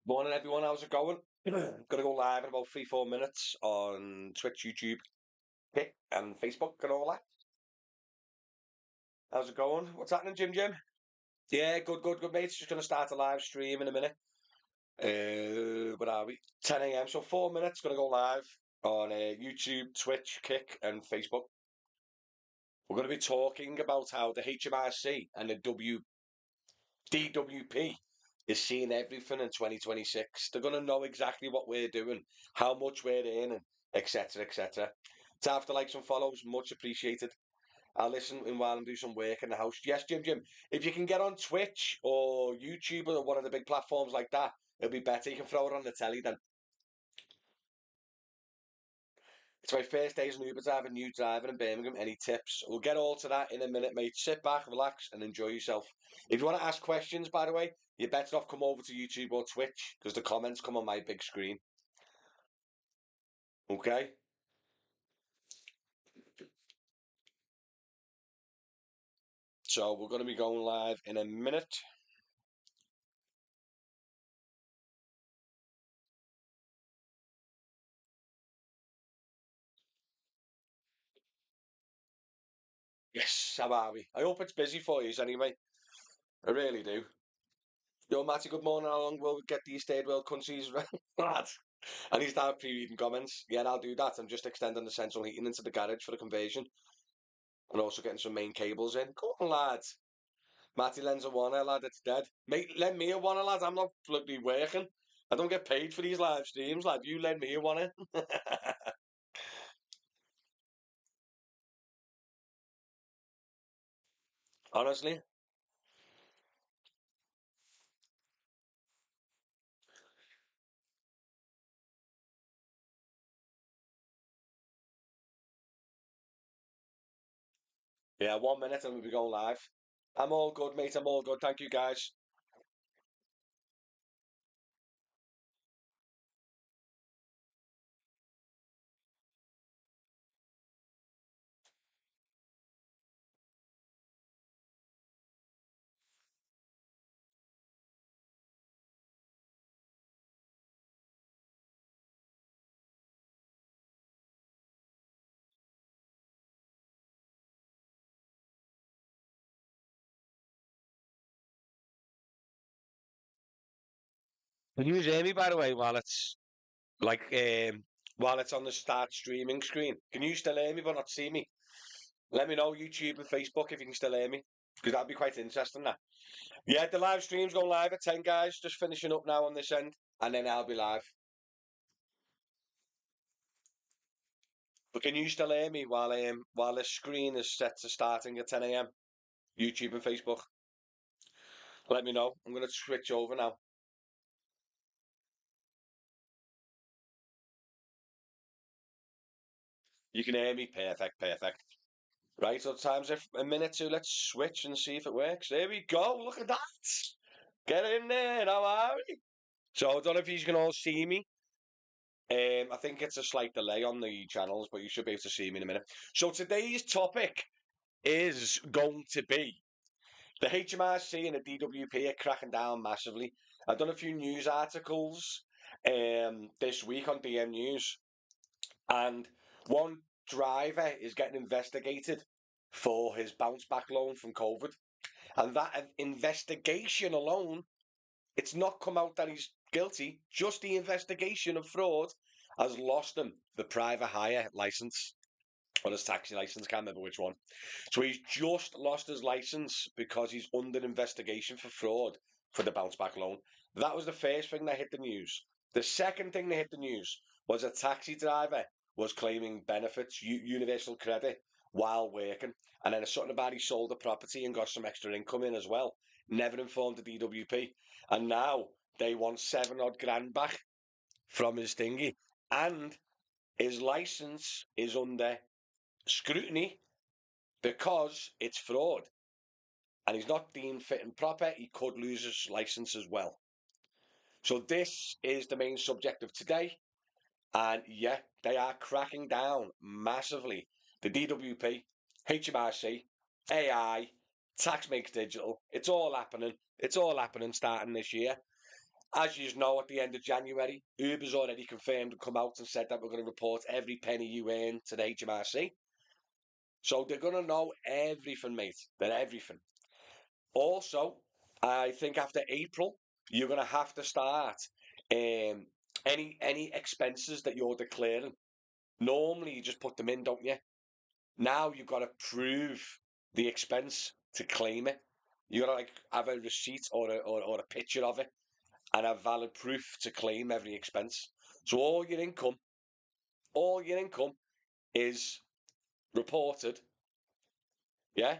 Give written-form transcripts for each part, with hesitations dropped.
Morning, everyone. How's it going? Gonna go live in about 3-4 minutes on Twitch, YouTube, Kick, and Facebook and all that. How's it going? What's happening, Jim? Yeah, good, mates. Just gonna start a live stream in a minute. What are we? 10 a.m. So 4 minutes. Gonna go live on YouTube, Twitch, Kick, and Facebook. We're gonna be talking about how the HMRC and the DWP is seeing everything in 2026. They're going to know exactly what we're doing, how much we're earning, etc., etc. To have to like some follows, much appreciated. I'll listen in while I'm doing some work in the house. Yes, Jim. If you can get on Twitch or YouTube or one of the big platforms like that, it'll be better. You can throw it on the telly then. It's my first day as an Uber driver, new driver in Birmingham. Any tips? We'll get all to that in a minute, mate. Sit back, relax, and enjoy yourself. If you want to ask questions, by the way, you're better off come over to YouTube or Twitch because the comments come on my big screen. Okay? So we're going to be going live in a minute. Yes, how are we? I hope it's busy for you anyway. I really do. Yo, Matty, good morning. How long will we get these third world countries right? I need to start pre-reading comments. Yeah, I'll do that. I'm just extending the central heating into the garage for the conversion. And also getting some main cables in. Come on, lads. Matty lends a wanna, lad, it's dead. Mate, lend me a wanna, lad. I'm not bloody working. I don't get paid for these live streams, lad. You lend me a wanna. Honestly. Yeah, 1 minute and we'll be going live. I'm all good, mate. I'm all good. Thank you, guys. Can you hear me, by the way, like while it's on the start streaming screen? Can you still hear me but not see me? Let me know YouTube and Facebook if you can still hear me, because that'd be quite interesting. That. Yeah, the live stream's going live at 10, guys. Just finishing up now on this end, and then I'll be live. But can you still hear me while the screen is set to starting at 10 a.m. YouTube and Facebook? Let me know. I'm going to switch over now. You can hear me. Perfect, perfect. Right, so time's a minute to let's switch and see if it works. There we go. Look at that. Get in there. How are we? So I don't know if you can all see me. I think it's a slight delay on the channels, but you should be able to see me in a minute. So today's topic is going to be the HMRC and the DWP are cracking down massively. I've done a few news articles this week on DM News, and one driver is getting investigated for his bounce back loan from COVID. And that investigation alone, it's not come out that he's guilty, just the investigation of fraud has lost him the private hire license or his taxi license, can't remember which one. So he's just lost his license because he's under investigation for fraud for the bounce back loan. That was the first thing that hit the news. The second thing that hit the news was a taxi driver was claiming benefits, universal credit, while working. And then something about he sold the property and got some extra income in as well. Never informed the DWP. And now they want 7 odd grand back from his thingy. And his license is under scrutiny because it's fraud and he's not deemed fit and proper. He could lose his license as well. So this is the main subject of today. And yeah, they are cracking down massively. The DWP, HMRC, AI, tax makes digital. It's all happening. It's all happening starting this year. as you know, at the end of January, Uber's already confirmed and come out and said that we're going to report every penny you earn to the HMRC. So they're going to know everything, mate. They're everything. Also, I think after April, you're going to have to start um, any expenses that you're declaring. Normally, you just put them in, don't you? Now you've got to prove the expense to claim it. You got to like have a receipt or a picture of it and have valid proof to claim every expense. So all your income is reported, yeah.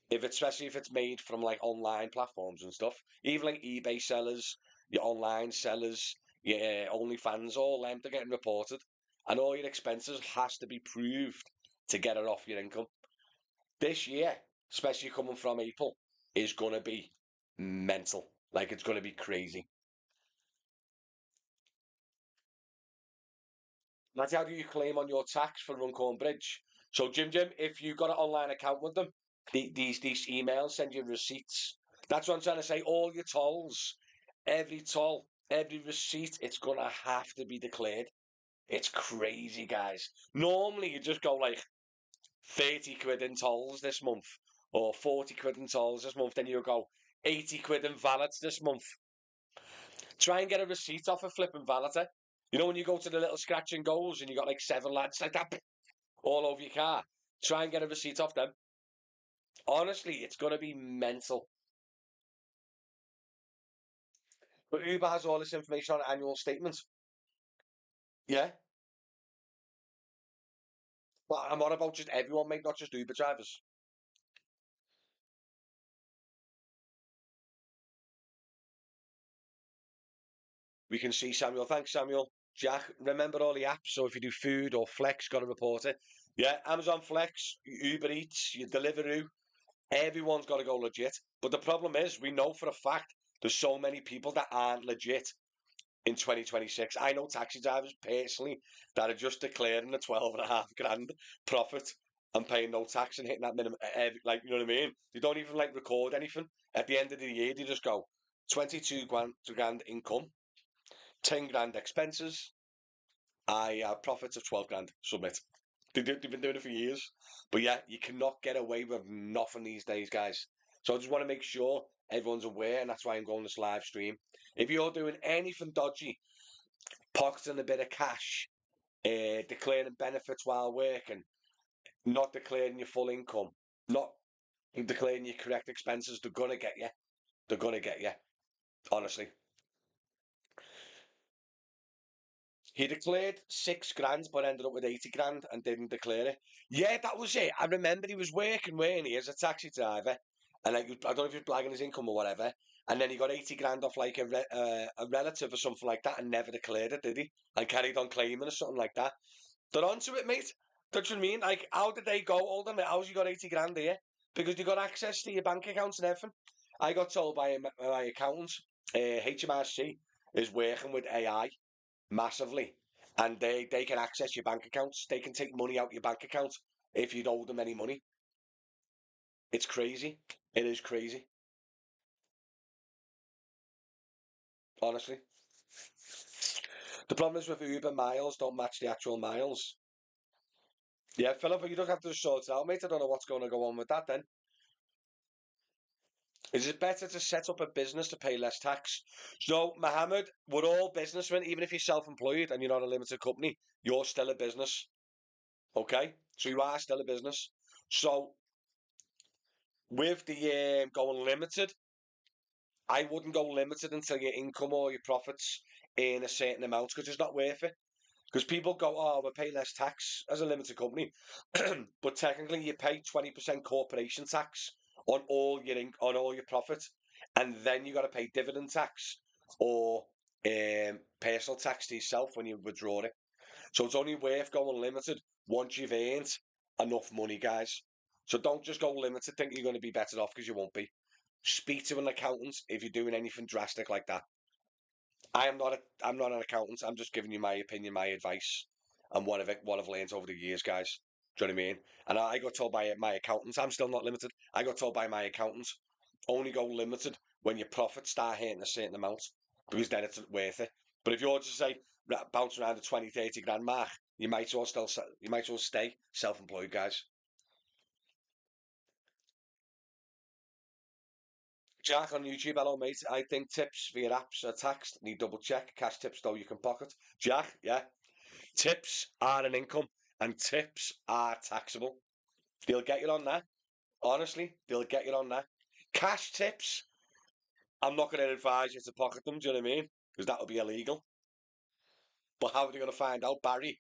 If it's especially if it's made from like online platforms and stuff, even like eBay sellers, your online sellers, your OnlyFans, all them they're getting reported, and all your expenses has to be proved to get it off your income. This year, especially coming from April, is gonna be mental. Like it's gonna be crazy. That's how do you claim on your tax for Runcorn Bridge. So Jim, if you've got an online account with them, these emails send you receipts. That's what I'm trying to say. All your tolls, every toll, every receipt, it's gonna have to be declared. It's crazy, guys. Normally you just go like 30 quid in tolls this month, or 40 quid in tolls this month, then you go 80 quid in valets this month. Try and get a receipt off a flipping valeter. You know when you go to the little scratch and goes and you got like 7 lads like that all over your car. Try and get a receipt off them. Honestly, it's gonna be mental. But Uber has all this information on annual statements. Yeah. But I'm on about just everyone, mate, not just Uber drivers. We can see Samuel. Thanks, Samuel. Jack, remember all the apps. So if you do food or Flex, got to report it. Yeah, Amazon Flex, Uber Eats, your Deliveroo, everyone's got to go legit. But the problem is, we know for a fact there's so many people that aren't legit in 2026. I know taxi drivers personally that are just declaring a 12.5 grand profit and paying no tax and hitting that minimum. Like, you know what I mean? They don't even like record anything. At the end of the year, they just go 22 grand income, 10 grand expenses. I have profits of 12 grand. Submit. They've been doing it for years. But yeah, you cannot get away with nothing these days, guys. So I just want to make sure everyone's aware, and that's why I'm going this live stream. If you're doing anything dodgy, pocketing a bit of cash, declaring benefits while working, not declaring your full income, not declaring your correct expenses, they're gonna get you. They're gonna get you. Honestly. He declared 6 grand, but ended up with 80 grand and didn't declare it. Yeah, that was it. I remember he was working, weren't he, as a taxi driver, and like I don't know if he was blagging his income or whatever. And then he got 80 grand off like a relative or something like that, and never declared it, did he? And carried on claiming or something like that. They're onto it, mate. Don't you know what I mean? Like, how did they go? Hold on a minute, how's you got 80 grand here? Because they got access to your bank accounts and everything. I got told by my accountant, HMRC is working with AI massively, and they can access your bank accounts. They can take money out your bank account if you owe them any money. It's crazy. It is crazy, honestly. The problem is with Uber, miles don't match the actual miles. Yeah, Philip, you don't have to sort it out, mate. I don't know what's going to go on with that then. Is it better to set up a business to pay less tax? So, Mohammed, we're all businessmen, even if you're self-employed and you're not a limited company, you're still a business. Okay? So you are still a business. So with the going limited, I wouldn't go limited until your income or your profits in a certain amount because it's not worth it. Because people go, oh, we pay less tax as a limited company, but technically you pay 20% corporation tax on on all your profit, and then you got to pay dividend tax or personal tax to yourself when you withdraw it. So it's only worth going limited once you've earned enough money, guys. So don't just go limited thinking you're going to be better off because you won't be. Speak to an accountant if you're doing anything drastic like that. I'm not an accountant. I'm just giving you my opinion, my advice, and what I've learned over the years, guys. Do you know what I mean? And I got told by my accountant, I'm still not limited. I got told by my accountant, only go limited when your profits start hitting a certain amount. because then it's worth it. But if you're just say bounce around the 20, 30 grand mark, you might as well stay self-employed, guys. Jack on YouTube, hello mate. I think tips for your apps are taxed. Need double check. Cash tips though you can pocket. Jack, yeah. Tips are an income and tips are taxable. They'll get you on that. Honestly, they'll get you on that. Cash tips, I'm not going to advise you to pocket them, do you know what I mean? Because that would be illegal. But how are they going to find out? Barry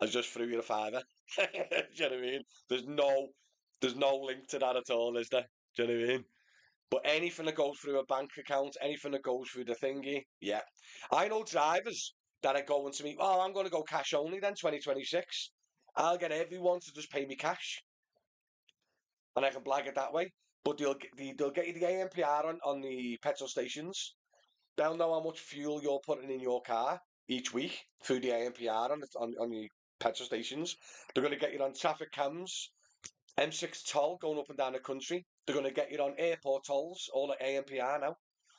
has just threw you a fiver. Do you know what I mean? There's no link to that at all, is there? Do you know what I mean? But anything that goes through a bank account, anything that goes through the thingy, yeah. I know drivers that are going to me, oh, I'm going to go cash only then, 2026. I'll get everyone to just pay me cash and I can blag it that way. But they'll get you the AMPR on the petrol stations. They'll know how much fuel you're putting in your car each week through the AMPR on the petrol stations. They're going to get you on traffic cams, M6 toll going up and down the country. They're going to get you on airport tolls, all at AMPR now.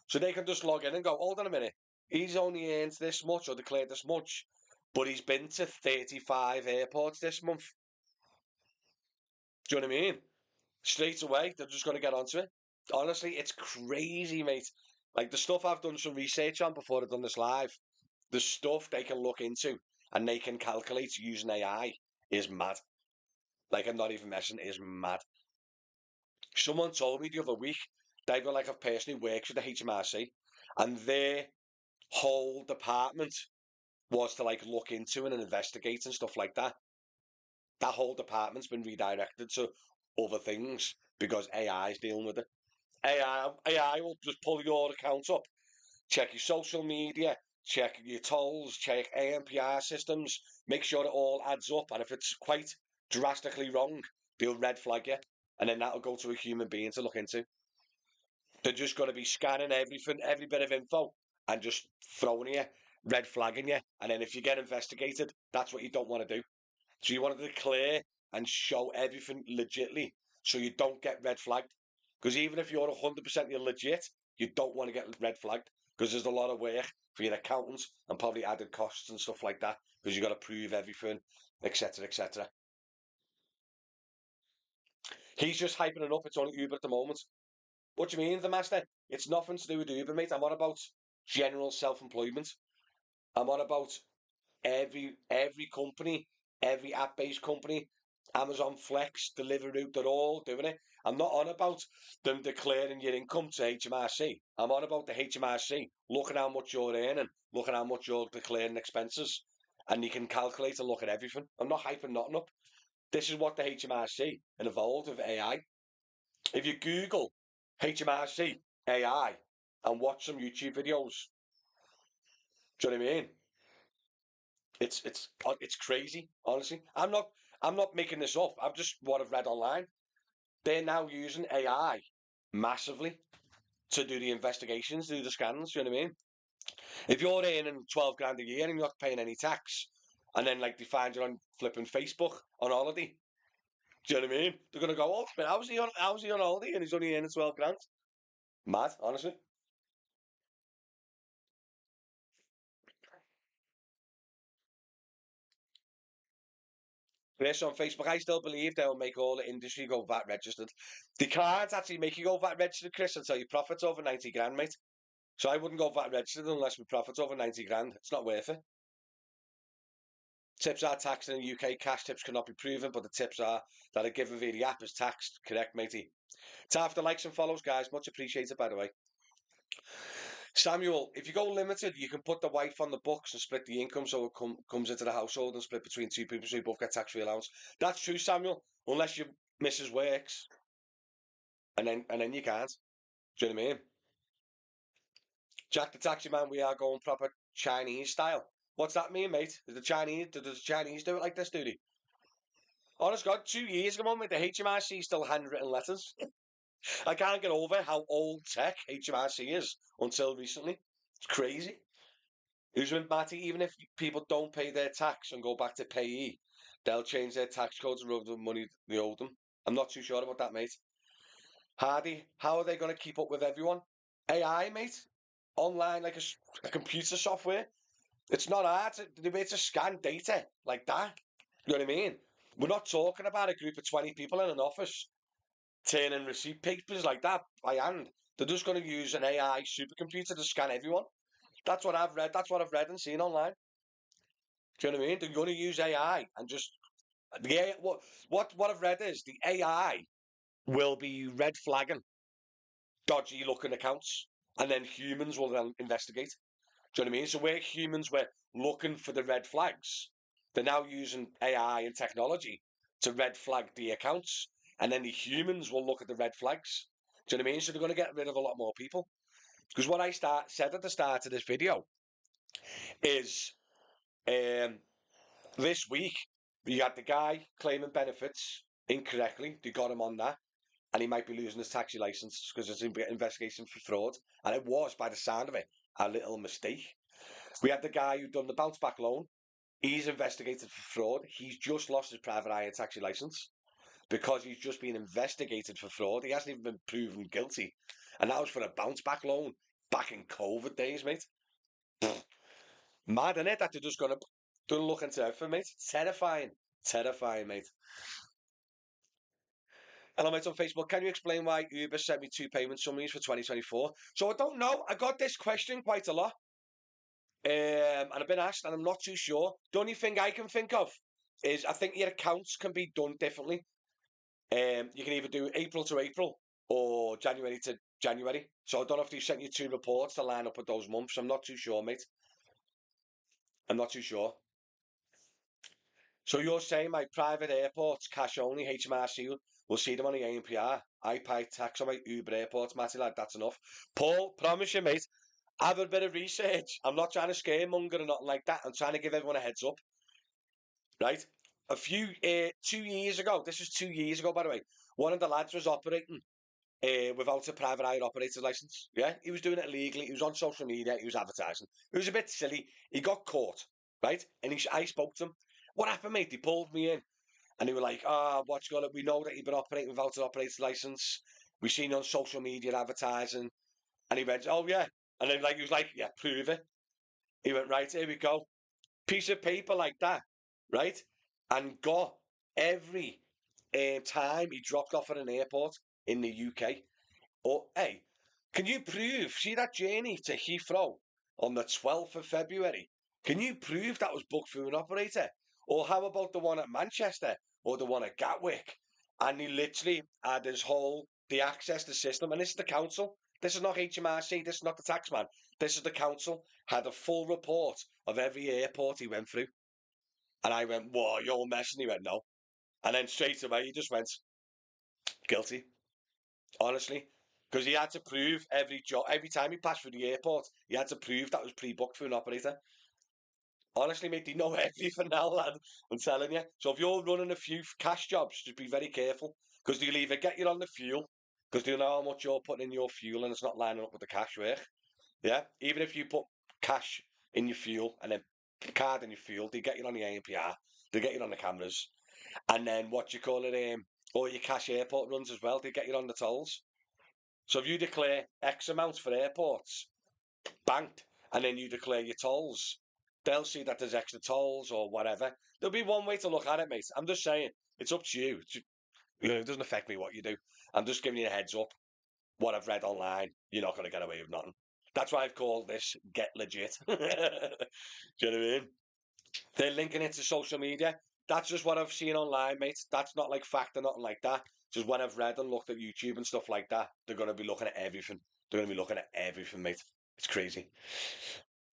So they can just log in and go, hold on a minute, he's only earned this much or declared this much, but he's been to 35 airports this month. Do you know what I mean? Straight away, they're just going to get onto it. Honestly, it's crazy, mate. Like the stuff I've done some research on before I've done this live, the stuff they can look into and they can calculate using AI is mad. Like I'm not even messing, is mad. Someone told me the other week they've got like a person who works for the HMRC, and their whole department was to like look into and investigate and stuff like that. That whole department's been redirected to other things because AI is dealing with it. AI will just pull your account up, check your social media, check your tolls, check AMPR systems, make sure it all adds up. And if it's quite drastically wrong, they'll red flag you. And then that'll go to a human being to look into. They're just going to be scanning everything, every bit of info, and just throwing you, red flagging you. And then if you get investigated, that's what you don't want to do. So you want to declare and show everything legitly so you don't get red flagged. Because even if you're 100% you're legit, you don't want to get red flagged because there's a lot of work for your accountants and probably added costs and stuff like that because you've got to prove everything, etc., etc. He's just hyping it up. It's only Uber at the moment. What do you mean, the master? It's nothing to do with Uber, mate. I'm on about general self-employment. I'm on about every company, every app-based company, Amazon Flex, Deliveroo, they're all doing it. I'm not on about them declaring your income to HMRC. I'm on about the HMRC. Look at how much you're earning. Look at how much you're declaring expenses. And you can calculate and look at everything. I'm not hyping nothing up. This is what the HMRC and evolved with AI. If you Google HMRC AI and watch some YouTube videos, do you know what I mean? It's crazy, honestly. I'm not making this up. I've just what I've read online. They're now using AI massively to do the investigations, do the scans. You know what I mean? If you're earning 12 grand a year and you're not paying any tax, and then like they find you on flipping Facebook on holiday, do you know what I mean? They're gonna go, oh, but how's he on holiday and he's only earning 12 grand? Mad, honestly. Chris on Facebook, I still believe they'll make all the industry go VAT registered. They can't actually make you go VAT registered, Chris, until your profit's over 90 grand, mate. So I wouldn't go VAT registered unless my profit's over 90 grand. It's not worth it. Tips are taxed in the UK. Cash tips cannot be proven, but the tips are that are given via the app is taxed. Correct, matey. Time for the likes and follows, guys. Much appreciated, by the way. Samuel, if you go limited, you can put the wife on the books and split the income so it comes into the household and split between two people so you both get tax-free allowance. That's true, Samuel, unless your missus works, and then you can't. Do you know what I mean? Jack the Taxi Man, we are going proper Chinese style. What's that mean, mate? Does the Chinese do it like this, do they? Honest God, 2 years ago, mate, the HMRC still handwritten letters. I can't get over how old tech HMRC is until recently. It's crazy. Usman Matty, even if people don't pay their tax and go back to payee, they'll change their tax codes and rub the money they owe them. I'm not too sure about that, mate. Hardy, how are they going to keep up with everyone? AI, mate. online, like a computer software. It's not hard to scan data like that. You know what I mean? We're not talking about a group of 20 people in an office turning receipt papers like that by hand. They're just going to use an AI supercomputer to scan everyone. That's what I've read. That's what I've read and seen online. Do you know what I mean? They're going to use AI and just what I've read is the AI will be red flagging dodgy looking accounts, and then humans will then investigate. Do you know what I mean? So where humans were looking for the red flags, they're now using AI and technology to red flag the accounts, and then the humans will look at the red flags. Do you know what I mean? So they're going to get rid of a lot more people. Because what I said at the start of this video is um, this week you had the guy claiming benefits incorrectly. They got him on that, and he might be losing his taxi license because it's an investigation for fraud. And it was, by the sound of it, a little mistake. We had the guy who done the bounce back loan. He's investigated for fraud. He's just lost his private eye and taxi license because he's just been investigated for fraud. He hasn't even been proven guilty. And that was for a bounce back loan back in COVID days, mate. Mad, innit? That they're just going to look into everything, mate. Terrifying. Terrifying, mate. Hello, mate, on Facebook. Can you explain why Uber sent me 2 payment summaries for 2024? So I don't know. I got this question quite a lot. And I've been asked, and I'm not too sure. The only thing I can think of is I think your accounts can be done differently. You can either do April to April or January to January. So I don't know if they sent you 2 reports to line up with those months. I'm not too sure, mate. I'm not too sure. So you're saying my private airports, cash only, HMRC, will see them on the ANPR. I pay tax on my Uber airports, Matty lad, that's enough. Paul, promise you, mate, have a bit of research. I'm not trying to scaremonger or nothing like that. I'm trying to give everyone a heads up. Right? 2 years ago, this was 2 years ago, by the way, one of the lads was operating without a private hire operator's license. Yeah, he was doing it illegally. He was on social media. He was advertising. It was a bit silly. He got caught, right? And I spoke to him. What happened, mate? They pulled me in, and they were like, what's going on? We know that you've been operating without an operator's license. We've seen you on social media advertising. And he went, oh, yeah. And then he was like, yeah, prove it. He went, right, here we go. Piece of paper like that, right? And got every time he dropped off at an airport in the UK. Or, hey, can you prove, see that journey to Heathrow on the 12th of February? Can you prove that was booked through an operator? Or how about the one at Manchester or the one at Gatwick? And he literally had the access to the system, and this is the council. This is not HMRC, this is not the taxman. This is the council, had a full report of every airport he went through. And I went, whoa, you're messing. He went, no. And then straight away, he just went, guilty. Honestly. Because he had to prove every time he passed through the airport, he had to prove that was pre-booked for an operator. Honestly, mate, they know everything now, lad. I'm telling you. So if you're running a few cash jobs, just be very careful. Because they'll either get you on the fuel, because they'll know how much you're putting in your fuel and it's not lining up with the cash work. Yeah? Even if you put cash in your fuel and then card in your fuel, they get you on the ANPR, they get you on the cameras. And then what you call it, all your cash airport runs as well, they get you on the tolls. So if you declare X amount for airports, banked, and then you declare your tolls, they'll see that there's extra tolls or whatever. There'll be one way to look at it, mate. I'm just saying, it's up to you. It doesn't affect me what you do. I'm just giving you a heads up. What I've read online, you're not going to get away with nothing. That's why I've called this Get Legit. Do you know what I mean? They're linking it to social media. That's just what I've seen online, mate. That's not like fact or nothing like that. Just when I've read and looked at YouTube and stuff like that, they're going to be looking at everything. They're going to be looking at everything, mate. It's crazy.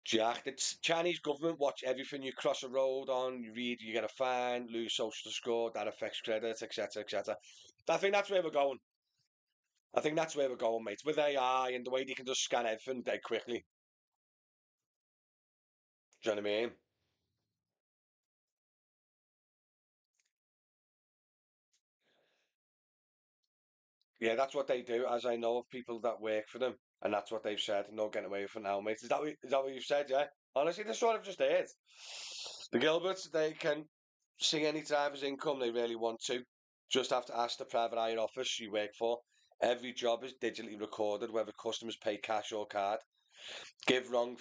Jack, the Chinese government watch everything you cross a road on, you read, you get a fine, lose social score, that affects credit, etc., etc. I think that's where we're going. I think that's where we're going, mate. With AI and the way they can just scan everything dead quickly. Do you know what I mean? Yeah, that's what they do, as I know of people that work for them, and that's what they've said. No getting away with it now, mate. Is that what you've said? Yeah. Honestly, this is what I've just heard. The Gilberts, they can see any driver's income they really want to. Just have to ask the private hire office you work for. Every job is digitally recorded, whether customers pay cash or card. give wrong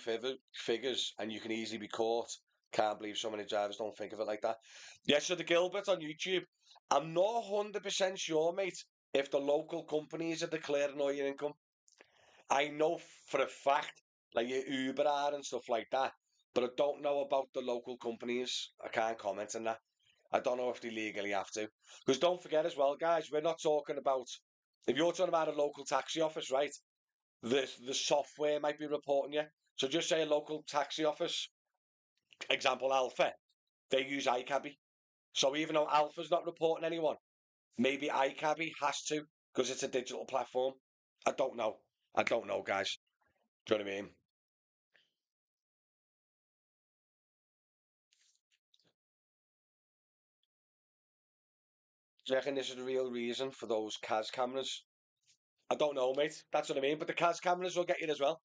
figures, and you can easily be caught. Can't believe so many drivers don't think of it like that. Yeah, so the Gilbert on YouTube, I'm not 100% sure, mate, if the local companies are declaring all your income. I know for a fact, like your Uber are and stuff like that, but I don't know about the local companies. I can't comment on that. I don't know if they legally have to. Because don't forget as well, guys, we're not talking about, if you're talking about a local taxi office, right? The software might be reporting you. So just say a local taxi office, example Alpha, they use iCabby. So even though Alpha's not reporting anyone, maybe iCabby has to because it's a digital platform. I don't know. I don't know, guys. Do you know what I mean? Do you reckon this is the real reason for those CAS cameras? I don't know, mate. That's what I mean. But the CAS cameras will get you as well.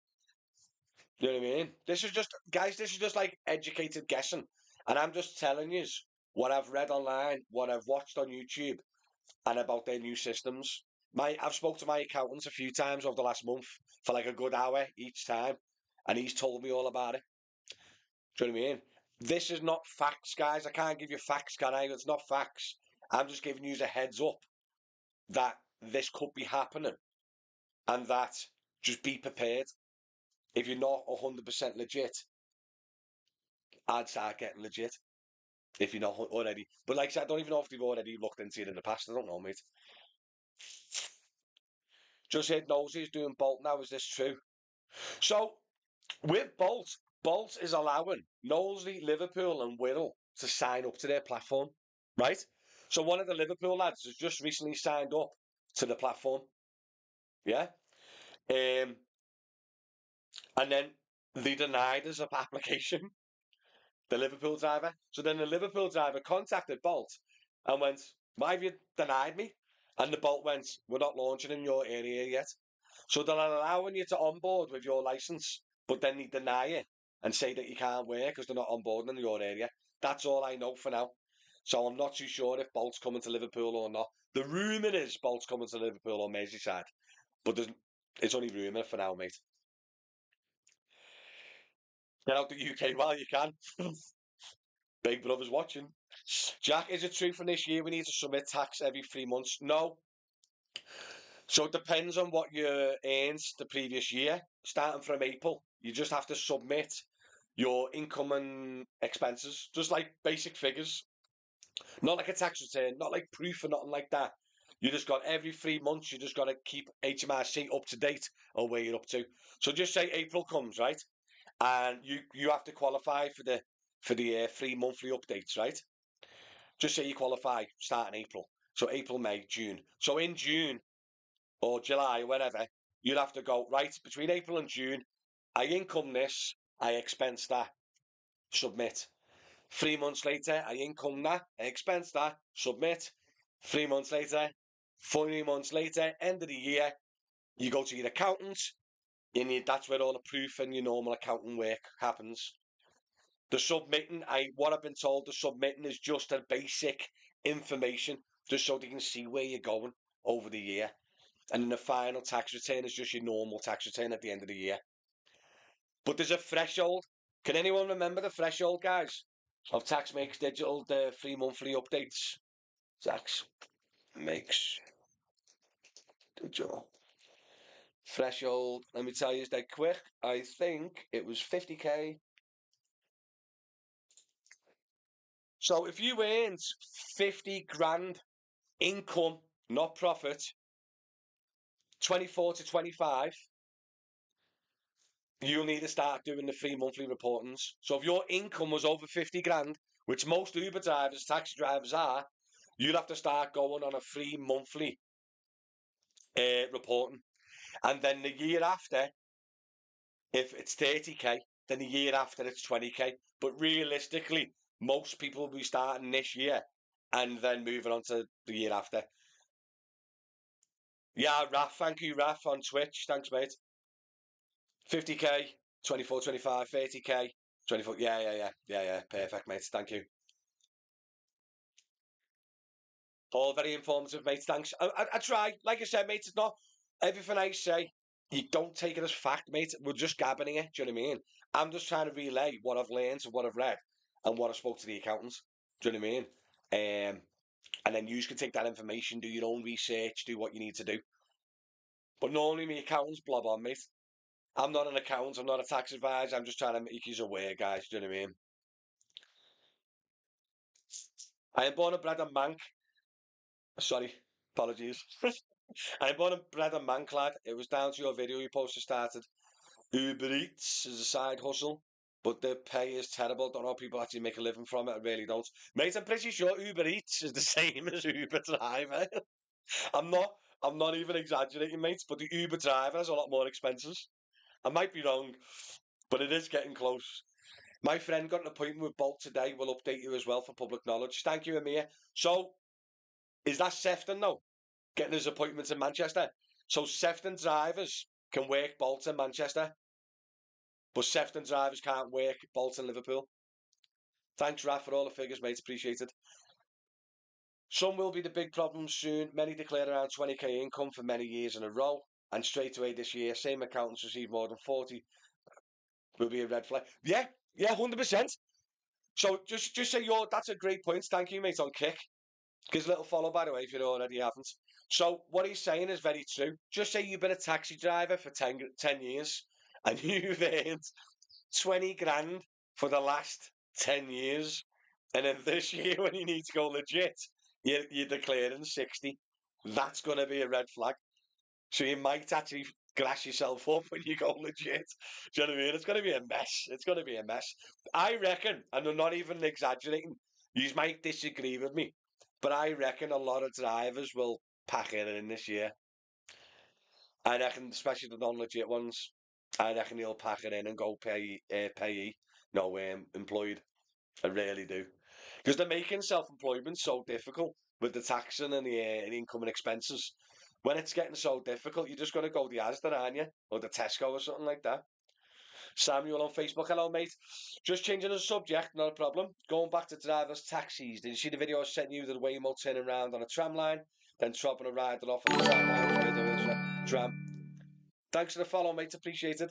You know what I mean? This is just, guys, this is just like educated guessing. And I'm just telling you what I've read online, what I've watched on YouTube, and about their new systems. I've spoke to my accountants a few times over the last month for like a good hour each time, and he's told me all about it. Do you know what I mean? This is not facts, guys. I can't give you facts, can I? It's not facts. I'm just giving you a heads up that this could be happening and that just be prepared. If you're not 100% legit, I'd start getting legit if you're not already. But like I said, I don't even know if they've already looked into it in the past. I don't know, mate. Just heard Nosey's doing Bolt now. Is this true? So with Bolt, Bolt is allowing Knowsley, Liverpool, and Wirral to sign up to their platform, right? So one of the Liverpool lads has just recently signed up to the platform, yeah. And then they denied his application, the Liverpool driver. So then the Liverpool driver contacted Bolt and went, "Why have you denied me?" And the Bolt went, "We're not launching in your area yet." So they're allowing you to onboard with your license, but then they deny it and say that you can't work because they're not onboarding in your area. That's all I know for now. So I'm not too sure if Bolt's coming to Liverpool or not. The rumour is Bolt's coming to Liverpool or Merseyside, but it's only rumour for now, mate. Get out the UK while you can. Big Brother's watching. Jack, is it true for this year we need to submit tax every 3 months? No. So it depends on what you earned the previous year. Starting from April, you just have to submit your income and expenses, just like basic figures. Not like a tax return, not like proof or nothing like that. You just got every 3 months, you just got to keep HMRC up to date on where you're up to. So just say April comes, right? And you have to qualify for the 3 monthly updates, right? Just say you qualify starting April. So April, May, June. So in June or July, whenever, you'd have to go, right, between April and June, I income this, I expense that, submit. 3 months later, I income that, I expense that, submit. 3 months later, 3 months later, end of the year, you go to your accountant, and that's where all the proof and your normal accounting work happens. The submitting, what I've been told, the submitting is just a basic information, just so they can see where you're going over the year. And then the final tax return is just your normal tax return at the end of the year. But there's a threshold. Can anyone remember the threshold, guys? Of Tax Makes Digital, the 3 monthly updates. Tax Makes Digital. Threshold, let me tell you, is that quick. I think it was 50k. So if you earned 50 grand income, not profit, 24 to 25, you'll need to start doing the 3 monthly reportings. So if your income was over 50 grand, which most Uber drivers, taxi drivers are, you'll have to start going on a 3 monthly reporting. And then the year after, if it's 30k, then the year after it's 20k. But realistically, most people will be starting this year and then moving on to the year after. Yeah, Raf, thank you, Raf, on Twitch. Thanks, mate. 50k, 24, 25, 30k, 24. Yeah. Perfect, mate. Thank you. All very informative, mate. Thanks. I try. Like I said, mate, it's not everything I say you don't take it as fact, mate. We're just gabbing it. Do you know what I mean? I'm just trying to relay what I've learned and what I've read and what I spoke to the accountants. Do you know what I mean? And then you can take that information, do your own research, do what you need to do. But normally, my accountants blob on, mate. I'm not an accountant. I'm not a tax advisor. I'm just trying to make you aware, guys. Do you know what I mean? I am born and bred in Mank. Sorry, apologies. I am born and bred in Mank, lad. It was down to your video you posted started. Uber Eats is a side hustle, but the pay is terrible. Don't know how people actually make a living from it. I really don't. Mate, I'm pretty sure Uber Eats is the same as Uber driver. I'm not. I'm not even exaggerating, mate. But the Uber driver has a lot more expenses. I might be wrong, but it is getting close. My friend got an appointment with Bolt today. We'll update you as well for public knowledge. Thank you, Amir. So, is that Sefton now? Getting his appointment in Manchester. So Sefton drivers can work Bolt in Manchester, but Sefton drivers can't work Bolt in Liverpool. Thanks, Raf, for all the figures, mate. Appreciated. Some will be the big problems soon. Many declare around 20k income for many years in a row. And straight away this year, same accountants receive more than 40 will be a red flag. Yeah, 100%. So just say that's a great point. Thank you, mate, on Kick. Give us a little follow, by the way, if you already haven't. So what he's saying is very true. Just say you've been a taxi driver for 10 years and you've earned 20 grand for the last 10 years. And then this year, when you need to go legit, you're declaring 60. That's going to be a red flag. So you might actually grass yourself up when you go legit. Do you know what I mean? It's going to be a mess. It's going to be a mess. I reckon, and I'm not even exaggerating, you might disagree with me, but I reckon a lot of drivers will pack it in this year. I reckon, especially the non-legit ones, I reckon they'll pack it in and go payee, no employed. I really do. Because they're making self-employment so difficult with the taxing and the income and expenses. When it's getting so difficult, you're just going to go the Asda, aren't you? Or the Tesco or something like that. Samuel on Facebook, hello mate. Just changing the subject, not a problem. Going back to drivers' taxis. Did you see the video I sent you that Waymo turning around on a tram line, then dropping a rider off on the tram line where there was a tram? Thanks for the follow, mate. Appreciated.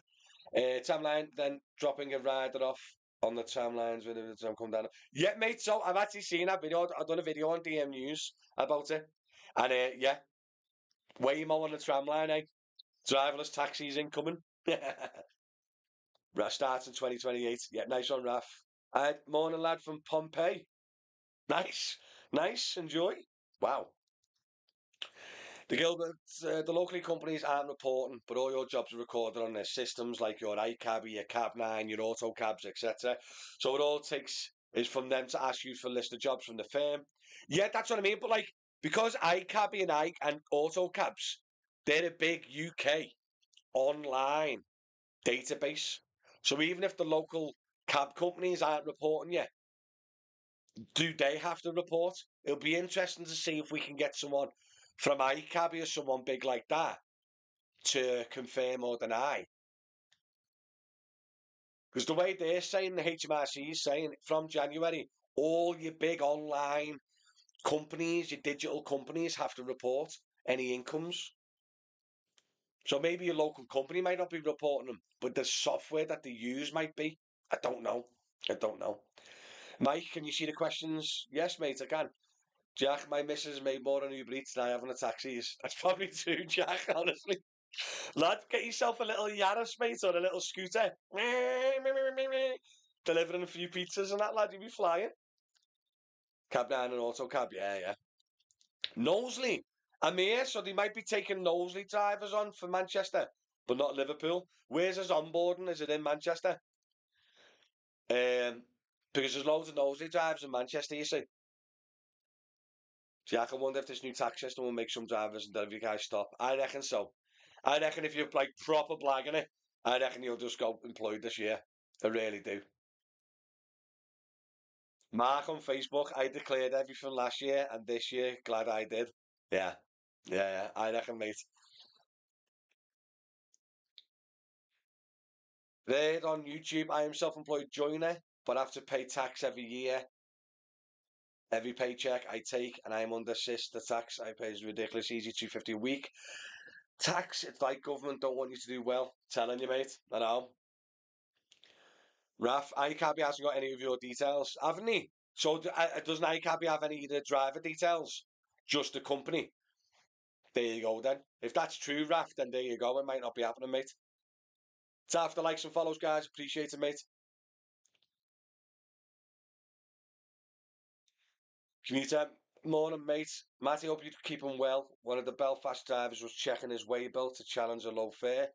Tram line, then dropping a rider off on the tram lines when the tram come down. Yeah, mate. So I've actually seen that video. I've done a video on DM News about it, and yeah, Waymo on the tram line, eh? Driverless taxis incoming. Starts in 2028. Yeah, nice one, Raf. Morning, lad from Pompeii. Nice, nice. Enjoy. Wow. The locally companies aren't reporting, but all your jobs are recorded on their systems, like your iCab, your Cab9, your AutoCabs, etc. So it all takes is from them to ask you for a list of jobs from the firm. Yeah, that's what I mean. But like, because iCab and AutoCabs, they're a big UK online database. So even if the local cab companies aren't reporting yet, do they have to report? It'll be interesting to see if we can get someone from iCabby or someone big like that to confirm or deny. Because the way they're saying, the HMRC is saying from January, all your big online companies, your digital companies have to report any incomes. So maybe your local company might not be reporting them, but the software that they use might be. I don't know. I don't know. Mike, can you see the questions? Yes, mate, I can. Jack, my missus made more on Uber Eats than I have on the taxis. That's probably true, Jack, honestly. Lad, get yourself a little Yaris, mate, or a little scooter. Delivering a few pizzas and that, lad, you'll be flying. Cab 9 and auto cab, yeah. Knowsley. I'm here, so they might be taking Knowsley drivers on for Manchester, but not Liverpool. Where's his onboarding? Is it in Manchester? Because there's loads of Knowsley drivers in Manchester, you see. See, I can wonder if this new tax system will make some drivers and delivery guys stop. I reckon so. I reckon if you're like proper blagging it, I reckon you'll just go employed this year. I really do. Mark on Facebook, I declared everything last year and this year, glad I did. Yeah, I reckon, mate. There on YouTube, I am self-employed joiner, but I have to pay tax every year. Every paycheck I take, and I am under the tax I pay is ridiculous, easy, 250 a week. Tax, it's like government don't want you to do well. Telling you, mate. I know. Raf, iCabby hasn't got any of your details, haven't he? So doesn't iCabby have any of the driver details? Just the company. There you go then. If that's true, Raf, then there you go. It might not be happening, mate. It's after likes and follows, guys. Appreciate it, mate. Commuter, morning, mate. Matty, hope you're keeping well. One of the Belfast drivers was checking his way bill to challenge a low fare.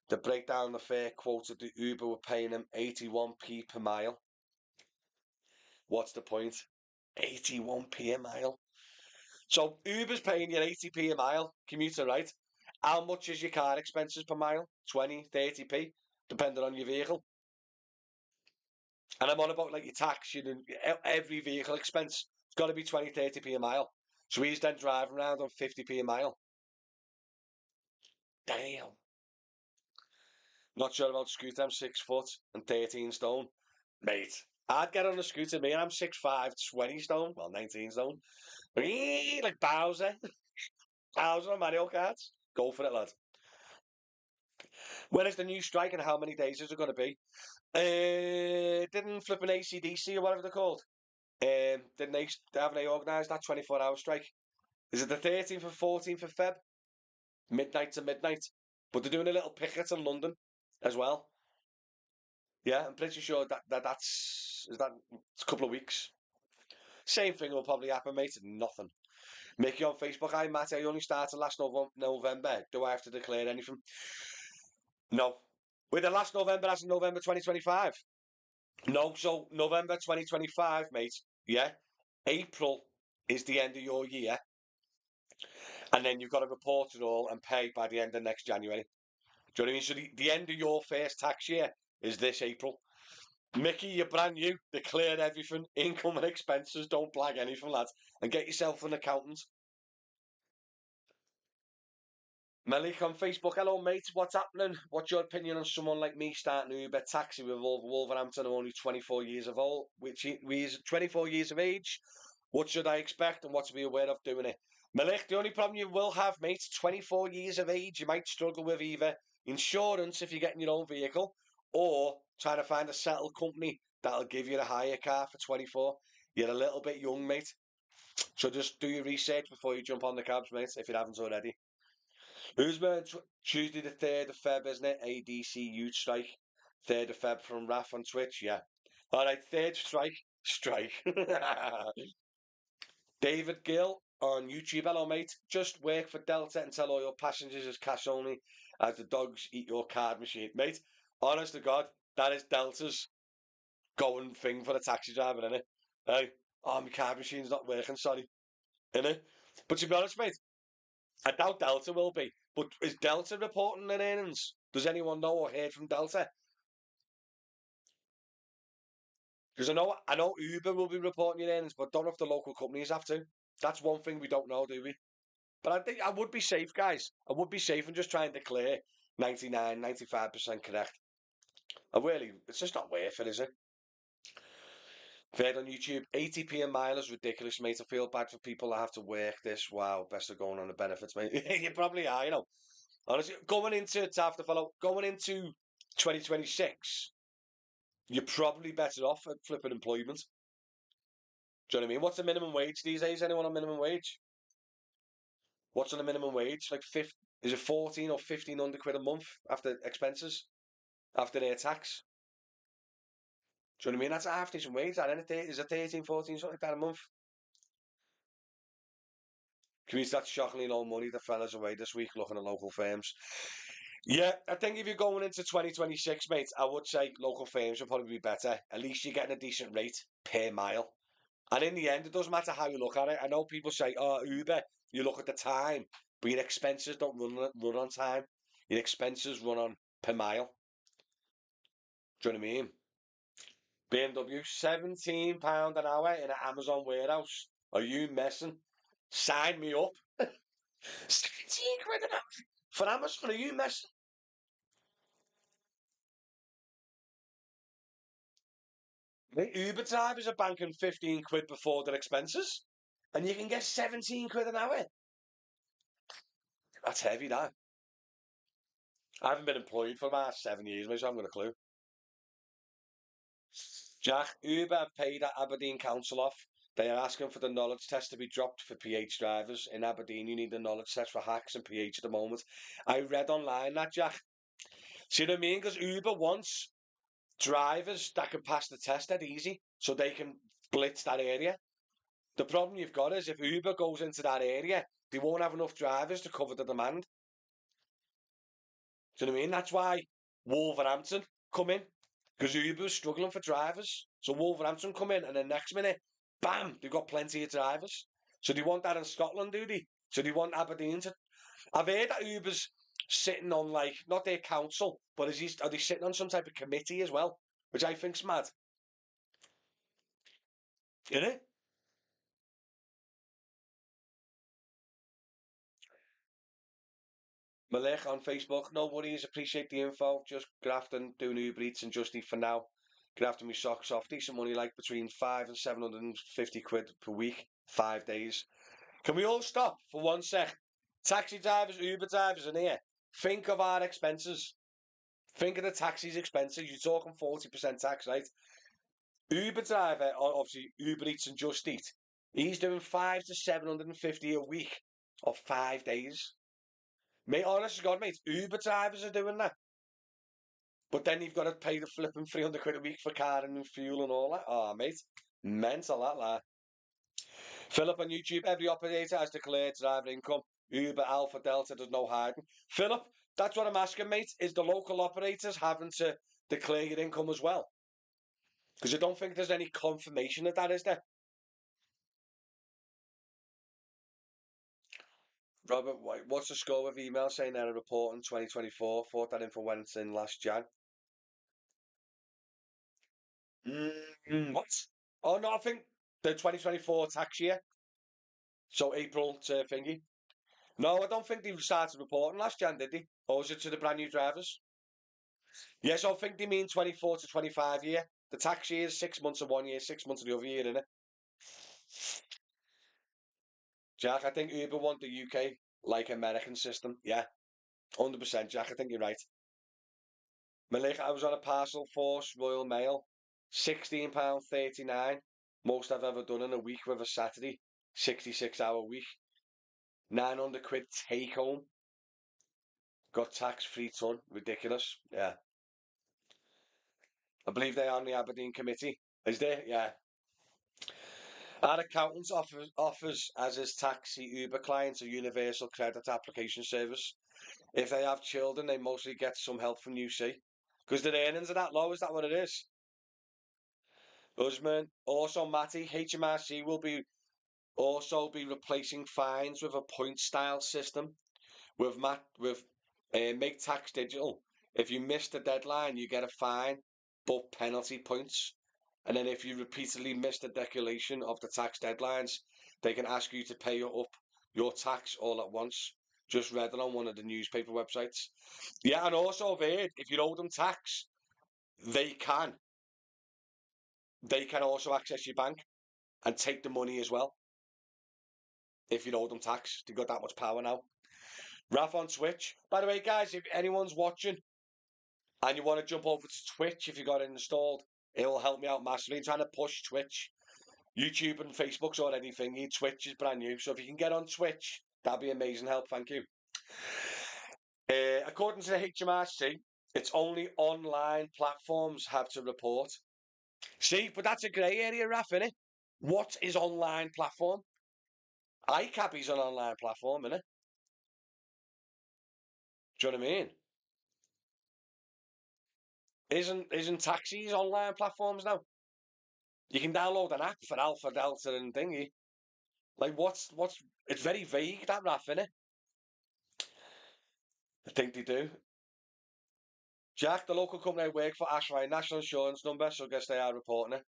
To break down the fare quoted, the Uber were paying him 81p per mile. What's the point? 81p a mile. So Uber's paying you 80p a mile, commuter, right? How much is your car expenses per mile? 20, 30p, depending on your vehicle. And I'm on about like your tax, every vehicle expense. It's got to be 20, 30p a mile. So he's then driving around on 50p a mile. Damn. Not sure about scooter. I'm 6 foot and 13 stone. Mate, I'd get on a scooter, me, and I'm 6'5", 20 stone. Well, 19 stone. Like Bowser. Bowser on Mario Kart. Go for it, lad. When is the new strike and how many days is it going to be? Didn't flip an ACDC or whatever they're called? Didn't haven't they organised that 24-hour strike? Is it the 13th and 14th of Feb? Midnight to midnight. But they're doing a little picket in London as well. Yeah, I'm pretty sure that's is that it's a couple of weeks. Same thing will probably happen, mate. Nothing. Mickey on Facebook. Hi, Matt. I only started last November. Do I have to declare anything? No. With the last November, as in November 2025. No, so November 2025, mate. Yeah. April is the end of your year. And then you've got to report it all and pay by the end of next January. Do you know what I mean? So the end of your first tax year is this April. Mickey, you're brand new. Declare everything, income and expenses. Don't blag anything, lads. And get yourself an accountant. Malik on Facebook. Hello, mate. What's happening? What's your opinion on someone like me starting an Uber taxi with Wolverhampton? I'm only 24 years of old, which is 24 years of age. What should I expect and what to be aware of doing it? Malik, the only problem you will have, mate, 24 years of age, you might struggle with either insurance if you're getting your own vehicle or trying to find a settled company that'll give you a hire car for 24. You're a little bit young, mate. So just do your research before you jump on the cabs, mate, if you haven't already. Who's been Tuesday the 3rd of Feb, isn't it? ADC Youth Strike. 3rd of Feb from Raf on Twitch, yeah. All right, third strike. Strike. David Gill on YouTube. Hello, mate. Just work for Delta and tell all your passengers it's cash only as the dogs eat your card machine. Mate, honest to God, that is Delta's going thing for the taxi driver, innit? Hey, oh, my card machine's not working, sorry. Innit? But to be honest, mate, I doubt Delta will be. But is Delta reporting their earnings? Does anyone know or heard from Delta? Because I know Uber will be reporting your earnings, but don't know if the local companies have to. That's one thing we don't know, do we? But I think I would be safe, guys. I would be safe and just try and declare 99, 95% correct. It's just not worth it, is it? Fair on YouTube, 80p a mile is ridiculous, mate. I feel bad for people that have to work this. Wow, best of going on the benefits, mate. You probably are, you know. Honestly, going into 2026, you're probably better off at flipping employment. Do you know what I mean? What's the minimum wage these days? Anyone on minimum wage? What's on the minimum wage? Like is it 14 or 1500 quid a month after expenses, after their tax? Do you know what I mean? That's a half decent wage. Is it 13, 14, something like that a month? Community, that's shockingly low money. The fellas away this week looking at local firms. Yeah, I think if you're going into 2026, mate, I would say local firms would probably be better. At least you're getting a decent rate per mile. And in the end, it doesn't matter how you look at it. I know people say, oh, Uber, you look at the time, but your expenses don't run on time. Your expenses run on per mile. Do you know what I mean? BMW, £17 an hour in an Amazon warehouse. Are you messing? Sign me up. 17 quid an hour for Amazon. Are you messing? The Uber drivers are banking 15 quid before their expenses, and you can get 17 quid an hour. That's heavy, that. I haven't been employed for about 7 years, mate, so I haven't got a clue. Jack, Uber have paid Aberdeen Council off. They are asking for the knowledge test to be dropped for PH drivers. In Aberdeen, you need the knowledge test for hacks and PH at the moment. I read online that, Jack. See what I mean? Because Uber wants drivers that can pass the test dead easy so they can blitz that area. The problem you've got is if Uber goes into that area, they won't have enough drivers to cover the demand. Do you know what I mean? That's why Wolverhampton come in because Uber's struggling for drivers. So Wolverhampton come in, and then next minute, bam, they've got plenty of drivers. So they want that in Scotland, do they? So they want Aberdeen to. I've heard that Uber's sitting on like not their council, but are they sitting on some type of committee as well, which I think's mad. Isn't it? Malik on Facebook, no worries, appreciate the info. Just grafting, doing Uber Eats and Just Eat for now. Grafting my socks off. Decent money, like between 5 and 750 quid per week, 5 days. Can we all stop for 1 sec? Taxi drivers, Uber drivers in here. Think of our expenses. Think of the taxi's expenses. You're talking 40% tax, right? Uber driver, obviously Uber Eats and Just Eat. He's doing 5 to 750 a week of 5 days. Mate, honest to God, mate, Uber drivers are doing that. But then you've got to pay the flipping 300 quid a week for car and fuel and all that. Oh, mate, mental that, lad. Philip on YouTube, every operator has declared driver income. Uber, Alpha, Delta, there's no hiding. Philip, that's what I'm asking, mate. Is the local operators having to declare your income as well? Because I don't think there's any confirmation of that, is there? Robert White, what's the score of email saying they're a report in 2024? Thought that info went in last Jan. What? Oh, no, I think the 2024 tax year. So April to thingy. No, I don't think they started reporting last Jan, did they? Or was it to the brand new drivers? Yes, I think they mean 24 to 25 year. The tax year is 6 months of 1 year, 6 months of the other year, innit? Jack, I think Uber want the UK like American system. Yeah, 100%, Jack. I think you're right. Malik, I was on a parcel force Royal Mail, £16.39. Most I've ever done in a week with a Saturday, 66-hour week. 900 quid take home. Got tax free ton. Ridiculous. Yeah. I believe they are on the Aberdeen committee. Is there? Yeah. Our accountants offers as his taxi Uber clients a universal credit application service. If they have children, they mostly get some help from UC. Because their earnings are that low, is that what it is? Usman, also Matty, HMRC will be replacing fines with a point style system. With make tax digital. If you miss the deadline, you get a fine, but penalty points. And then if you repeatedly miss the declaration of the tax deadlines, they can ask you to pay up your tax all at once. Just read it on one of the newspaper websites. Yeah, and also I've heard if you owe them tax, they can they can also access your bank and take the money as well. If you owe them tax, they've got that much power now. Raf on Twitch. By the way, guys, if anyone's watching and you want to jump over to Twitch if you got it installed, it will help me out massively. I'm trying to push Twitch. YouTube and Facebook's already thingy. Twitch is brand new. So if you can get on Twitch, that'd be amazing help. Thank you. According to the HMRC, it's only online platforms have to report. See, but that's a grey area, Raf, innit? What is online platform? iCabby's an online platform, innit? Do you know what I mean? Isn't taxis online platforms now? You can download an app for Alpha, Delta, and thingy. Like, what's? It's very vague that Raf, innit? I think they do. Jack, the local company I work for, asked for my national insurance number, so I guess they are reporting it.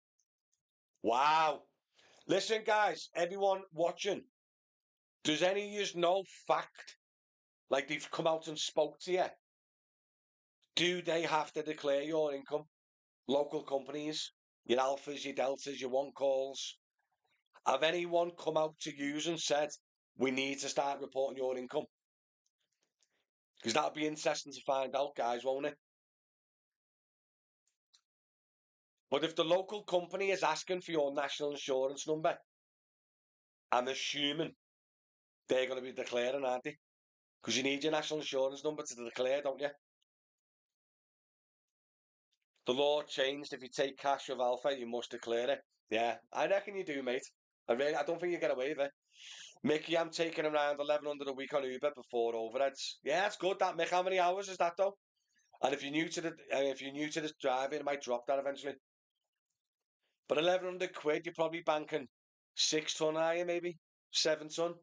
Wow. Listen, guys, everyone watching, does any of you know fact? Like they've come out and spoke to you. Do they have to declare your income? Local companies, your alphas, your deltas, your one calls. Have anyone come out to you and said, we need to start reporting your income? Because that'll be interesting to find out, guys, won't it? But if the local company is asking for your national insurance number, I'm assuming they're going to be declaring, aren't they? Because you need your national insurance number to declare, don't you? The law changed. If you take cash with Alpha, you must declare it. Yeah, I reckon you do, mate. I don't think you get away with it. Mickey, I'm taking around 1100 a week on Uber before overheads. Yeah, it's good. That Mick, how many hours is that though? And if you're new to the driving, it might drop that eventually. But 1100 quid, you're probably banking 6 ton, are you? Maybe 7 ton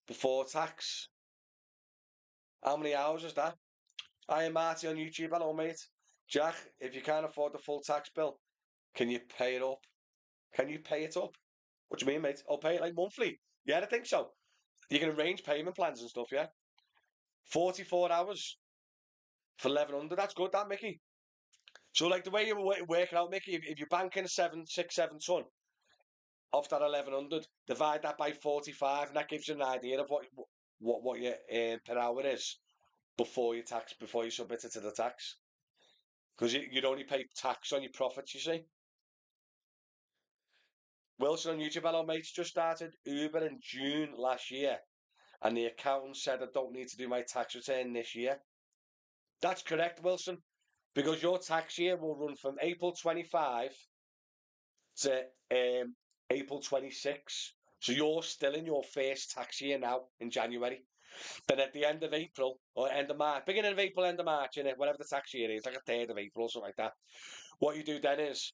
before tax. How many hours is that? I am Marty on YouTube. Hello, mate. Jack, if you can't afford the full tax bill, can you pay it up? Can you pay it up? What do you mean, mate? I'll pay it like monthly. Yeah, I think so. You can arrange payment plans and stuff, yeah? 44 hours for 1100. That's good, that, Mickey. So, like, the way you work it out, Mickey, if you're banking 7 ton off that 1100, divide that by 45, and that gives you an idea of what your per hour is before you submit it to the tax. Because you'd only pay tax on your profits, you see. Wilson on YouTube, hello mates, just started Uber in June last year, and the accountant said I don't need to do my tax return this year. That's correct, Wilson, because your tax year will run from April 25 to April 26. So you're still in your first tax year now in January. Then at the end of April or end of March, beginning of April, end of March, in it, whatever the tax year is, like a 3rd of April or something like that. What you do then is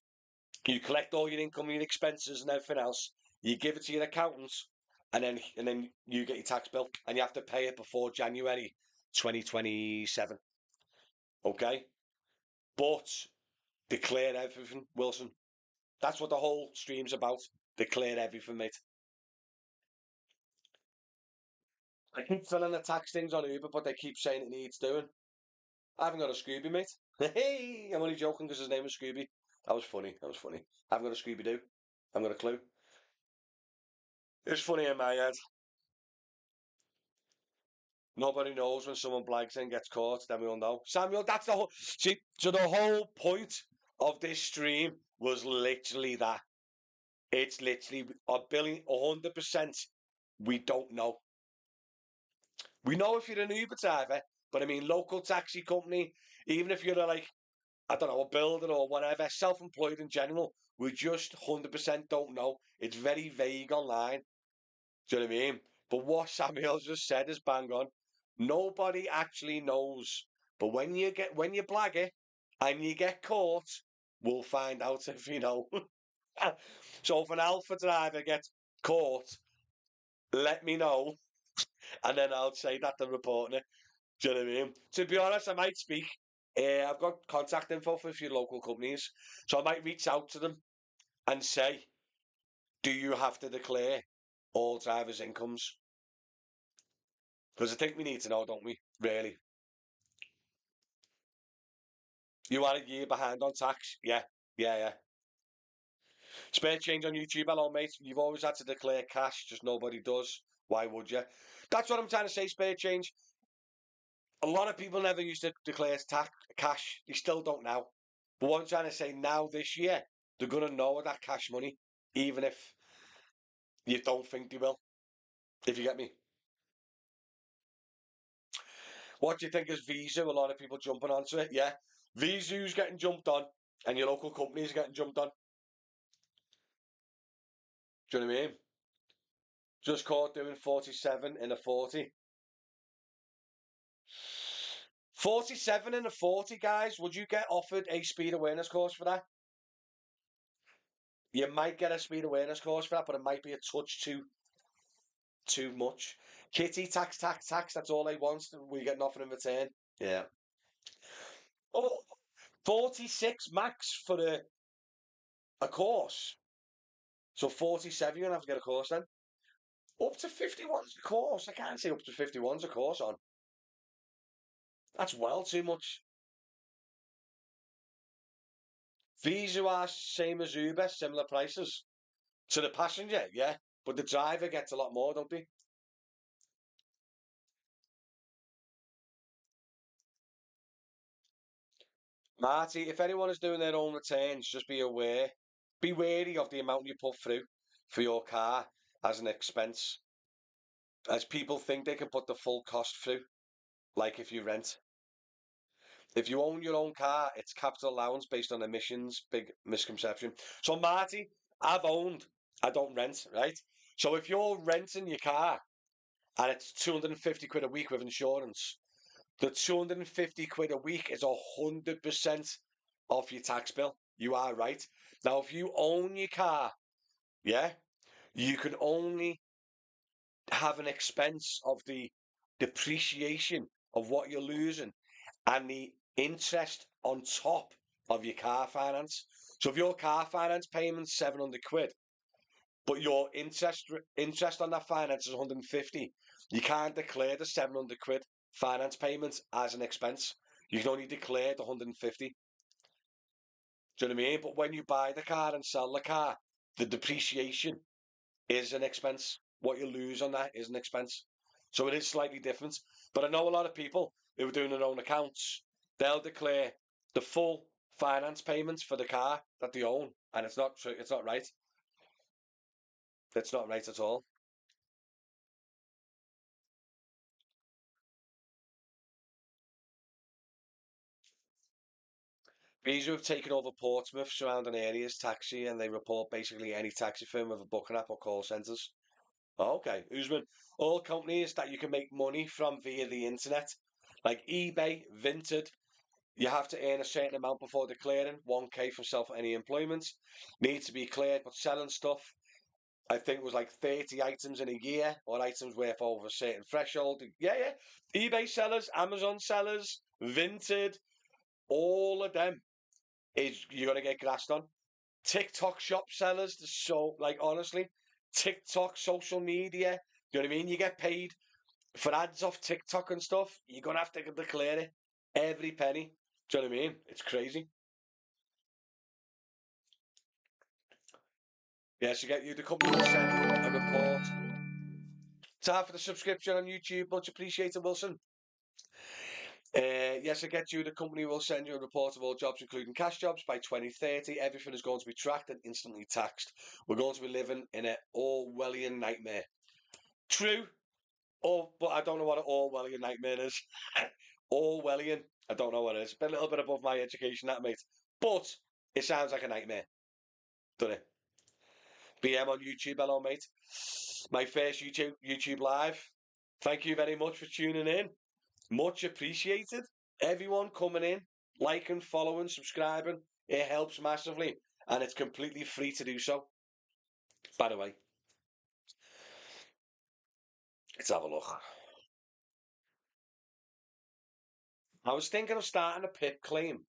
you collect all your income, your expenses, and everything else. You give it to your accountant, and then you get your tax bill, and you have to pay it before January 2027. Okay, but declare everything, Wilson. That's what the whole stream's about. Declare everything, mate. I keep filling the tax things on Uber, but they keep saying it needs doing. I haven't got a Scooby, mate. Hey, I'm only joking because his name is Scooby. That was funny. That was funny. I haven't got a Scooby Doo. I haven't got a clue. It's funny in my head. Nobody knows when someone blags and gets caught. Then we all know. Samuel, that's the whole. See, so the whole point of this stream was literally that. It's literally a billion, 100%. We don't know. We know if you're an Uber driver, but I mean, local taxi company, even if you're like, I don't know, a builder or whatever, self-employed in general, we just 100% don't know. It's very vague online. Do you know what I mean? But what Samuel just said is bang on. Nobody actually knows. But when you blag it and you get caught, we'll find out if you know. So if an Alpha driver gets caught, let me know, and then I'll say that they're reporting it. Do you know what I mean? To be honest, I might speak. I've got contact info for a few local companies, so I might reach out to them and say, "Do you have to declare all drivers' incomes?" Because I think we need to know, don't we? Really. You are a year behind on tax. Yeah, yeah, yeah. Spare change on YouTube. Hello, mate. You've always had to declare cash, just nobody does. Why would you? That's what I'm trying to say, spare change. A lot of people never used to declare tax cash. They still don't now. But what I'm trying to say now this year, they're going to know that cash money, even if you don't think they will, if you get me. What do you think is Visa? A lot of people jumping onto it. Yeah. Visa's getting jumped on, and your local companies are getting jumped on. Do you know what I mean? Just caught doing 47 in a 40. 47 in a 40, guys. Would you get offered a speed awareness course for that? You might get a speed awareness course for that, but it might be a touch too much. Kitty, tax, tax, tax. That's all they want. We get nothing in return. Yeah. Oh, 46 max for a course. So 47, you're going to have to get a course then. Up to 51's a course. I can't say up to 51's a course on. That's well too much. Visa are same as Uber, similar prices. To the passenger, yeah. But the driver gets a lot more, don't they? Marty, if anyone is doing their own returns, just be aware. Be wary of the amount you put through for your car as an expense, as people think they can put the full cost through, like if you rent. If you own your own car, it's capital allowance based on emissions. Big misconception. So, Marty, I've owned, I don't rent, right? So, if you're renting your car and it's 250 quid a week with insurance, the 250 quid a week is 100% off your tax bill. You are right. Now, if you own your car, yeah, you can only have an expense of the depreciation of what you're losing and the interest on top of your car finance. So if your car finance payment's 700 quid, but your interest on that finance is 150, you can't declare the 700 quid finance payment as an expense. You can only declare the 150. Do you know what I mean? But when you buy the car and sell the car, the depreciation is an expense. What you lose on that is an expense. So it is slightly different. But I know a lot of people who are doing their own accounts, they'll declare the full finance payments for the car that they own. And it's not true. It's not right. It's not right at all. These who have taken over Portsmouth, surrounding areas, taxi, and they report basically any taxi firm with a booking app or call centres. Okay, Usman, all companies that you can make money from via the internet, like eBay, Vinted, you have to earn a certain amount before declaring 1K from self any employment. Needs to be cleared, but selling stuff, I think it was like 30 items in a year or items worth over a certain threshold. Yeah, yeah. eBay sellers, Amazon sellers, Vinted, all of them is you're gonna get grassed on. TikTok shop sellers, so like honestly, TikTok, social media, do you know what I mean? You get paid for ads off TikTok and stuff. You're gonna have to declare it every penny. Do you know what I mean? It's crazy. Yes, you get you. The company will send you a report. Time for the subscription on YouTube. Much appreciated, Wilson. Yes, I get you. The company will send you a report of all jobs, including cash jobs, by 2030. Everything is going to be tracked and instantly taxed. We're going to be living in an Orwellian nightmare. True. Oh, but I don't know what an Orwellian nightmare is. Orwellian. I don't know what it is. A little bit above my education, that mate. But it sounds like a nightmare, doesn't it? BM on YouTube. Hello, mate. My first YouTube live. Thank you very much for tuning in. Much appreciated. Everyone coming in, liking, following, subscribing. It helps massively, and it's completely free to do so. By the way, let's have a look. I was thinking of starting a PIP claim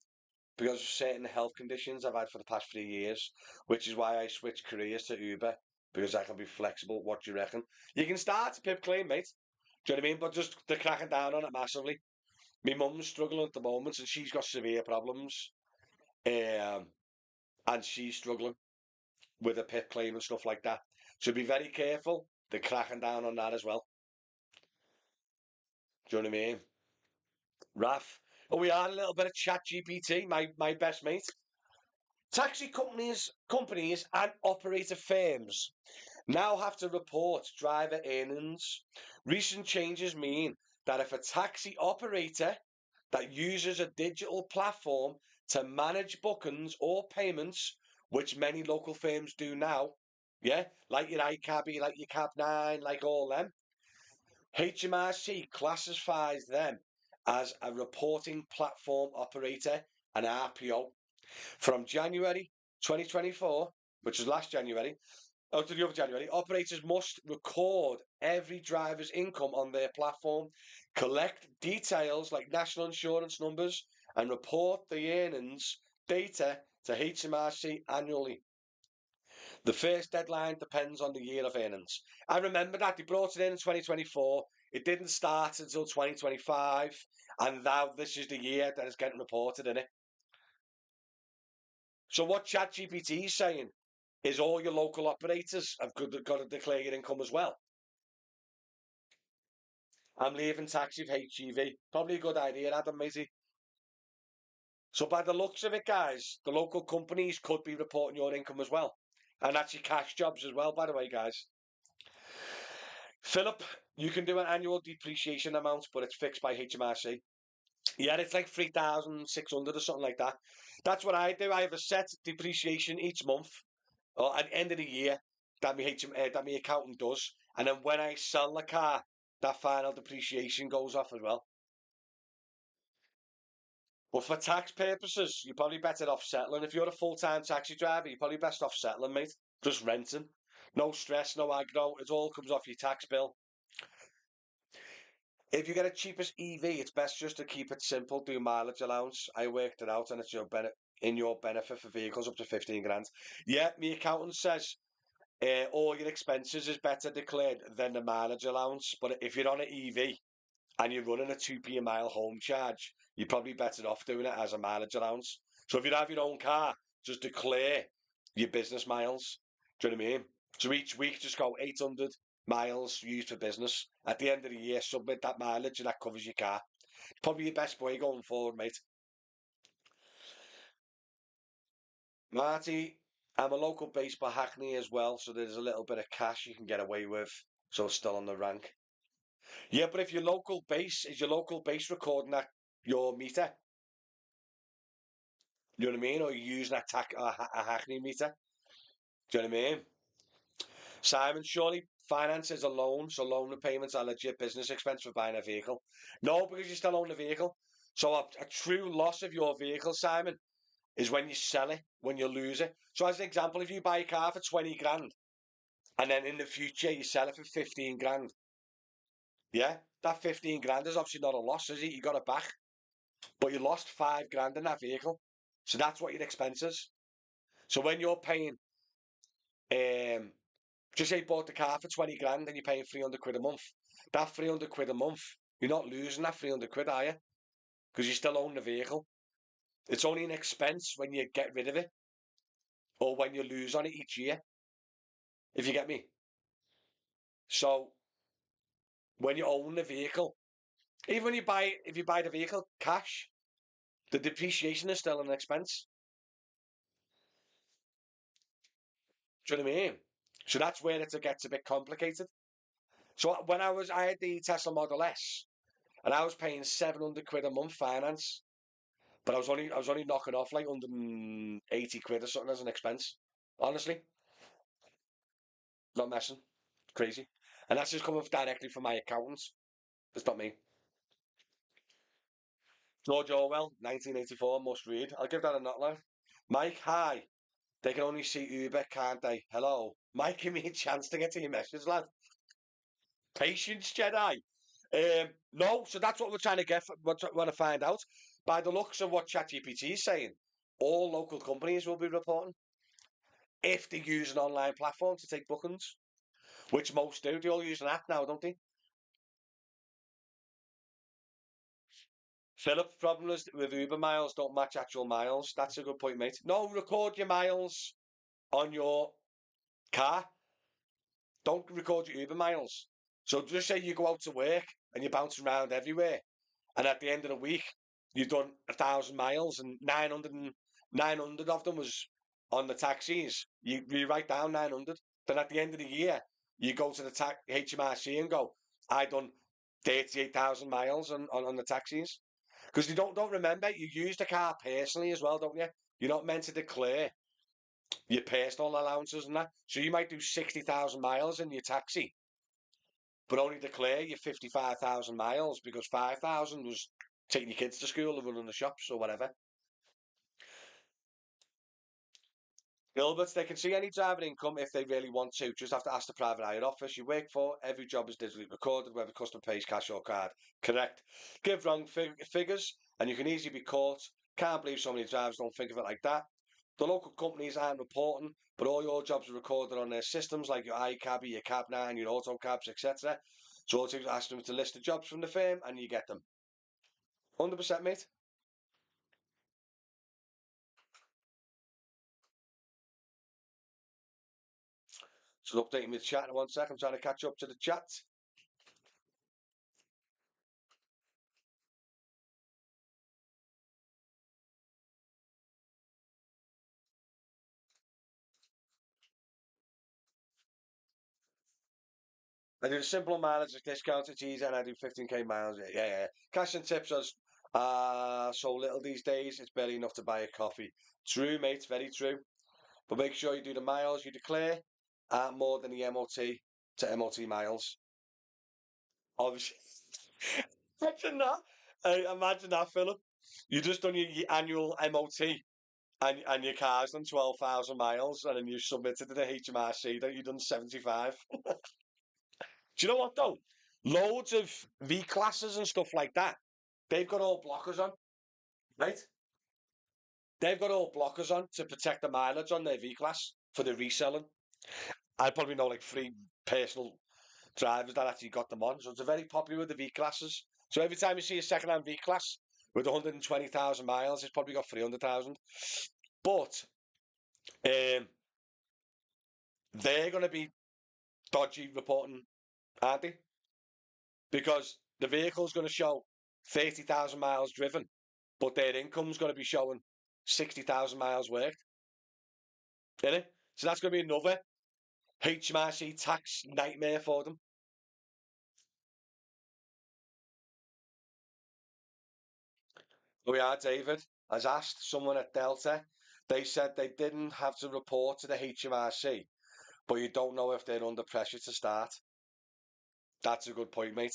because of certain health conditions I've had for the past 3 years, which is why I switched careers to Uber because I can be flexible. What do you reckon? You can start a PIP claim, mate. Do you know what I mean? But just they're cracking down on it massively. My mum's struggling at the moment, and she's got severe problems, um, and she's struggling with a PIP claim and stuff like that. So be very careful. They're cracking down on that as well. Do you know what I mean? Raf. Oh, we had a little bit of chat GPT, my best mate. Taxi companies and operator firms now have to report driver earnings. Recent changes mean that if a taxi operator that uses a digital platform to manage bookings or payments, which many local firms do now, yeah, like your iCabby, like your Cab9, like all them, HMRC classifies them as a reporting platform operator, an RPO. From January 2024, which was last January, to the other January, operators must record every driver's income on their platform, collect details like national insurance numbers, and report the earnings data to HMRC annually. The first deadline depends on the year of earnings. I remember that they brought it in 2024. It didn't start until 2025, and now this is the year that it's getting reported in it. So what ChatGPT is saying is all your local operators have got to declare your income as well. I'm leaving taxi for HGV. Probably a good idea, Adam, matey. So by the looks of it, guys, the local companies could be reporting your income as well. And that's your cash jobs as well, by the way, guys. Philip, you can do an annual depreciation amount, but it's fixed by HMRC. Yeah, it's like 3,600 or something like that. That's what I do. I have a set depreciation each month or at the end of the year that that my accountant does. And then when I sell the car, that final depreciation goes off as well. But for tax purposes, you're probably better off settling. If you're a full-time taxi driver, you're probably best off settling, mate. Just renting. No stress, no aggro. It all comes off your tax bill. If you get a cheapest EV, it's best just to keep it simple. Do mileage allowance. I worked it out, and it's in your benefit for vehicles up to 15 grand. Yeah, my accountant says all your expenses is better declared than the mileage allowance. But if you're on an EV and you're running a 2p a mile home charge, you're probably better off doing it as a mileage allowance. So if you have your own car, just declare your business miles. Do you know what I mean? So each week, just go 800 miles used for business. At the end of the year, submit that mileage and that covers your car. Probably your best way going forward, mate. Marty, I'm a local base by Hackney as well, so there's a little bit of cash you can get away with. So it's still on the rank. Yeah, but if your local base is your local base recording at your meter, you know what I mean, or you're using a Hackney meter, do you know what I mean? Simon, surely finance is a loan, so loan repayments are legit business expense for buying a vehicle. No, because you still own the vehicle. So a true loss of your vehicle, Simon, is when you sell it, when you lose it. So as an example, if you buy a car for 20 grand and then in the future you sell it for 15 grand, yeah, that 15 grand is obviously not a loss, is it? You got it back. But you lost 5 grand in that vehicle. So that's what your expense is. So when you're paying, just say you bought the car for 20 grand and you're paying 300 quid a month. That 300 quid a month, you're not losing that 300 quid, are you? Because you still own the vehicle. It's only an expense when you get rid of it or when you lose on it each year, if you get me. So when you own the vehicle, even when if you buy the vehicle cash, the depreciation is still an expense. Do you know what I mean? So that's where it gets a bit complicated. So when I had the Tesla Model S, and I was paying 700 quid a month finance, but I was only knocking off like 180 quid or something as an expense. Honestly, not messing, crazy, and that's just coming directly from my accountants. It's not me. George Orwell, 1984, must read. I'll give that a knock, lad. Mike, hi. They can only see Uber, can't they? Hello, Mike. Give me a chance to get to your message, lad. Patience, Jedi. No, so that's what we're trying to get. What want to find out by the looks of what ChatGPT is saying. All local companies will be reporting if they use an online platform to take bookings, which most do. They all use an app now, don't they? Philip's problem is with Uber miles don't match actual miles. That's a good point, mate. No, record your miles on your car. Don't record your Uber miles. So just say you go out to work and you're bouncing around everywhere, and at the end of the week you've done 1,000 miles and 900 of them was on the taxis. You write down 900. Then at the end of the year you go to the HMRC and go, I done 38,000 miles on the taxis. Because you don't remember, you use the car personally as well, don't you? You're not meant to declare your personal allowances and that. So you might do 60,000 miles in your taxi, but only declare your 55,000 miles because 5,000 was taking your kids to school and running the shops or whatever. Gilbert, they can see any driver income if they really want to. Just have to ask the private hire office you work for. Every job is digitally recorded, whether customer pays cash or card. Correct. Give wrong figures, and you can easily be caught. Can't believe so many drivers don't think of it like that. The local companies aren't reporting, but all your jobs are recorded on their systems, like your iCabby, your Cab9, your AutoCabs, etc. So all you ask them to list the jobs from the firm, and you get them. 100%, mate. So updating with chat in 1 second. I'm trying to catch up to the chat. I do the simple mileage discount, it's easy, and I do 15k miles. Yeah. Cash and tips are so little these days, it's barely enough to buy a coffee. True, mate, very true. But make sure you do the miles you declare at more than the MOT to MOT miles. Obviously, imagine that. Imagine that, Philip. You just done your annual MOT and your car's done 12,000 miles, and then you submitted to the HMRC that you've done 75. Do you know what though? Loads of V classes and stuff like that. They've got all blockers on, right? They've got all blockers on to protect the mileage on their V class for the reselling. I probably know like three personal drivers that actually got them on. So it's very popular with the V classes. So every time you see a second-hand V class with 120,000 miles, it's probably got 300,000. But um, they're going to be dodgy reporting, aren't they? Because the vehicle's going to show 30,000 miles driven, but their income's going to be showing 60,000 miles worked. Innit? So that's going to be another HMRC tax nightmare for them. We are, David, has asked someone at Delta. They said they didn't have to report to the HMRC, but you don't know if they're under pressure to start. That's a good point, mate.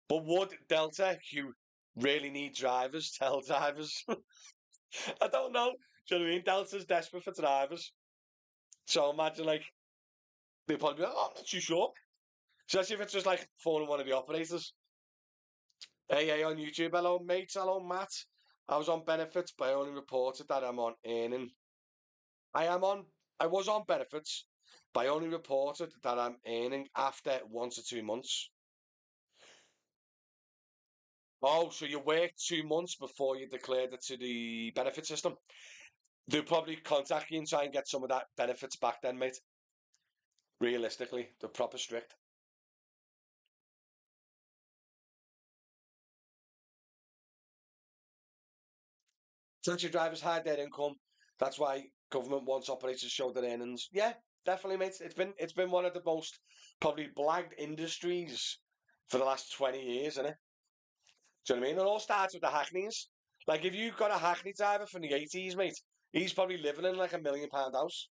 But would Delta, who really need drivers, tell drivers? I don't know. Do you know what I mean? Delta's desperate for drivers. So imagine, like, they'd probably be like, oh, I'm not too sure. Especially if it's just like phoning one of the operators. Hey, on YouTube. Hello, mates. Hello, Matt. I was on benefits, but I only reported that I'm on earning. I am on, I was on benefits, but I only reported that I'm earning after 1 to 2 months. Oh, so you work 2 months before you declared it to the benefit system. They'll probably contact you and try and get some of that benefits back then, mate. Realistically, they're proper strict. Taxi drivers hide their income. That's why government wants operators to show their earnings. Yeah, definitely, mate. It's been one of the most probably blagged industries for the last 20 years, isn't it? Do you know what I mean? It all starts with the hackneys. Like if you've got a hackney driver from the 80s, mate, he's probably living in like £1 million house.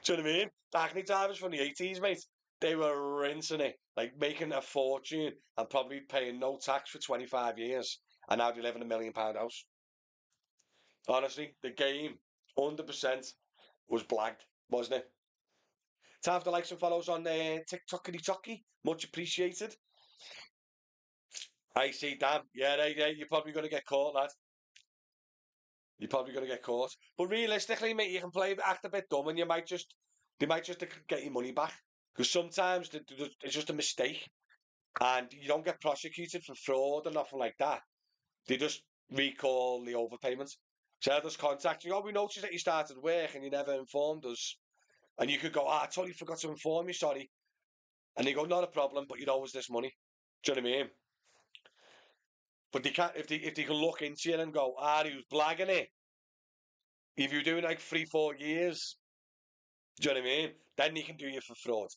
Do you know what I mean? The hackney drivers from the 80s, mate, they were rinsing it, like making a fortune and probably paying no tax for 25 years. And now they live in £1 million house. Honestly, the game, 100% was blagged, wasn't it? Time to like some follows on TikTokity Tocky. Much appreciated. I see, damn. Yeah, you're probably going to get caught, lad. You're probably going to get caught. But realistically, mate, you can act a bit dumb and they might just get your money back. Because sometimes it's just a mistake and you don't get prosecuted for fraud or nothing like that. They just recall the overpayment. So they'll just contact you. Oh, we noticed that you started work and you never informed us. And you could go, I totally forgot to inform you, sorry. And they go, not a problem, but you owe us this money. Do you know what I mean? But they can't if they can look into it and go, he was blagging it. If you're doing like 3, 4 years, do you know what I mean? Then you can do you for fraud.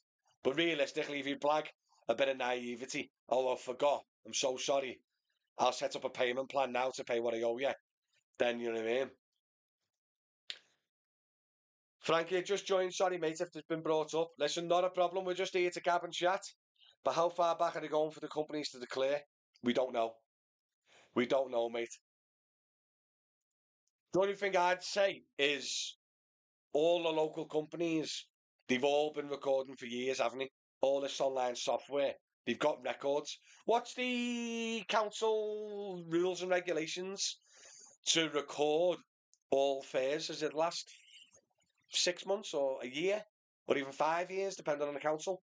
But realistically, if you blag a bit of naivety, oh, I forgot, I'm so sorry. I'll set up a payment plan now to pay what I owe you. Then you know what I mean? Frankie, just joined. Sorry, mate, if it's been brought up. Listen, not a problem. We're just here to gab and chat. But how far back are they going for the companies to declare? We don't know. We don't know, mate. The only thing I'd say is all the local companies, they've all been recording for years, haven't they? All this online software, they've got records. What's the council rules and regulations to record all fares? Is it last 6 months or a year or even 5 years, depending on the council?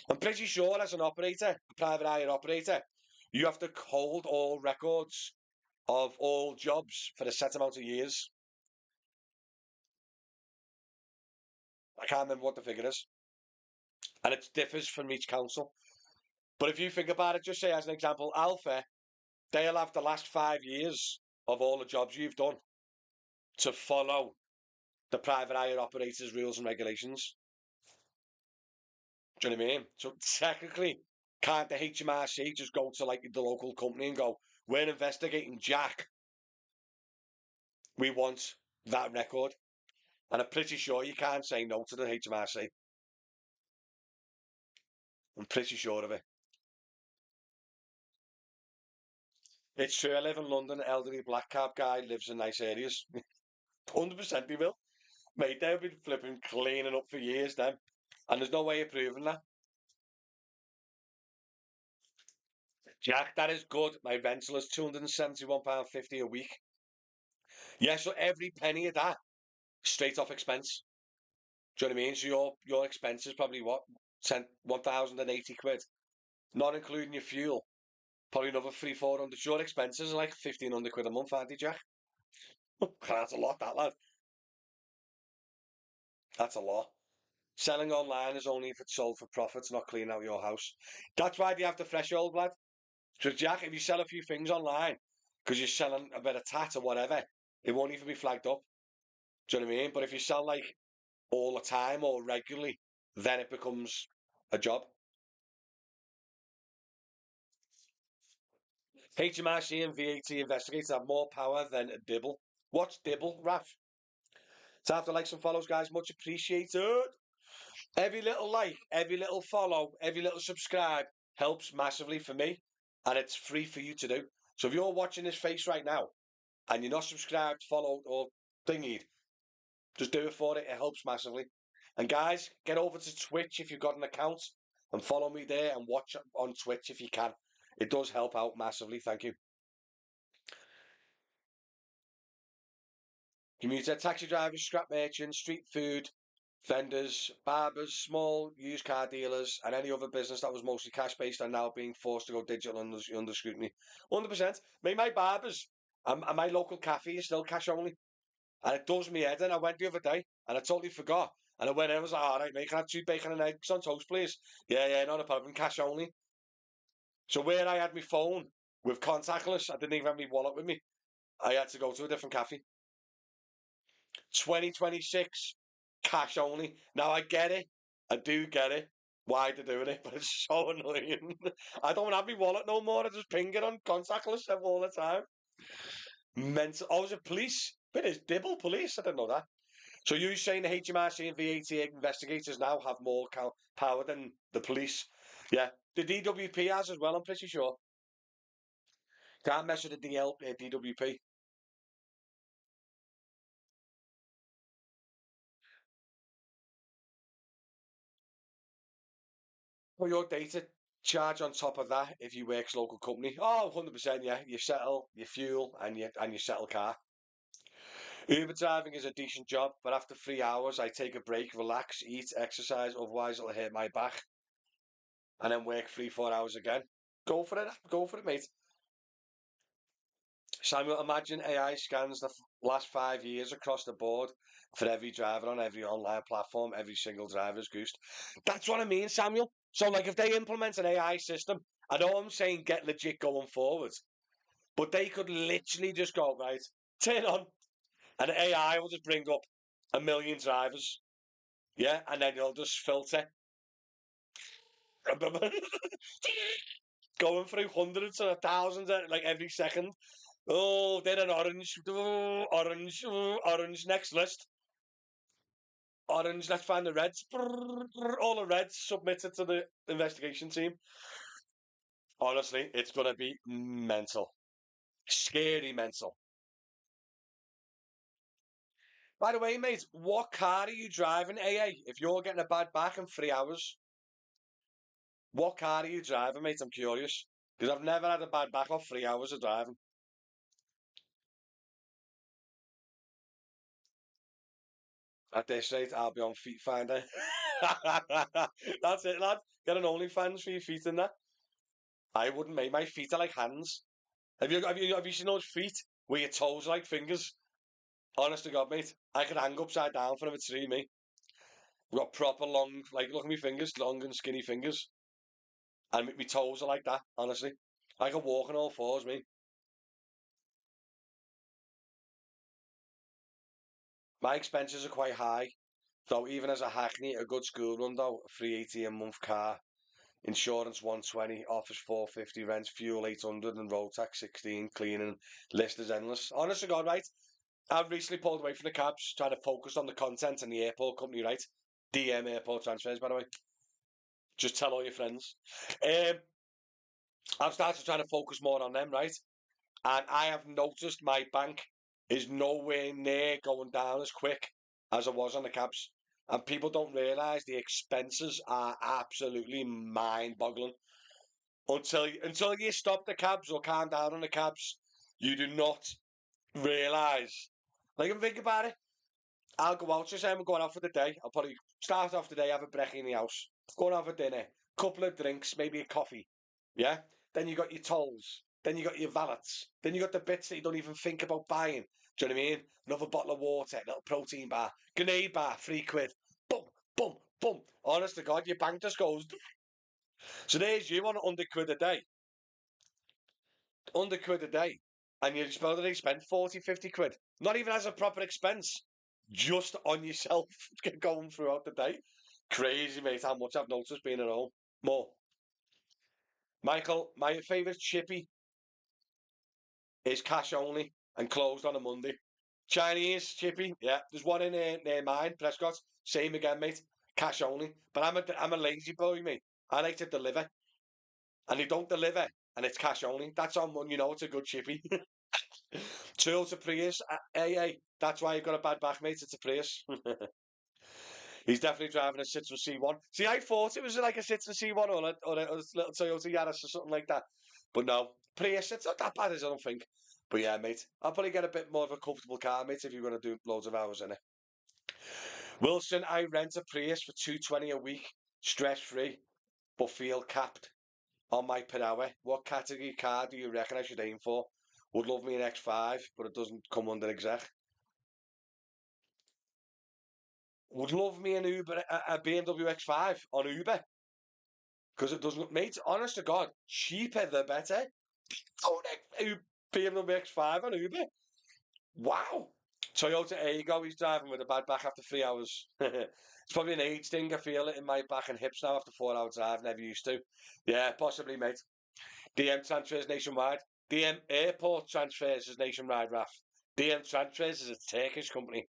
I'm pretty sure as an operator, a private hire operator, you have to hold all records of all jobs for a set amount of years. I can't remember what the figure is. And it differs from each council. But if you think about it, just say as an example, Alpha, they'll have the last 5 years of all the jobs you've done to follow the private hire operators' rules and regulations. Do you know what I mean? So technically, can't the HMRC just go to like the local company and go, we're investigating Jack. We want that record. And I'm pretty sure you can't say no to the HMRC. I'm pretty sure of it. It's true. I live in London. Elderly black cab guy lives in nice areas. 100% he will. Mate, they've been flipping cleaning up for years then. And there's no way of proving that. Jack, that is good. My rental is £271.50 a week. Yeah, so every penny of that, straight off expense. Do you know what I mean? So your expense is probably what? 1,080 quid. Not including your fuel. Probably another 400. Your expenses are like 1,500 quid a month, aren't they, Jack? That's a lot, that lad. That's a lot. Selling online is only if it's sold for profits, not clean out your house. That's why they have the threshold, lad. So, Jack, if you sell a few things online because you're selling a bit of tat or whatever, it won't even be flagged up. Do you know what I mean? But if you sell like all the time or regularly, then it becomes a job. HMRC and VAT investigators have more power than a dibble. What's dibble, Raf? So after likes and follows, guys, much appreciated. Every little like, every little follow, every little subscribe helps massively for me, and it's free for you to do. So if you're watching this face right now and you're not subscribed, followed, or thingied, just do it for it. It helps massively. And guys, get over to Twitch if you've got an account and follow me there and watch on Twitch if you can. It does help out massively. Thank you. Commuter, taxi drivers, scrap merchants, street food vendors, barbers, small used car dealers, and any other business that was mostly cash based are now being forced to go digital under scrutiny. 100%. My barbers and my local cafe is still cash only. And it does me head in. I went the other day and I totally forgot. And I went in and was like, all right, mate, can I have 2 bacon and eggs on toast, please? Yeah, yeah, not a problem. Cash only. So where I had my phone with contactless, I didn't even have my wallet with me. I had to go to a different cafe. 2026, cash only. Now I get it. I do get it. Why they're doing it, but it's so annoying. I don't have my wallet no more. I just ping it on contactless all the time. Mental. Oh, is it police? But it's Dibble police. I didn't know that. So you're saying the HMRC and VAT investigators now have more power than the police? Yeah. The DWP has as well, I'm pretty sure. Can't mess with the DWP. Well, your data charge on top of that if you work local company. Oh, 100%, yeah. You settle your fuel and you settle car. Uber driving is a decent job, but after 3 hours, I take a break, relax, eat, exercise. Otherwise, it'll hurt my back, and then work 3, 4 hours again. Go for it, mate. Samuel, imagine AI scans the last 5 years across the board for every driver on every online platform. Every single driver's goosed. That's what I mean, Samuel. So, like, if they implement an AI system, I know I'm saying get legit going forward, but they could literally just go, right, turn on, and AI will just bring up a million drivers. Yeah, and then you'll just filter. Going through hundreds or thousands like every second. Oh, they're an orange. Oh, orange. Oh, orange. Next list. Orange. Let's find the reds. All the reds submitted to the investigation team. Honestly, it's going to be mental. Scary mental. By the way, mate, what car are you driving, AA? If you're getting a bad back in 3 hours, what car are you driving, mate? I'm curious. Because I've never had a bad back off 3 hours of driving. At this rate, I'll be on Feet Finder. That's it, lad. Get an OnlyFans for your feet in that. I wouldn't, mate. My feet are like hands. Have you seen those feet where your toes are like fingers? Honest to God, mate. I could hang upside down for them. It's three me. I've got proper long, like look at my fingers, long and skinny fingers, and my toes are like that. Honestly, I can walk on all fours, me. My expenses are quite high. So even as a hackney, a good school run though, a free 18-month car, insurance 120, office 450, rent, fuel 800, and road tax 16, cleaning, list is endless. Honest to God, right? I've recently pulled away from the cabs, trying to focus on the content and the airport company, right? DM Airport Transfers, by the way. Just tell all your friends. Um, I've started trying to focus more on them, right? And I have noticed my bank is nowhere near going down as quick as it was on the cabs. And people don't realise the expenses are absolutely mind-boggling. Until you stop the cabs or calm down on the cabs, you do not realise. Like, think about it. I'll go out, just say I'm going out for the day. I'll probably start off the day, have a brekkie in the house, going out for dinner, couple of drinks, maybe a coffee. Yeah? Then you got your tolls. Then you got your valets. Then you got the bits that you don't even think about buying. Do you know what I mean? Another bottle of water, little protein bar, grenade bar, £3. Boom, boom, boom. Honest to God, your bank just goes. So there's you on £100 a day. £100 a day. And you spend 40, 50 quid. Not even as a proper expense. Just on yourself going throughout the day. Crazy, mate, how much I've noticed being at home. More. Michael, my favourite chippy is cash only and closed on a Monday. Chinese chippy, yeah. There's one in near mine, Prescott. Same again, mate. Cash only. But I'm a lazy boy, mate. I like to deliver. And they don't deliver. And it's cash only. That's on one, you know, it's a good chippy. Tool Prius. Hey, that's why you've got a bad back, mate. It's a Prius. He's definitely driving a Citroen C1. See, I thought it was like a Citroen C1 or a little Toyota Yaris or something like that. But no, Prius, it's not that bad as I don't think. But yeah, mate, I'll probably get a bit more of a comfortable car, mate, if you're going to do loads of hours in it. Wilson, I rent a Prius for $220 a week, stress-free, but feel capped on my per hour. What category car do you reckon I should aim for? Would love me an X5, but it doesn't come under exec. Would love me an Uber, a BMW X5 on Uber. Because it doesn't, mate, honest to God, cheaper the better. Oh, BMW X5 on Uber. Wow. Toyota Aygo, he's driving with a bad back after 3 hours. It's probably an age thing. I feel it in my back and hips now after 4 hour drive. Never used to. Yeah, possibly, mate. DM transfers nationwide. DM airport transfers is nationwide, Raf. DM transfers is a Turkish company.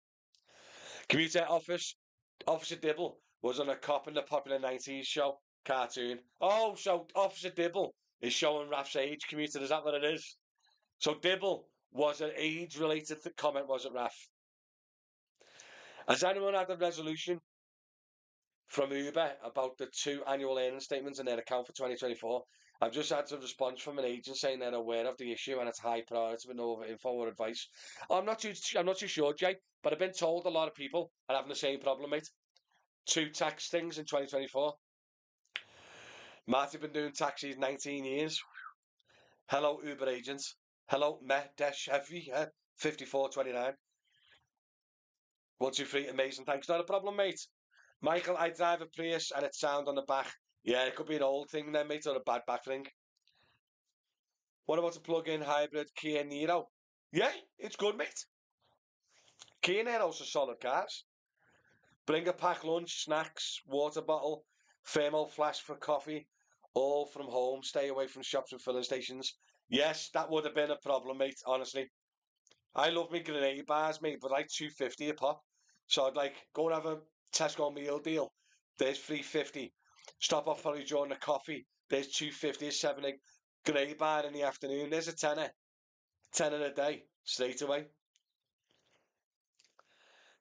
Commuter Officer Dibble was on a cop in the popular 90s show cartoon. Oh, so Officer Dibble is showing Raf's age, commuter. Is that what it is? So Dibble was an age-related comment, was it, Raf? Has anyone had a resolution from Uber about the 2 annual earnings statements in their account for 2024? I've just had a response from an agent saying they're aware of the issue and it's high priority with no info or advice. I'm not too sure, Jay, but I've been told a lot of people are having the same problem, mate. 2 tax things in 2024. Marty been doing taxis 19 years. Hello, Uber agents. Hello, Met Dash Heavy, 5429. 123, amazing, thanks. Not a problem, mate. Michael, I drive a Prius and it's sound on the back. Yeah, it could be an old thing then, mate, or a bad back thing. What about a plug-in hybrid Kia Niro? Yeah, it's good, mate. Kia Niro's are solid cars. Bring a pack lunch, snacks, water bottle, thermal flask for coffee, all from home. Stay away from shops and filling stations. Yes, that would have been a problem, mate, honestly. I love me grenade bars, mate, but like 250 a pop. So I'd like go and have a Tesco meal deal. There's 350. Stop off probably during the coffee. There's 250, a 7 egg grenade bar in the afternoon. There's a tenner. Tenner a day. Straight away.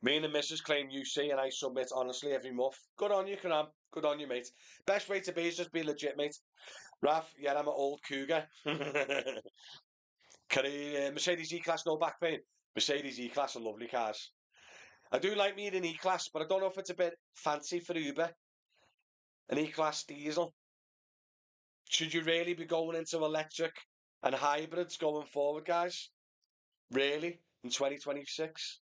Me and the missus claim UC and I submit honestly every month. Good on you, Karam. Good on you, mate. Best way to be is just be legit, mate. Raf, yeah, I'm an old cougar. Mercedes E-Class, no back pain. Mercedes E-Class are lovely cars. I do like me an E-Class, but I don't know if it's a bit fancy for Uber. An E-Class diesel. Should you really be going into electric and hybrids going forward, guys? Really? In 2026?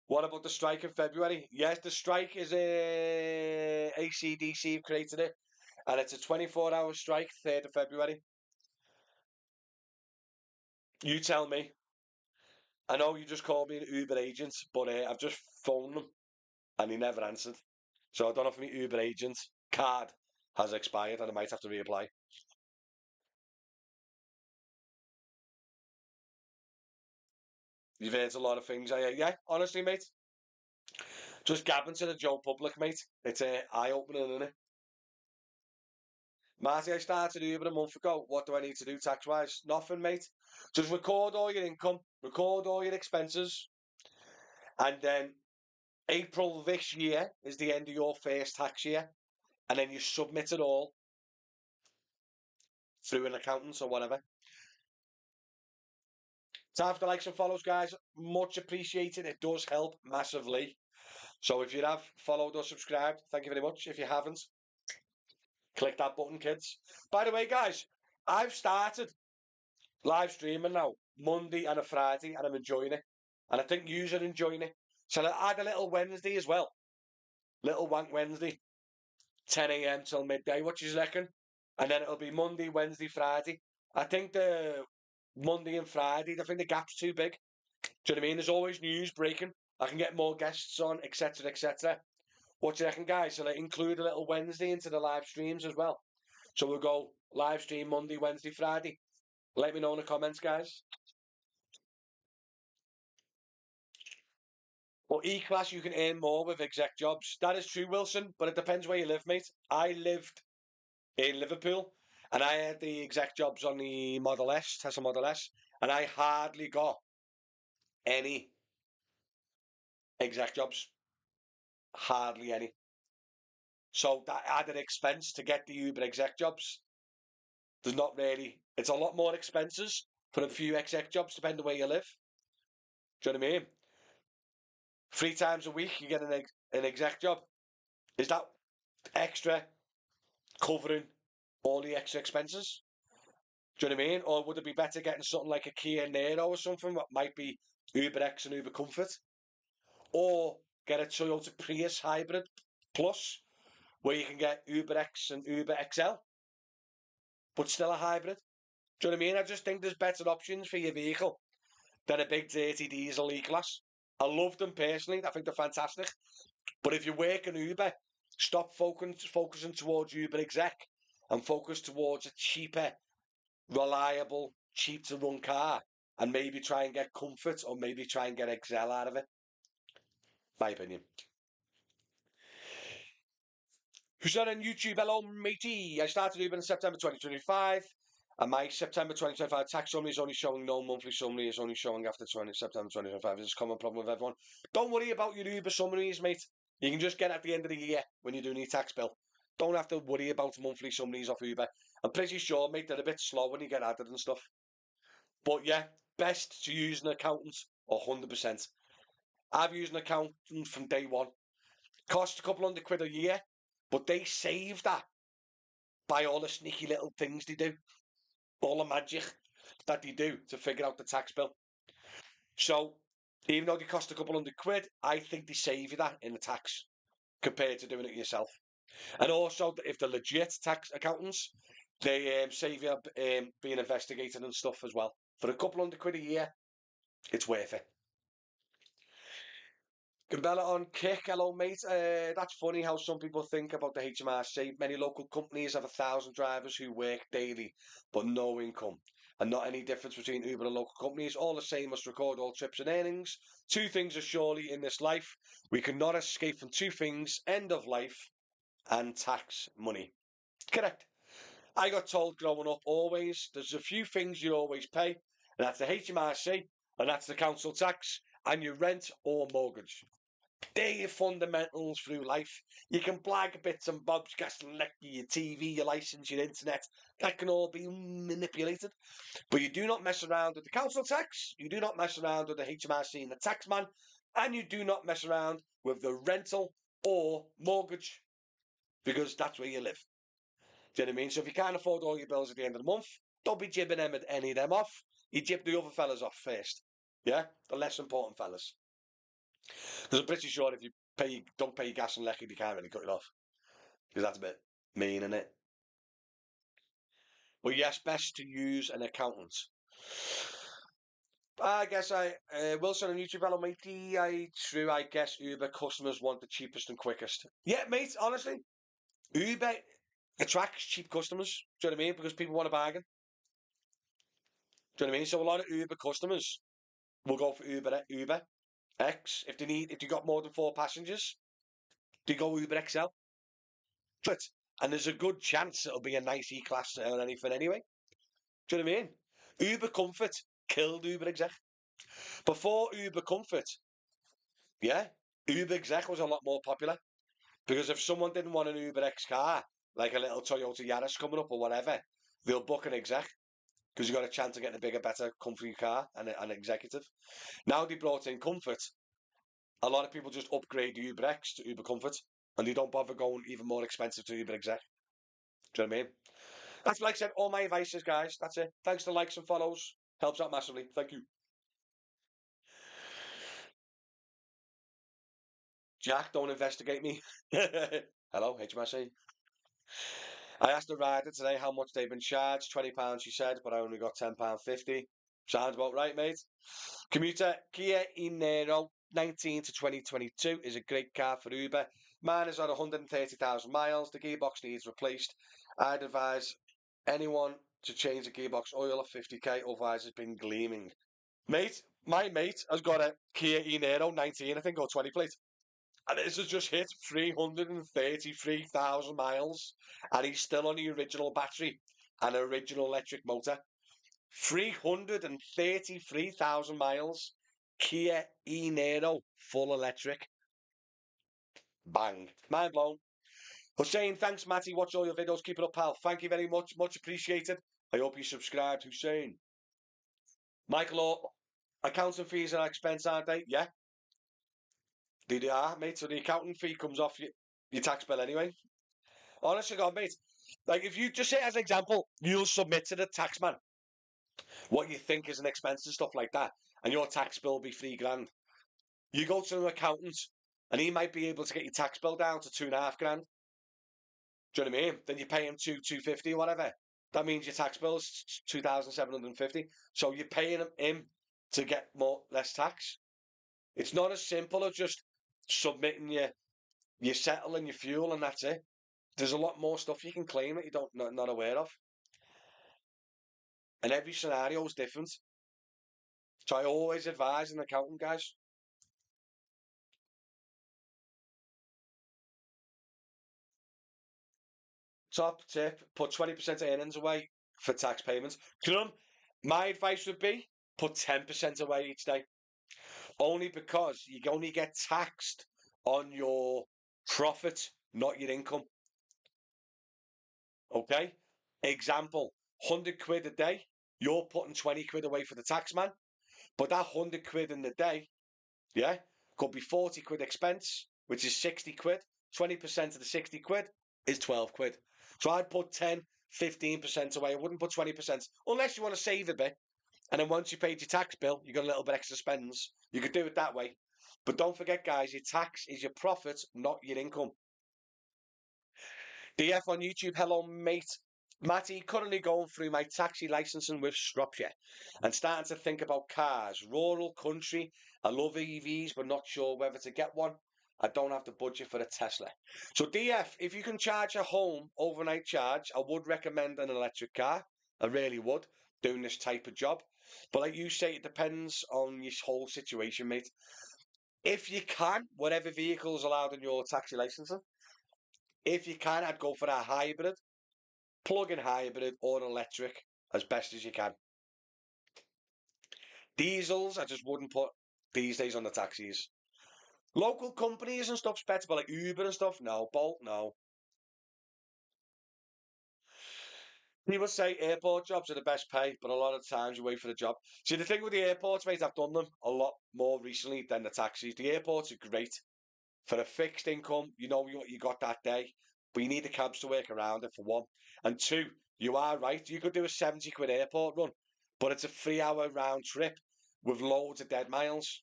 What about the strike in February? Yes, the strike is ACDC have created it, and it's a 24-hour strike, 3rd of February. You tell me. I know you just called me an Uber agent, but I've just phoned them and he never answered. So I don't know if my Uber agent card has expired and I might have to reapply. You've heard a lot of things. Yeah, honestly, mate. Just gabbing to the Joe public, mate. It's eye-opening, isn't it? Marty, I started Uber a month ago. What do I need to do tax-wise? Nothing, mate. Just record all your income, record all your expenses, and then April this year is the end of your first tax year, and then you submit it all through an accountant or whatever. Time for the likes and follows, guys. Much appreciated. It does help massively. So if you have followed or subscribed, thank you very much. If you haven't, click that button, kids. By the way, guys, I've started live streaming now, Monday and a Friday, and I'm enjoying it. And I think yous are enjoying it. So I'll add a little Wednesday as well. Little Wank Wednesday, 10 a.m. till midday. What do you reckon? And then it'll be Monday, Wednesday, Friday. I think the Monday and Friday, I think the gap's too big. Do you know what I mean? There's always news breaking. I can get more guests on, etc., etc. What do you reckon, guys? Shall I include a little Wednesday into the live streams as well? So we'll go live stream Monday, Wednesday, Friday. Let me know in the comments, guys. But E-Class, you can earn more with exec jobs. That is true, Wilson, but it depends where you live, mate. I lived in Liverpool, and I had the exec jobs on the Model S, Tesla Model S, and I hardly got any exec jobs. Hardly any. So that added expense to get the Uber exec jobs. There's not really. It's a lot more expenses for a few exec jobs, depending where you live. Do you know what I mean? 3 times a week you get an exec job. Is that extra covering all the extra expenses? Do you know what I mean? Or would it be better getting something like a Kia Niro or something that might be Uber X and Uber Comfort? Or get a Toyota Prius Hybrid Plus, where you can get Uber X and Uber XL, but still a hybrid. Do you know what I mean? I just think there's better options for your vehicle than a big dirty diesel E-Class. I love them personally. I think they're fantastic. But if you work in Uber, stop focusing towards Uber exec and focus towards a cheaper, reliable, cheap to run car, and maybe try and get comfort or maybe try and get XL out of it. My opinion. Who's that on YouTube? Hello, matey. I started Uber in September 2025, and my September 2025 tax summary is only showing no monthly summary, is only showing after September 2025. This is a common problem with everyone. Don't worry about your Uber summaries, mate. You can just get at the end of the year when you're doing your tax bill. Don't have to worry about monthly summaries off Uber. I'm pretty sure, mate, they're a bit slow when you get added and stuff. But yeah, best to use an accountant 100%. I've used an accountant from day one. Cost a couple £100 a year, but they save that by all the sneaky little things they do, all the magic that they do to figure out the tax bill. So even though they cost a couple £100, I think they save you that in the tax compared to doing it yourself. And also, if they're legit tax accountants, they save you being investigated and stuff as well. For a couple £100 a year, it's worth it. Gambella on Kick, hello mate. That's funny how some people think about the HMRC. Many local companies have 1,000 drivers who work daily, but no income. And not any difference between Uber and local companies. All the same, must record all trips and earnings. Two things are surely in this life. We cannot escape from two things, end of life and tax money. Correct. I got told growing up always, there's a few things you always pay, and that's the HMRC, and that's the council tax, and your rent or mortgage. They're your fundamentals through life. You can blag bits and bobs, gas and electric, your TV, your license, your internet. That can all be manipulated. But you do not mess around with the council tax. You do not mess around with the HMRC and the taxman. And you do not mess around with the rental or mortgage. Because that's where you live. Do you know what I mean? So if you can't afford all your bills at the end of the month, don't be jibbing any of them off. You jib the other fellas off first. Yeah? The less important fellas. Because I'm pretty sure if you don't pay your gas and electric, you can't really cut it off. Because that's a bit mean, isn't it? But yes, best to use an accountant. I guess Wilson on YouTube, hello matey. True, I guess Uber customers want the cheapest and quickest. Yeah, mate, honestly, Uber attracts cheap customers. Do you know what I mean? Because people want to bargain. Do you know what I mean? So a lot of Uber customers will go for Uber X if they got more than 4 passengers, they go Uber XL. But and there's a good chance it'll be a nice E-Class or anything anyway. Do you know what I mean? Uber Comfort killed Uber Exec. Before Uber Comfort, yeah, Uber Exec was a lot more popular because if someone didn't want an Uber X car, like a little Toyota Yaris coming up or whatever, they'll book an Exec because you got a chance of getting a bigger, better, comfy car and an executive. Now they brought in Comfort. A lot of people just upgrade the Uber X to Uber Comfort and they don't bother going even more expensive to Uber Exec. Do you know what I mean? That's like I said, all my advice is, guys. That's it. Thanks to likes and follows. Helps out massively. Thank you. Jack, don't investigate me. Hello, HMRC. I asked the rider today how much they've been charged. £20, she said, but I only got £10.50. Sounds about right, mate. Commuter, Kia e-Niro 19 to 2022 is a great car for Uber. Mine is on 130,000 miles. The gearbox needs replaced. I'd advise anyone to change the gearbox oil at 50k, otherwise it's been gleaming. Mate, my mate has got a Kia e-Niro 19, I think, or 20 plate. And this has just hit 333,000 miles. And he's still on the original battery and original electric motor. 333,000 miles. Kia e-Niro, full electric. Bang. Mind blown. Hussein, thanks, Matty. Watch all your videos. Keep it up, pal. Thank you very much. Much appreciated. I hope you subscribed, Hussein. Michael, accounting fees are expense, aren't they? Yeah, they are, mate. So the accounting fee comes off your tax bill anyway. Honestly, God, mate. Like, if you just say as an example, you'll submit to the taxman what you think is an expense and stuff like that, and your tax bill will be 3 grand. You go to an accountant, and he might be able to get your tax bill down to 2.5 grand. Do you know what I mean? Then you pay him 250 or whatever. That means your tax bill is 2,750. So you're paying him to get less tax. It's not as simple as just submitting your settle and your fuel and that's it. There's a lot more stuff you can claim that you don't not aware of, and every scenario is different. So I always advise an accountant, guys. Top tip: put 20% of earnings away for tax payments. My advice would be put 10% away each day, only because you only get taxed on your profit, not your income. Okay. Example: 100 quid a day. You're putting 20 quid away for the tax man, but that 100 quid in the day, yeah, could be 40 quid expense, which is 60 quid. 20% of the 60 quid is 12 quid. So I'd put 10, 15% away. I wouldn't put 20%, unless you want to save a bit. And then once you paid your tax bill, you got a little bit extra spends. You could do it that way. But don't forget, guys, your tax is your profit, not your income. DF on YouTube, hello, mate. Matty, currently going through my taxi licensing with Shropshire and starting to think about cars. Rural country. I love EVs, but not sure whether to get one. I don't have the budget for a Tesla. So, DF, if you can charge a home overnight charge, I would recommend an electric car. I really would, doing this type of job. But like you say, it depends on your whole situation, mate. If you can, whatever vehicle is allowed in your taxi licensing, if you can, I'd go for a hybrid, plug-in hybrid or electric as best as you can. Diesels, I just wouldn't put these days on the taxis. Local companies and stuff's better, but like Uber and stuff, no. Bolt, no. People say airport jobs are the best pay, but a lot of times you wait for the job. See, the thing with the airports, mate, I've done them a lot more recently than the taxis. The airports are great for a fixed income. You know what you got that day, but you need the cabs to work around it for one. And two, you are right. You could do a 70 quid airport run, but it's a 3 hour round trip with loads of dead miles.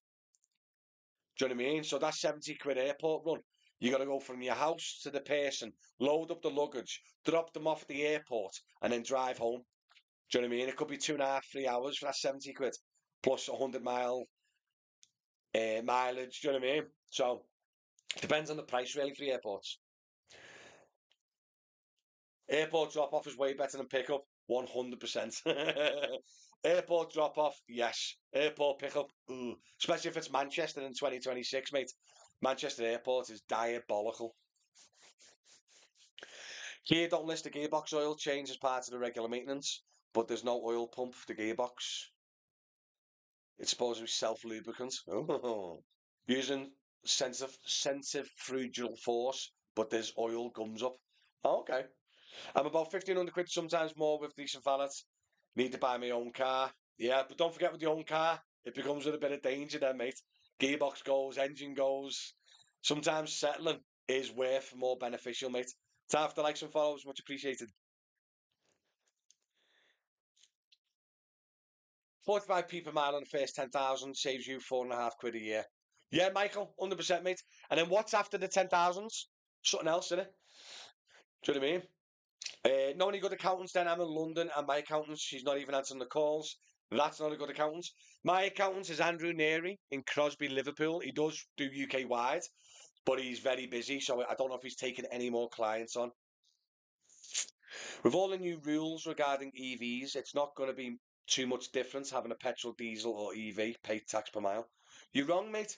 Do you know what I mean? So that 70 quid airport run, you got to go from your house to the person, load up the luggage, drop them off at the airport, and then drive home. Do you know what I mean? It could be 2.5, 3 hours for that 70 quid. plus 100 mile mileage. Do you know what I mean? So depends on the price really for the airports. Airport drop off is way better than pickup. 100%. Airport drop off, yes. Airport pickup, ooh. Especially if it's Manchester in 2026, mate. Manchester Airport is diabolical. Here, don't list the gearbox oil change as part of the regular maintenance, but there's no oil pump for the gearbox. It's supposed to be self-lubricant. Oh. Using centrifugal force, but there's oil gums up. Oh, okay. I'm about 1,500 quid, sometimes more with decent valet. Need to buy my own car. Yeah, but don't forget with your own car, it becomes with a bit of danger then, mate. Gearbox goes, engine goes. Sometimes settling is worth more beneficial, mate. Time for the likes and follows, much appreciated. 45p per mile on the first 10,000 saves you 4.5 quid a year. Yeah, Michael, 100%, mate. And then what's after the 10,000s? Something else, innit? Do you know what I mean? Not any good accountants then. I'm in London and my accountant, she's not even answering the calls. That's not a good accountant. My accountant is Andrew Neary in Crosby, Liverpool. He does do UK wide, but he's very busy, so I don't know if he's taking any more clients on. With all the new rules regarding EVs, it's not going to be too much difference having a petrol, diesel, or EV pay tax per mile. You're wrong, mate.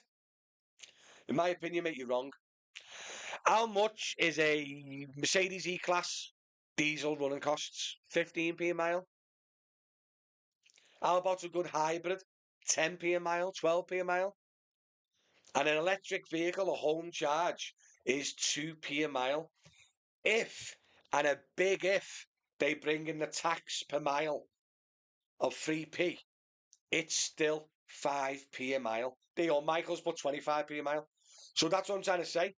In my opinion, mate, you're wrong. How much is a Mercedes E-Class diesel running costs? 15p a mile. How about a good hybrid? 10p a mile, 12p a mile. And an electric vehicle, a home charge, is 2p a mile. If, and a big if, they bring in the tax per mile of 3p, it's still 5p a mile. Michael's put 25p a mile. So that's what I'm trying to say.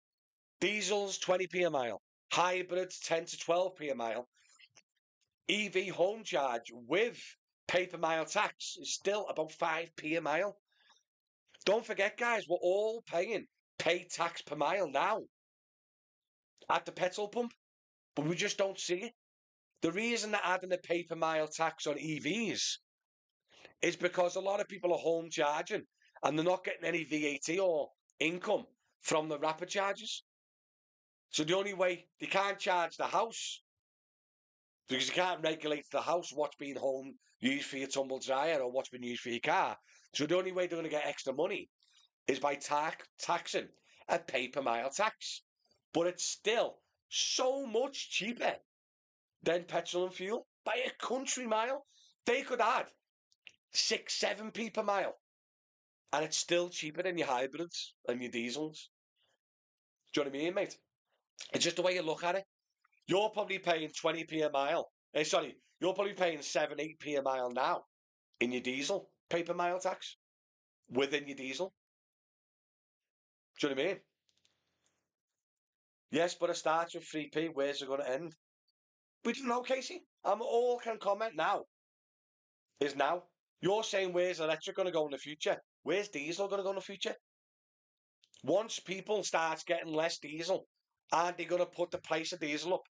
Diesel's 20p a mile. Hybrids 10 to 12p a mile. EV home charge with pay per mile tax is still about 5p a mile. Don't forget, guys, we're all paying pay tax per mile now at the petrol pump, but we just don't see it. The reason they're adding a pay per mile tax on EVs is because a lot of people are home charging and they're not getting any VAT or income from the rapid charges. So the only way they can't charge the house because you can't regulate the house, what's being home used for your tumble dryer or what's been used for your car. So the only way they're going to get extra money is by taxing a pay per mile tax. But it's still so much cheaper than petrol and fuel by a country mile. They could add 6, 7p per mile, and it's still cheaper than your hybrids and your diesels. Do you know what I mean, mate? It's just the way you look at it. You're probably paying 20p a mile. You're probably paying 7, 8p a mile now in your diesel pay per mile tax within your diesel. Do you know what I mean? Yes, but it starts with 3p. Where's it going to end? We don't know, Casey. All can comment now is now. You're saying where's electric going to go in the future? Where's diesel going to go in the future? Once people start getting less diesel, aren't they going to put the price of diesel up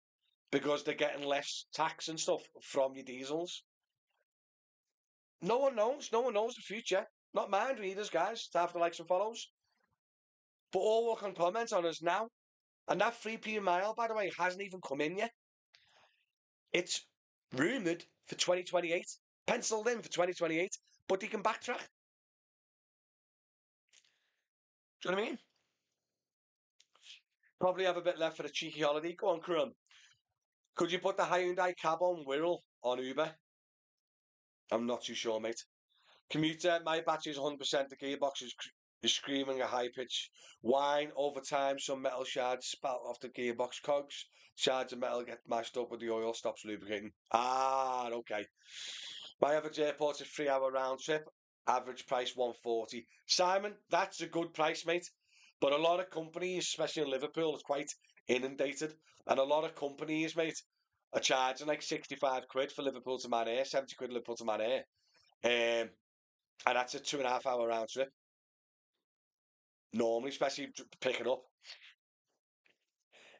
because they're getting less tax and stuff from your diesels? No one knows. No one knows the future. Not mind readers, guys. To have the likes and follows. But all we can comment on is now. And that 3p a mile, by the way, hasn't even come in yet. It's rumoured for 2028, penciled in for 2028, but they can backtrack. Do you know what I mean? Probably have a bit left for a cheeky holiday. Go on, Crumb. Could you put the Hyundai cab on Wirral on Uber? I'm not too sure, mate. Commuter, my battery's 100%. The gearbox is screaming a high pitch whine over time. Some metal shards spout off the gearbox cogs. Shards of metal get mashed up with the oil stops lubricating. Ah, okay. My average airport's a 3-hour round trip. Average price 140. Simon, that's a good price, mate. But a lot of companies, especially in Liverpool, it's quite inundated. And a lot of companies, mate, are charging like 65 quid for Liverpool to Manair, 70 quid Liverpool to Manair. And that's a 2.5-hour round trip. Normally, especially picking up.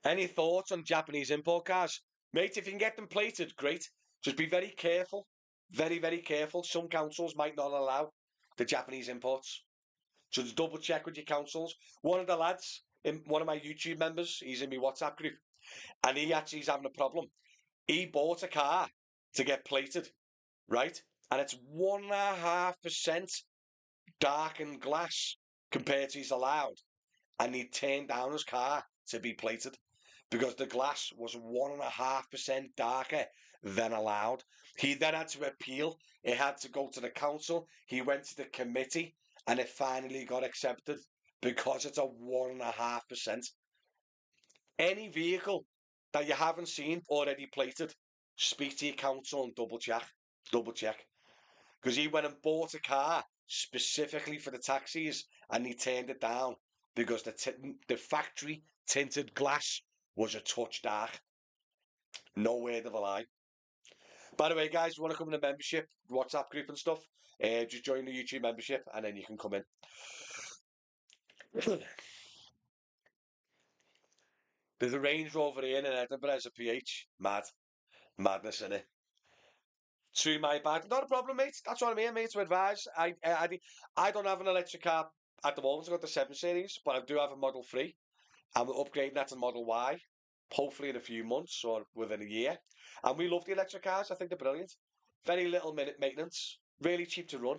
Any thoughts on Japanese import cars? Mate, if you can get them plated, great. Just be very careful. Very, very careful. Some councils might not allow the Japanese imports. So just double check with your councils. One of the lads, one of my YouTube members, he's in my WhatsApp group, and he's having a problem. He bought a car to get plated, right? And it's 1.5% darkened glass compared to his allowed. And he turned down his car to be plated because the glass was 1.5% darker than allowed. He then had to appeal. It had to go to the council. He went to the committee and it finally got accepted because it's a 1.5%. Any vehicle that you haven't seen already plated, speak to your council and double check. Double check. Because he went and bought a car specifically for the taxis and he turned it down because the factory tinted glass was a touch dark. No word of a lie. By the way, guys, if you want to come in the membership, WhatsApp group and stuff, just join the YouTube membership and then you can come in. There's a Range Rover here in Edinburgh as a PH. Madness in it. To my bad. Not a problem, mate. That's what I'm here, mate, to advise. I don't have an electric car at the moment. I've got the 7 Series, but I do have a Model 3. And we're upgrading that to Model Y, hopefully in a few months or within a year. And we love the electric cars. I think they're brilliant. Very little maintenance. Really cheap to run.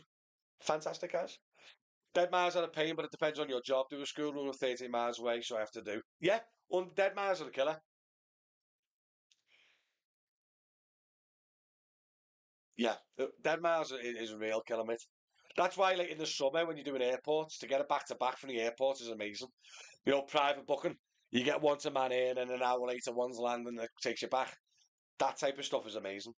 Fantastic cars. Dead miles are a pain, but it depends on your job. Do a school run of 30 miles away, so I have to do. Yeah, dead miles are a killer. Yeah, dead miles is a real killer, mate. That's why, like in the summer, when you're doing airports, to get it back to back from the airport is amazing. You know, private booking, you get one to man in, and an hour later, one's landing that takes you back. That type of stuff is amazing.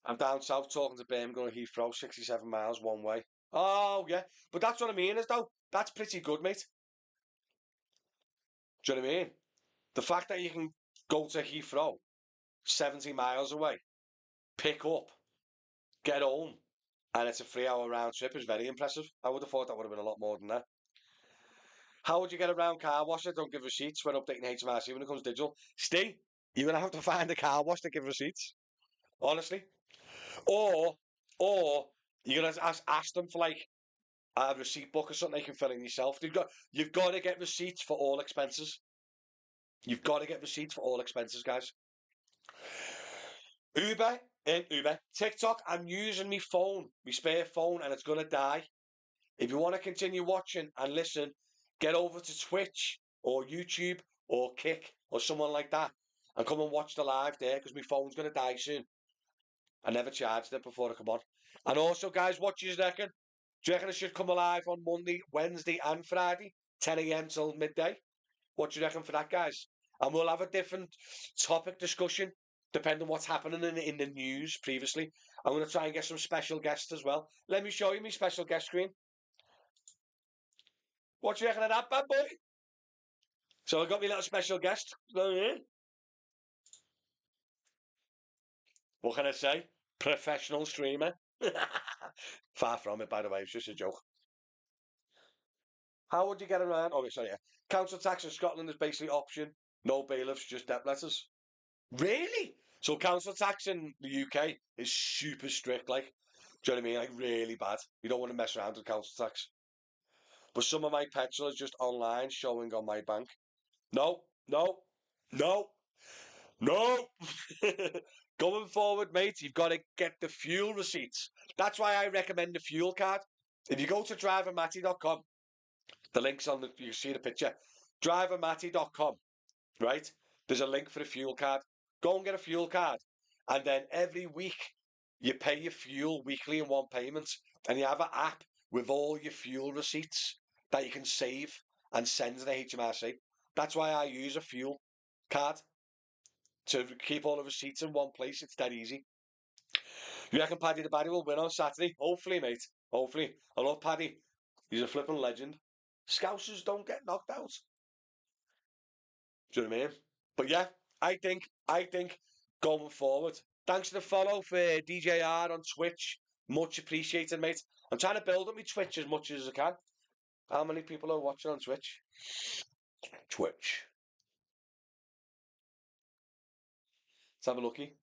I'm down south talking to Birmingham and Heathrow, 67 miles one way. Oh, yeah. But that's what I mean is, though, that's pretty good, mate. Do you know what I mean? The fact that you can go to Heathrow, 70 miles away, pick up, get home, and it's a 3 hour round trip is very impressive. I would have thought that would have been a lot more than that. How would you get around car wash that don't give receipts when updating HMRC when it comes digital? Steve, you're going to have to find a car wash to give receipts. Honestly. Or, or you're going to ask them for like a receipt book or something you can fill in yourself. You've got to get receipts for all expenses. You've got to get receipts for all expenses, guys. Uber, TikTok, I'm using my phone, my spare phone, and it's going to die. If you want to continue watching and listen, get over to Twitch or YouTube or Kick or someone like that and come and watch the live there because my phone's going to die soon. I never charged it before I come on. And also, guys, what do you reckon? Do you reckon it should come alive on Monday, Wednesday, and Friday, 10 a.m. till midday? What do you reckon for that, guys? And we'll have a different topic discussion depending on what's happening in the news previously. I'm going to try and get some special guests as well. Let me show you my special guest screen. What do you reckon of that, bad boy? So I got my little special guest. What can I say? Professional streamer. Far from it, by the way. It's just a joke. How would you get around? Oh, sorry. Yeah. Council tax in Scotland is basically option. No bailiffs, just debt letters. Really? So council tax in the UK is super strict, like, do you know what I mean? Like really bad. You don't want to mess around with council tax. But some of my petrol is just online showing on my bank. No, no, no, no. Going forward, mate, you've got to get the fuel receipts. That's why I recommend the fuel card. If you go to drivermatty.com, the link's on you see the picture. Drivermatty.com, right? There's a link for the fuel card. Go and get a fuel card. And then every week you pay your fuel weekly in one payment. And you have an app with all your fuel receipts that you can save and send to the HMRC. That's why I use a fuel card to keep all the receipts in one place. It's that easy. You reckon Paddy the Baddy will win on Saturday? Hopefully, mate. Hopefully. I love Paddy. He's a flipping legend. Scousers don't get knocked out. Do you know what I mean? But yeah, I think going forward. Thanks for the follow for DJR on Twitch. Much appreciated, mate. I'm trying to build up my Twitch as much as I can. How many people are watching on Twitch? Twitch. Let's have a looky.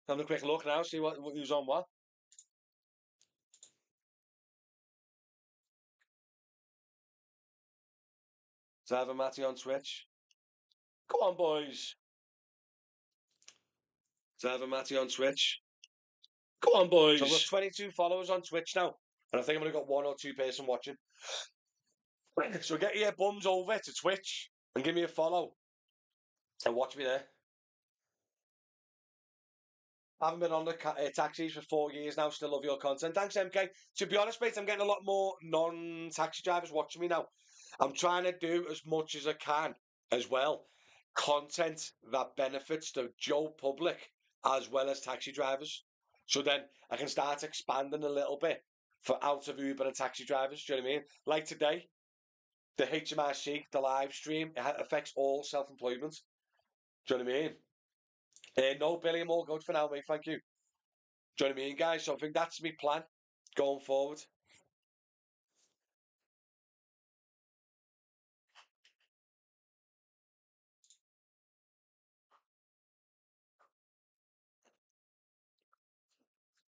Having a quick look now, see what who's on what. Driver Matty on Twitch. Go on, boys. Driver Matty on Twitch. Go on, boys. So I've got 22 followers on Twitch now, and I think I've only got 1 or 2 person watching. So get your bums over to Twitch and give me a follow and watch me there. I haven't been on the taxis for 4 years now. Still love your content. Thanks, MK. To be honest, mate, I'm getting a lot more non-taxi drivers watching me now. I'm trying to do as much as I can as well. Content that benefits the Joe public as well as taxi drivers. So then I can start expanding a little bit for out of Uber and taxi drivers. Do you know what I mean? Like today, the HMRC, the live stream, it affects all self-employment. Do you know what I mean? No, Billy, I'm all good for now, mate. Thank you. Do you know what I mean, guys? So I think that's my plan going forward.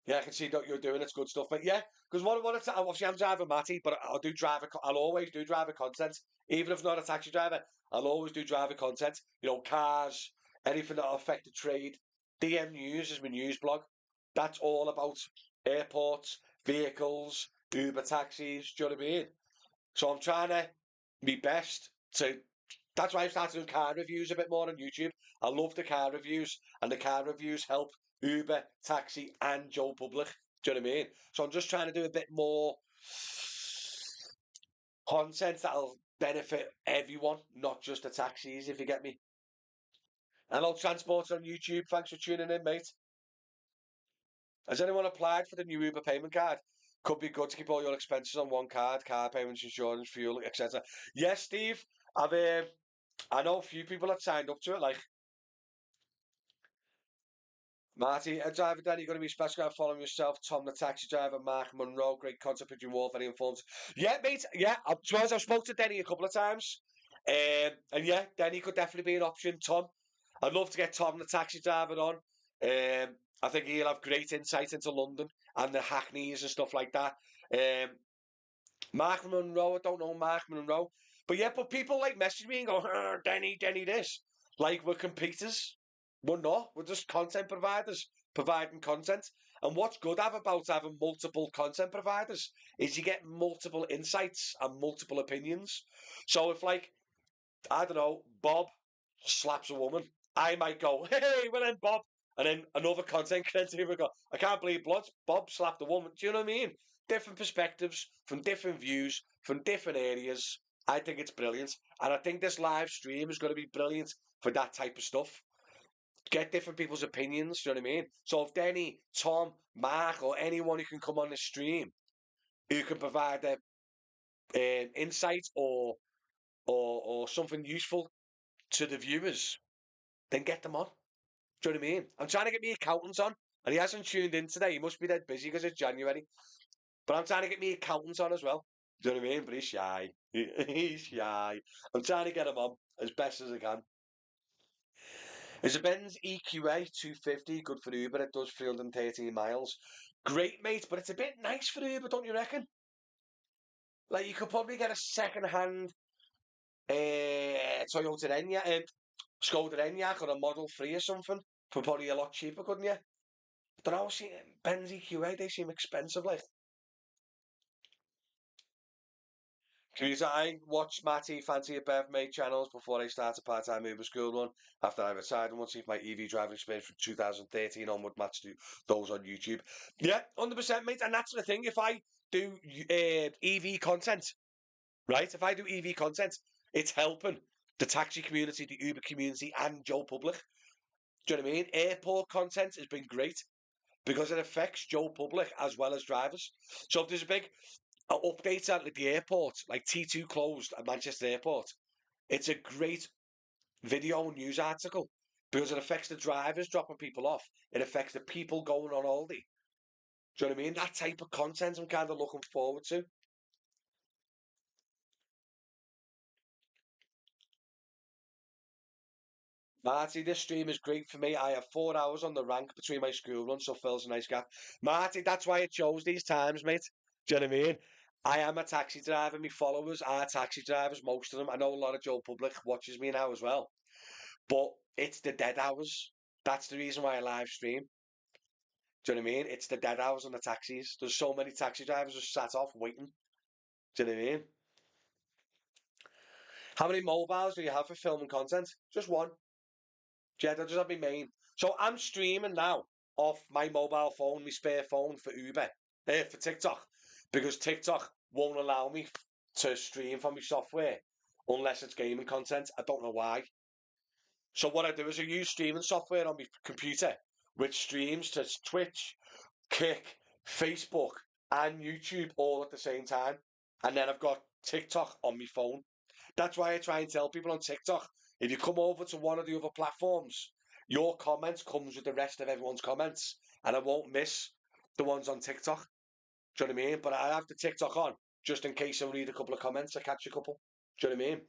Yeah, I can see what you're doing. It's good stuff, but yeah, because obviously I'm driving Matty, but I'll do driver. I'll always do driver content, even if not a taxi driver. I'll always do driver content. You know, cars, anything that'll affect the trade. DM News is my news blog. That's all about airports, vehicles, Uber taxis. Do you know what I mean? So I'm trying to be best to. That's why I started doing car reviews a bit more on YouTube. I love the car reviews, and the car reviews help Uber, taxi, and Joe Public. Do you know what I mean? So I'm just trying to do a bit more content that'll benefit everyone, not just the taxis, if you get me. Hello, Transport on YouTube. Thanks for tuning in, mate. Has anyone applied for the new Uber payment card? Could be good to keep all your expenses on one card, car payments, insurance, fuel, etc. Yes, Steve. I know a few people have signed up to it, like Marty, a driver, Danny, you're going to be special guy following yourself. Tom, the taxi driver, Mark Monroe, great concept, picture wall, very informed. Yeah, mate, yeah, I've spoke to Denny a couple of times. And yeah, Denny could definitely be an option. Tom, I'd love to get Tom, the taxi driver, on. I think he'll have great insight into London and the hackneys and stuff like that. Mark Monroe, I don't know Mark Monroe. But yeah, but people like message me and go, Denny, this. Like, we're competitors. We're not. We're just content providers providing content. And what's good about having multiple content providers is you get multiple insights and multiple opinions. So if, like, I don't know, Bob slaps a woman, I might go, hey, well then, Bob. And then another content creator will go, I can't believe Bob slapped a woman. Do you know what I mean? Different perspectives from different views from different areas. I think it's brilliant. And I think this live stream is going to be brilliant for that type of stuff. Get different people's opinions, do you know what I mean? So if Denny, Tom, Mark, or anyone who can come on the stream who can provide a insight or something useful to the viewers, then get them on. Do you know what I mean? I'm trying to get my accountant on, and he hasn't tuned in today. He must be dead busy because it's January. But I'm trying to get my accountant on as well. Do you know what I mean? But he's shy. He's shy. I'm trying to get him on as best as I can. Is a Benz EQA 250 good for Uber? It does 313 miles. Great, mate, but it's a bit nice for Uber, don't you reckon? Like, you could probably get a second-hand Toyota Enyaq, Skoda Enyaq or a Model 3 or something for probably a lot cheaper, couldn't you? But I see Benz EQA, they seem expensive, like. Commuter, I watch Matty Fancy a Bev Mate channels before I start a part-time Uber school run. After I retired, and want to see if my EV driving experience from 2013 onward match to those on YouTube. Yeah, 100%, mate. And that's the thing. If I do EV content, right? If I do EV content, it's helping the taxi community, the Uber community, and Joe Public. Do you know what I mean? Airport content has been great because it affects Joe Public as well as drivers. So if there's a big updates at the airport, like T2 closed at Manchester Airport. It's a great video news article because it affects the drivers dropping people off. It affects the people going on holiday. Do you know what I mean? That type of content I'm kind of looking forward to. Marty, this stream is great for me. I have 4 hours on the rank between my school runs, so Phil's a nice gap. Marty, that's why it shows these times, mate. Do you know what I mean? I am a taxi driver. My followers are taxi drivers, most of them. I know a lot of Joe Public watches me now as well. But it's the dead hours. That's the reason why I live stream. Do you know what I mean? It's the dead hours on the taxis. There's so many taxi drivers just sat off waiting. Do you know what I mean? How many mobiles do you have for filming content? Just one. Yeah, that just have my main. So I'm streaming now off my mobile phone, my spare phone for Uber, for TikTok, because TikTok won't allow me to stream from my software unless it's gaming content. I don't know why. So what I do is I use streaming software on my computer, which streams to Twitch, Kick, Facebook, and YouTube all at the same time. And then I've got TikTok on my phone. That's why I try and tell people on TikTok, if you come over to one of the other platforms, your comments comes with the rest of everyone's comments, and I won't miss the ones on TikTok. Do you know what I mean? But I have the TikTok on just in case I read a couple of comments, I catch a couple. Do you know what I mean?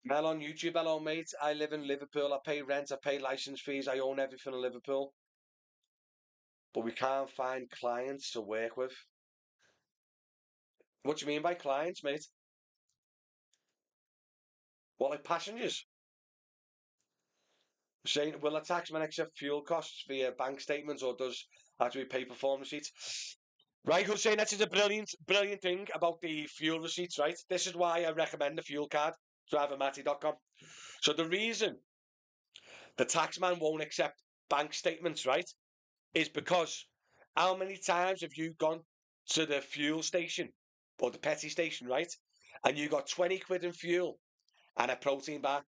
Mel on YouTube, hello mate. I live in Liverpool. I pay rent, I pay license fees, I own everything in Liverpool, but we can't find clients to work with. What do you mean by clients, mate? What, like passengers? Saying, will a taxman accept fuel costs via bank statements or does have to be paid perform receipts? Right, Hussein, this is a brilliant thing about the fuel receipts, right? This is why I recommend the fuel card, drivermatty.com. So the reason the taxman won't accept bank statements, right, is because how many times have you gone to the fuel station or the petty station, right? And you got 20 quid in fuel and a protein bar,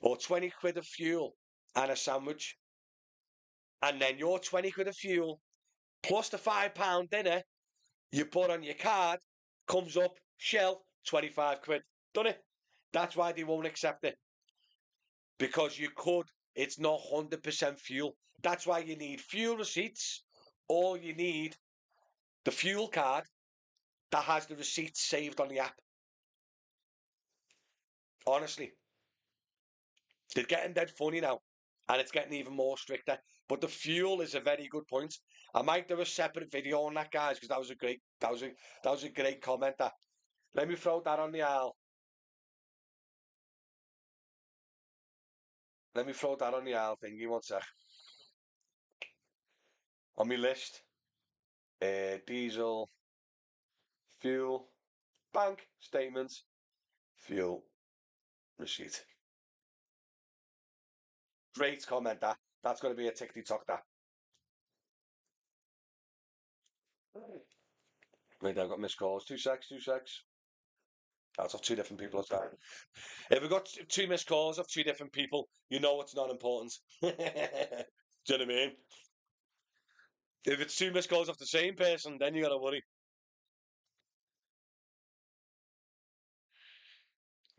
or 20 quid of fuel and a sandwich, and then your 20 quid of fuel plus the £5 dinner you put on your card comes up Shell 25 quid. Done it? That's why they won't accept it, because you could, it's not 100% fuel. That's why you need fuel receipts, or you need the fuel card that has the receipts saved on the app. Honestly, they're getting dead funny now, and it's getting even more stricter. But the fuel is a very good point. I might do a separate video on that, guys, because that was a great comment. That, let me throw that on the aisle. Let me throw that on the aisle thingy. One sec. On my list, diesel, fuel, bank statements, fuel receipt. Great comment. That's going to be a TikTok. That. Wait, I've got missed calls. Two secs. Two secs. That's off two different people. That's If we've got two missed calls of two different people, you know it's not important. Do you know what I mean? If it's two missed calls of the same person, then you gotta worry.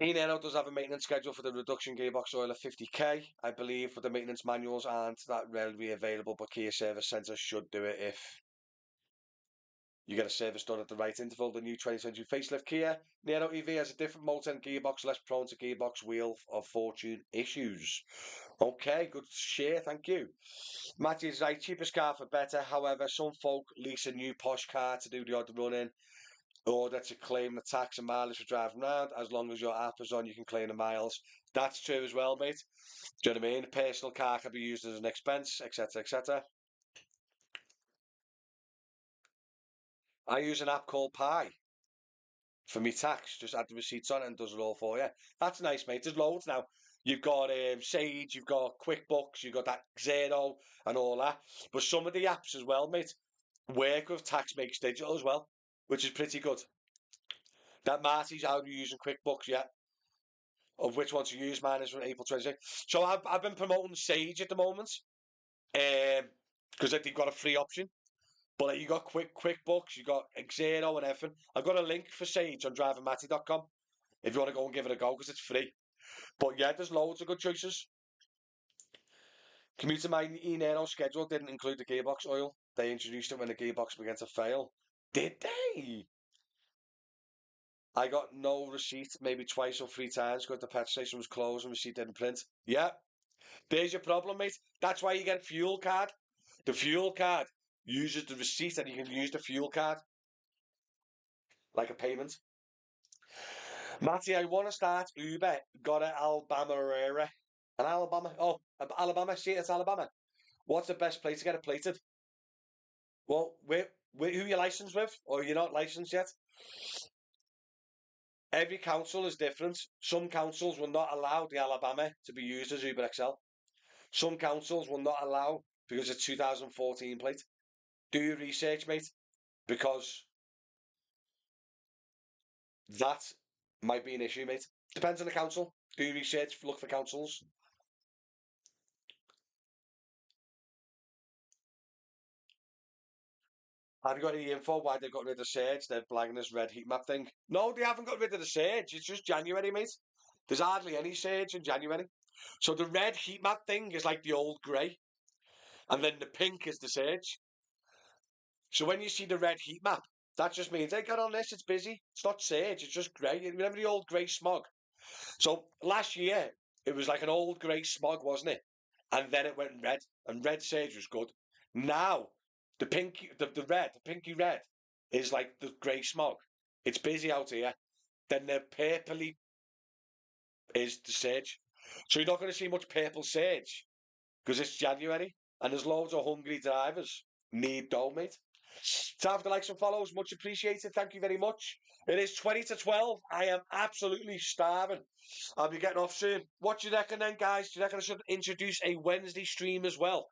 Enero does have a maintenance schedule for the reduction gearbox oil at 50k, I believe, but the maintenance manuals aren't that readily available, but Kia Service Centre should do it if you get a service done at the right interval. The new 2022 facelift Kia Niro EV has a different motor and gearbox, less prone to gearbox wheel of fortune issues. Okay, good share, thank you. Matthew's right, cheapest car for better. However, some folk lease a new posh car to do the odd run in order to claim the tax and mileage for driving around. As long as your app is on, you can claim the miles. That's true as well, mate. Do you know what I mean? A personal car can be used as an expense, etc., etc. I use an app called Pi for me tax. Just add the receipts on it and does it all for you. That's nice, mate. There's loads now. You've got Sage, you've got QuickBooks, you've got that Xero and all that. But some of the apps as well, mate, work with Tax Makes Digital as well, which is pretty good. That Marty's out using QuickBooks, yeah. Of which one to use, mine is from April 26th. So I've been promoting Sage at the moment, because they've got a free option. But you got QuickBooks, you got Xero and everything. I've got a link for Sage on drivermatty.com if you want to go and give it a go, because it's free. But yeah, there's loads of good choices. Commuter My Nero schedule didn't include the gearbox oil. They introduced it when the gearbox began to fail. Did they? I got no receipt, maybe twice or three times because the petrol station was closed and receipt didn't print. Yeah, there's your problem, mate. That's why you get a fuel card. The fuel card uses the receipt and you can use the fuel card like a payment. Matty, I want to start Uber. Got an Alabama area. An Alabama? Oh, Alabama. See, it's Alabama. What's the best place to get it plated? Well, who you licensed with? Or you're not licensed yet? Every council is different. Some councils will not allow the Alabama to be used as Uber XL. Some councils will not allow because it's 2014 plate. Do your research, mate, because that might be an issue, mate. Depends on the council. Do your research, look for councils. Have you got any info why they got rid of Surge? They're blagging this red heat map thing. No, they haven't got rid of the Surge. It's just January, mate. There's hardly any Surge in January. So the red heat map thing is like the old grey, and then the pink is the Surge. So when you see the red heat map, that just means they got on this, it's busy. It's not Surge, it's just grey. Remember the old grey smog? So last year, it was like an old grey smog, wasn't it? And then it went red, and red Surge was good. Now, the red, the pinky red, is like the grey smog. It's busy out here. Then the purpley is the Surge. So you're not going to see much purple Surge because it's January and there's loads of hungry drivers. Need dough, mate. Time for the likes and follows, much appreciated. Thank you very much. It is 20 to 12. I am absolutely starving. I'll be getting off soon. What do you reckon then, guys? Do you reckon I should introduce a Wednesday stream as well?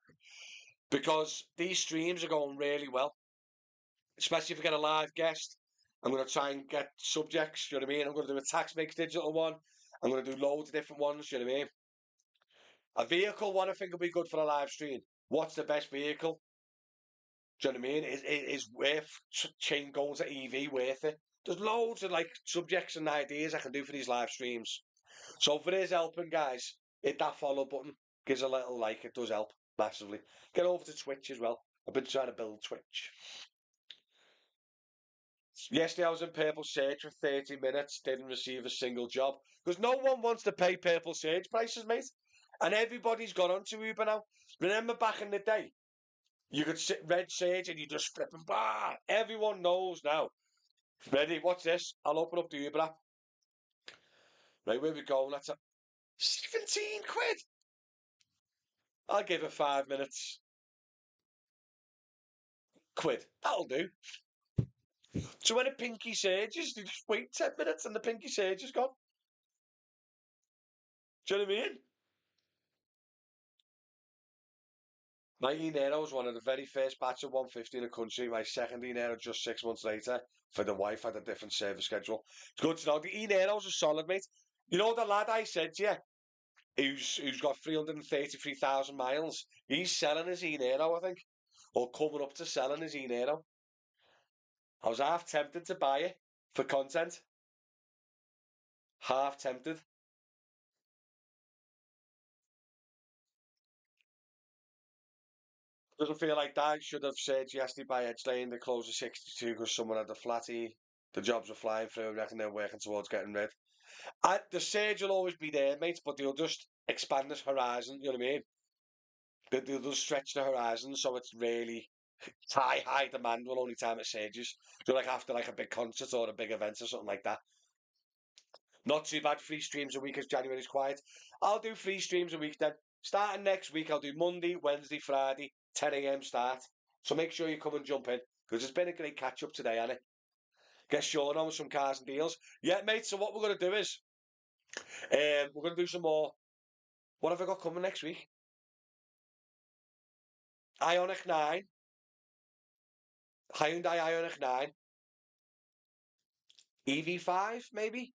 Because these streams are going really well, especially if we get a live guest. I'm going to try and get subjects, you know what I mean? I'm going to do a tax makes digital one. I'm going to do loads of different ones, you know what I mean? A vehicle one I think will be good for a live stream. What's the best vehicle? Do you know what I mean? Is worth chain going to EV worth it? There's loads of like subjects and ideas I can do for these live streams. So if it is helping, guys, hit that follow button. Gives a little like. It does help massively. Get over to Twitch as well. I've been trying to build Twitch. Yesterday I was in Purple Sage for 30 minutes. Didn't receive a single job because no one wants to pay Purple Sage prices, mate. And everybody's gone onto Uber now. Remember back in the day, you could sit red sage and you just flip and bah. Everyone knows now. Ready? Watch this. I'll open up the Uber app. Right, where we go? That's a 17 quid. I'll give it 5 minutes. Quid. That'll do. So when a pinky surges, you just wait 10 minutes and the pinky surge is gone. Do you know what I mean? My Enero was one of the very first batch of 150 in the country. My second Enero just 6 months later for the wife had a different service schedule. It's good to know. The Eneros are solid, mate. You know the lad I said to you, who's got 333,000 miles. He's selling his Enero, I think, or coming up to selling his Enero. I was half tempted to buy it for content. Half tempted. Doesn't feel like that. Should have said yesterday by Edge Lane they closed at 62 because someone had a flatty. The jobs were flying through. I reckon they're working towards getting rid. The surge will always be there, mate, but they'll just expand this horizon. You know what I mean? They'll just stretch the horizon so it's really high demand will only time it surges. So like after like a big concert or a big event or something like that. Not too bad. 3 streams a week as January's quiet. I'll do 3 streams a week then. Starting next week, I'll do Monday, Wednesday, Friday, 10 a.m. start. So make sure you come and jump in because it's been a great catch up today, hasn't it? Get Sean on with some cars and deals. Yeah, mate. So what we're going to do is we're going to do some more. What have I got coming next week? Ionic 9, Hyundai Ionic 9, EV5 maybe,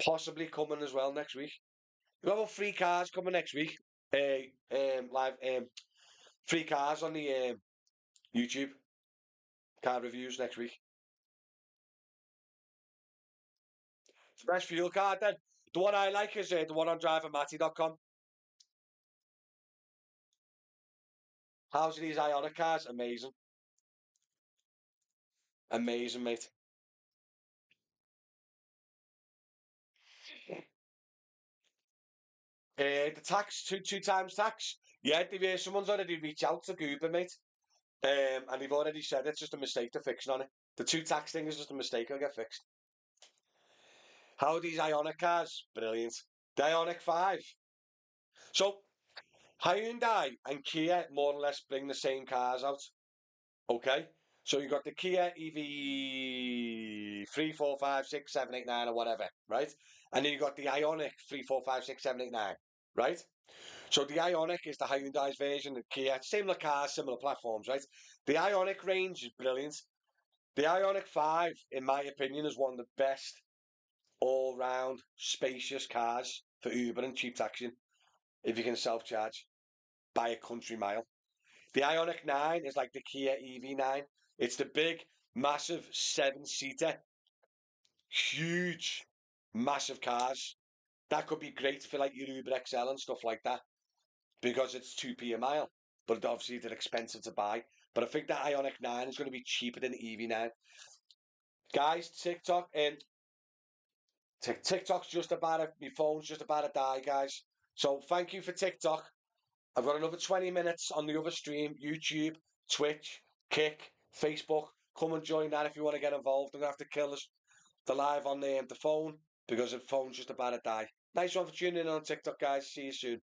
possibly coming as well next week. We've got 3 cars coming next week. Live free cars on the YouTube car reviews next week. It's the best fuel card then. The one I like is the one on drivermatty.com. How's these Ionic cars? Amazing. Amazing, mate. The tax, two times tax. Yeah, someone's already reached out to Uber, mate. And they've already said it's just a mistake to fix on it. The two tax thing is just a mistake, it'll get fixed. How are these Ionic cars? Brilliant. The Ionic 5. So, Hyundai and Kia more or less bring the same cars out. Okay? So you got the Kia EV 3, 4, 5, 6, 7, 8, 9, or whatever, right? And then you got the Ionic 3, 4, 5, 6, 7, 8, 9, right? So the Ionic is the Hyundai's version of Kia. Similar cars, similar platforms, right? The Ionic range is brilliant. The Ionic 5, in my opinion, is one of the best all-round spacious cars for Uber and cheap taxing if you can self-charge by a country mile. The Ioniq 9 is like the Kia EV9. It's the big, massive seven-seater, huge, massive cars. That could be great for like your Uber XL and stuff like that because it's 2p a mile. But obviously they're expensive to buy. But I think that Ioniq 9 is going to be cheaper than the EV9. Guys, TikTok's just about it. My phone's just about to die, guys. So thank you for TikTok. I've got another 20 minutes on the other stream, YouTube, Twitch, Kick, Facebook. Come and join that if you want to get involved. I'm going to have to kill the live on the phone because the phone's just about to die. Nice one for tuning in on TikTok, guys. See you soon.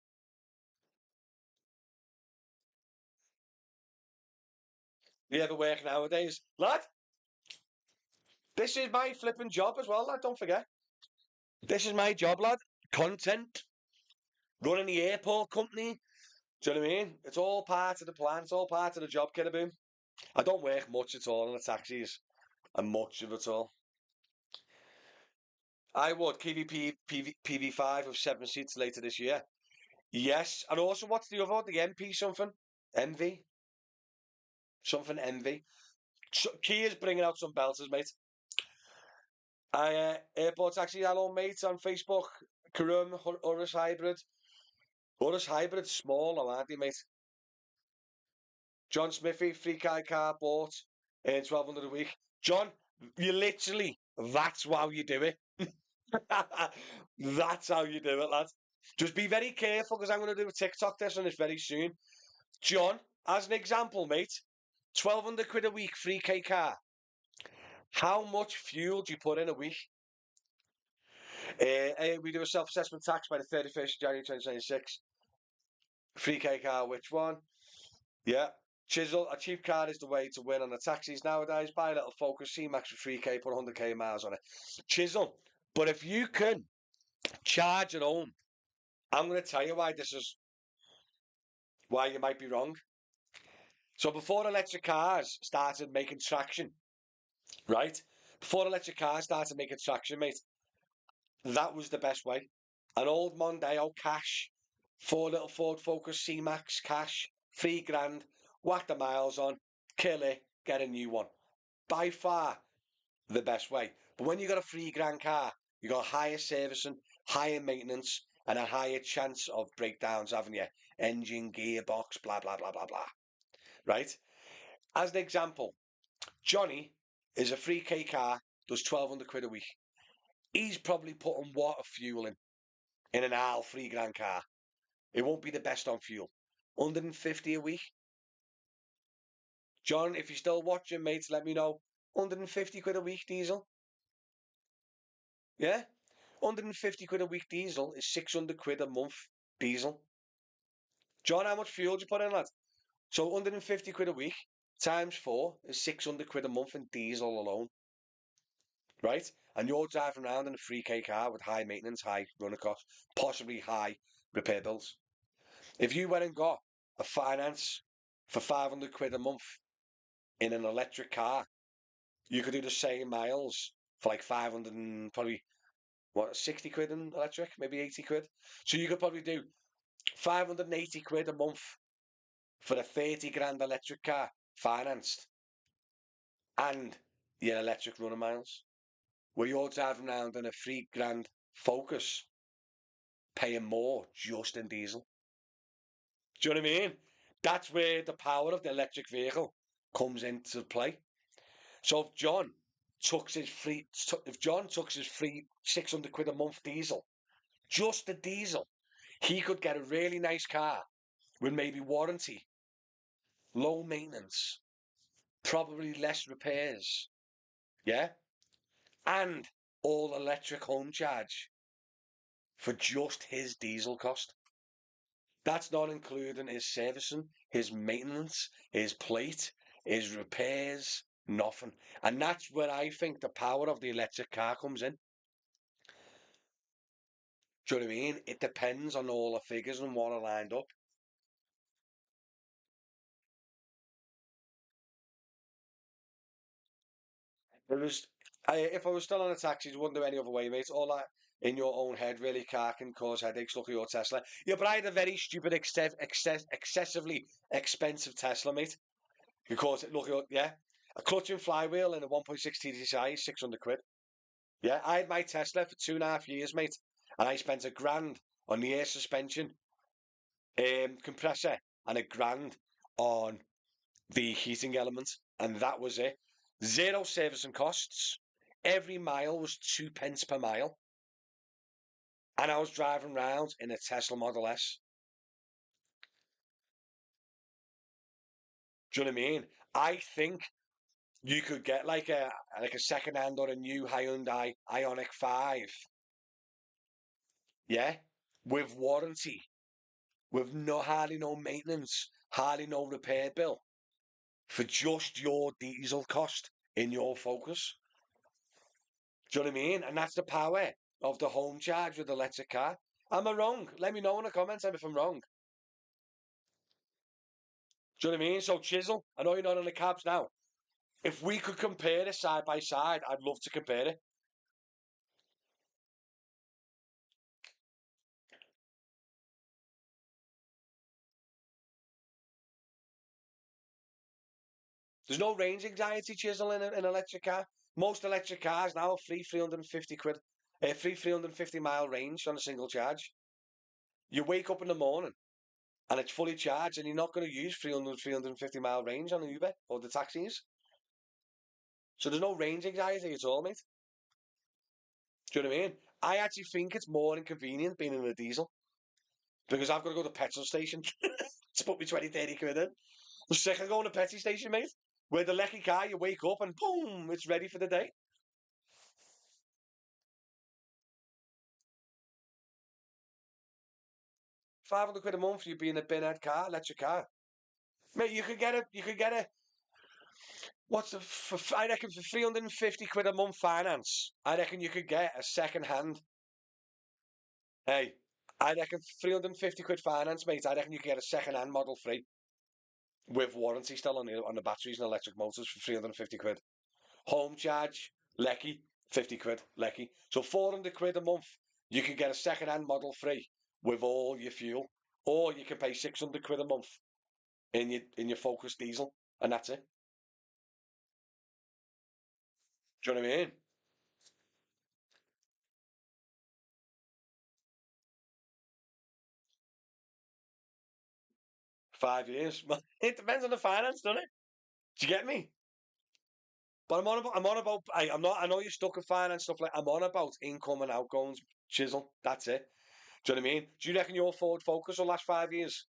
You ever work nowadays? Lad, this is my flipping job as well, lad. Don't forget. This is my job, lad. Content, running the airport company. Do you know what I mean? It's all part of the plan. It's all part of the job, Kiddaboom. I don't work much at all in the taxis, and much of it all. I would KVP PV5 with 7 seats later this year. Yes, and also what's the other one? The MP something? Envy? Something Envy. So, Kia's bringing out some belters, mate. Airport taxi, hello, mate, on Facebook. Karum, Urus Hybrid. Urus Hybrid, small, though, aren't they, mate? John Smithy, free car bought, 1200 a week. John, you literally, that's how you do it. That's how you do it, lad. Just be very careful because I'm going to do a TikTok this on this very soon. John, as an example, mate, 1200 quid a week, 3k car. How much fuel do you put in a week? We do a self-assessment tax by the 31st of January 2026. 3k car, which one? Yeah. Chisel, a cheap car is the way to win on the taxis nowadays. Buy a little Focus C-Max for 3k, put 100k miles on it. Chisel. But if you can charge at home, I'm going to tell you why you might be wrong. So before electric cars started making traction, right? Before electric cars started making traction, mate, that was the best way. An old Mondeo cash, 4 little Ford Focus C-Max cash, 3 grand, whack the miles on, kill it, get a new one. By far the best way. But when you got a 3 grand car, you got higher servicing, higher maintenance, and a higher chance of breakdowns, haven't you? Engine, gearbox, blah, blah, blah, blah, blah. Right? As an example, Johnny is a 3k car, does 1200 quid a week. He's probably putting water fuel in an AL 3 grand car. It won't be the best on fuel. 150 a week. John, if you're still watching, mates, let me know. 150 quid a week diesel. Yeah? 150 quid a week diesel is 600 quid a month diesel. John, how much fuel do you put in, lad? So 150 quid a week times 4 is 600 quid a month in diesel alone. Right? And you're driving around in a 3k car with high maintenance, high running costs, possibly high repair bills. If you went and got a finance for 500 quid a month in an electric car, you could do the same miles for like 500 and probably, 60 quid in electric, maybe 80 quid. So you could probably do 580 quid a month for a 30 grand electric car financed and your electric running miles. Where you're driving around in a 3 grand Focus, paying more just in diesel. Do you know what I mean? That's where the power of the electric vehicle comes into play. So if John took his free 600 quid a month diesel, just the diesel, he could get a really nice car with maybe warranty, low maintenance, probably less repairs, yeah, and all electric home charge for just his diesel cost. That's not including his servicing, his maintenance, his plate, his repairs, nothing. And that's where I think the power of the electric car comes in. Do you know what I mean? It depends on all the figures and what are lined up. It was, if I was still on a taxi, you wouldn't do any other way, mate. All that in your own head, really, car can cause headaches. Look at your Tesla. Yeah, but I had a very stupid, excessively expensive Tesla, mate. Because look at yeah, a clutch and flywheel and a 1.6 TDCi is 600 quid. Yeah, I had my Tesla for 2.5 years, mate, and I spent £1,000 on the air suspension, compressor, and £1,000 on the heating element, and that was it. Zero servicing costs. Every mile was 2 pence per mile, and I was driving around in a Tesla Model S. Do you know what I mean? I think you could get like a second hand or a new Hyundai Ioniq 5, yeah, with warranty, with hardly no maintenance, hardly no repair bill for just your diesel cost in your Focus. Do you know what I mean? And that's the power of the home charge with the electric car. Am I wrong? Let me know in the comments if I'm wrong. Do you know what I mean? So Chisel, I know you're not in the cabs now. If we could compare it side by side, I'd love to compare it. There's no range anxiety, Chisel, in an electric car. Most electric cars now are free 350 quid, free 350-mile range on a single charge. You wake up in the morning and it's fully charged, and you're not going to use 350-mile range on an Uber or the taxis. So there's no range anxiety at all, mate. Do you know what I mean? I actually think it's more inconvenient being in a diesel because I've got to go to the petrol station to put me 20, 30 quid in. I'm sick of going to the petrol station, mate. Where the lecky car, you wake up and boom, it's ready for the day. 500 quid a month, you'd be in a bin-head car, electric car. Mate, you could get a, what's the, I reckon for 350 quid a month finance, I reckon you could get a second hand. Hey, I reckon 350 quid finance, mate, I reckon you could get a second hand Model 3 with warranty still on the batteries and electric motors for 350 quid. Home charge, Lecky, 50 quid, Lecky. So 400 quid a month, you can get a second hand Model 3 with all your fuel. Or you can pay 600 quid a month in your Focus diesel, and that's it. Do you know what I mean? 5 years. It depends on the finance, doesn't it? Do you get me? But I'm on about, I'm not, I know you're stuck in finance stuff I'm on about income and outgoings, Chisel. That's it. Do you know what I mean? Do you reckon your Ford Focus will last 5 years?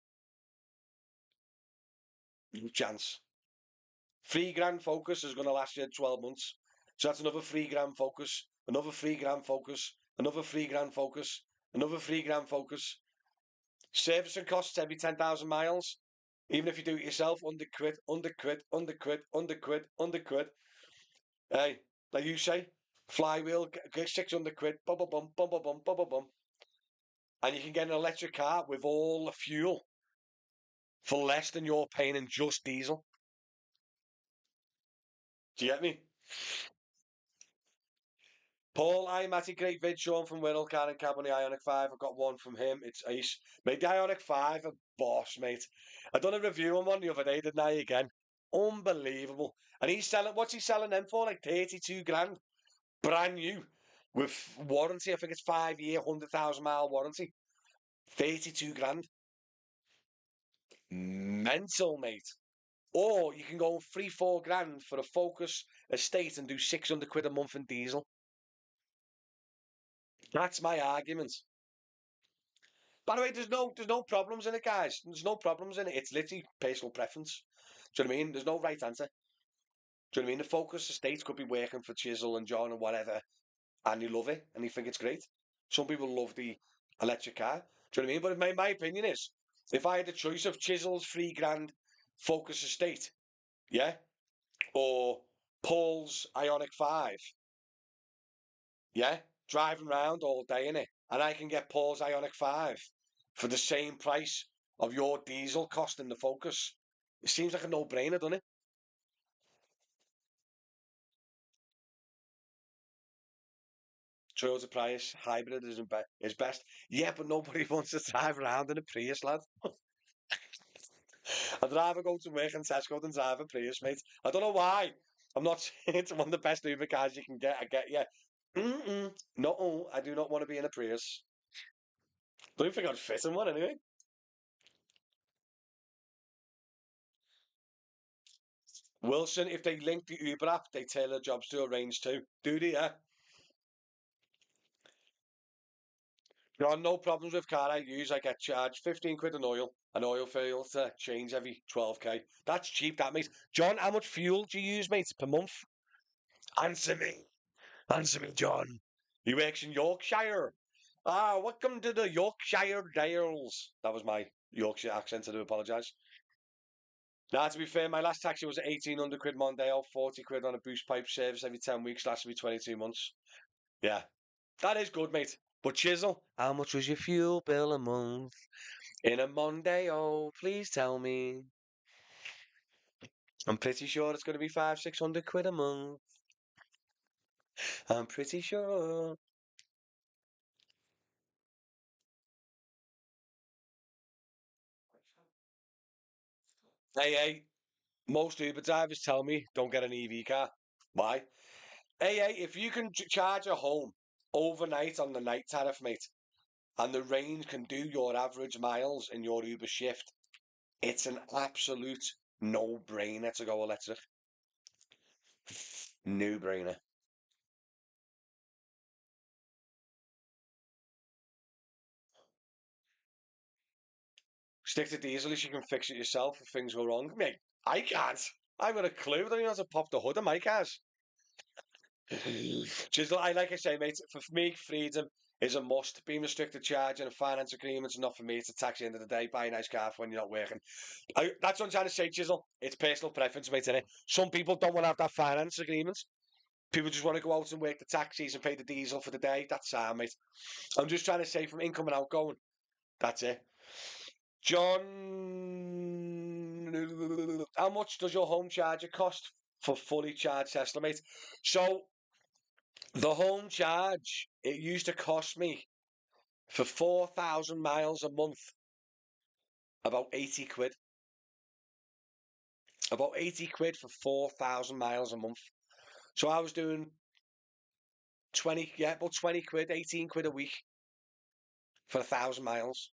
No chance. 3 grand Focus is going to last you 12 months. So that's another 3 grand Focus, another 3 grand Focus, another 3 grand Focus, another 3 grand Focus. Servicing costs every 10,000 miles. Even if you do it yourself, 100 quid, 100 quid, 100 quid, 100 quid, 100 quid. Hey, like you say, flywheel, get 600 quid, bum, bum, bum, bum, bum, bum, bum, bum, bum. And you can get an electric car with all the fuel for less than you're paying in just diesel. Do you get me? Paul, hi Matty, great vid. Sean from Wirral, Car and Cab on the Ionic 5. I got one from him. It's ace. Mate, the Ionic 5, a boss, mate. I done a review on one the other day, didn't I, again? Unbelievable. And he's selling, what's he selling them for? Like 32 grand. Brand new. With warranty, I think it's 5 year, 100,000-mile warranty. 32 grand. Mental, mate. Or you can go 3, 4 grand for a Focus estate and do 600 quid a month in diesel. That's my argument. By the way, there's no problems in it, guys. There's no problems in it. It's literally personal preference. Do you know what I mean? There's no right answer. Do you know what I mean? The Focus estate could be working for Chisel and John and whatever, and you love it and you think it's great. Some people love the electric car. Do you know what I mean? But my opinion is, if I had the choice of Chisel's 3 grand Focus estate, yeah, or Paul's Ionic 5, yeah, driving around all day in it, and I can get Paul's Ionic 5 for the same price of your diesel cost in the Focus. It seems like a no-brainer, doesn't it? Toyota Prius hybrid is best. Yeah, but nobody wants to drive around in a Prius, lad. I'd rather go to work in Tesco than drive a Prius, mate. I don't know why. I'm not saying it's one of the best Uber cars you can get. I get you. No, I do not want to be in a Prius. Don't think I'd fit in one anyway. Wilson, if they link the Uber app, they tailor jobs to a range too. Do they? Yeah. There are no problems with car I use. I get charged 15 quid an oil fuel to change every 12k. That's cheap, that, mate. John, how much fuel do you use, mate, per month? Answer me. Answer me, John. He works in Yorkshire. Ah, welcome to the Yorkshire Dales. That was my Yorkshire accent, I do apologise. Now, to be fair, my last taxi was 1800 quid Mondeo, 40 quid on a boost pipe service every 10 weeks, lasted me 22 months. Yeah, that is good, mate. But Chisel, how much was your fuel bill a month? In a Mondeo, please tell me. I'm pretty sure it's going to be 600 quid a month. I'm pretty sure. Hey, most Uber drivers tell me don't get an EV car. Why? Hey, if you can charge a home overnight on the night tariff, mate, and the range can do your average miles in your Uber shift, it's an absolute no-brainer to go electric. No-brainer. Stick to diesel if you can fix it yourself if things go wrong. Mate, I can't. I've got a clue. I don't even know how to pop the hood of my cars. Just like I say, mate, for me, freedom is a must. Being restricted charge and a finance agreement is not for me. It's a tax at the end of the day. Buy a nice car for when you're not working. That's what I'm trying to say, Chisel. It's personal preference, mate, innit? Some people don't want to have that finance agreement. People just want to go out and work the taxis and pay the diesel for the day. That's sound, mate. I'm just trying to say from income and outgoing. That's it. John, how much does your home charger cost for fully charged Tesla, mate? So the home charge, it used to cost me for 4,000 miles a month about 80 quid. About 80 quid for 4,000 miles a month. So I was doing 20, yeah, about 20 quid, 18 quid a week for 1,000 miles.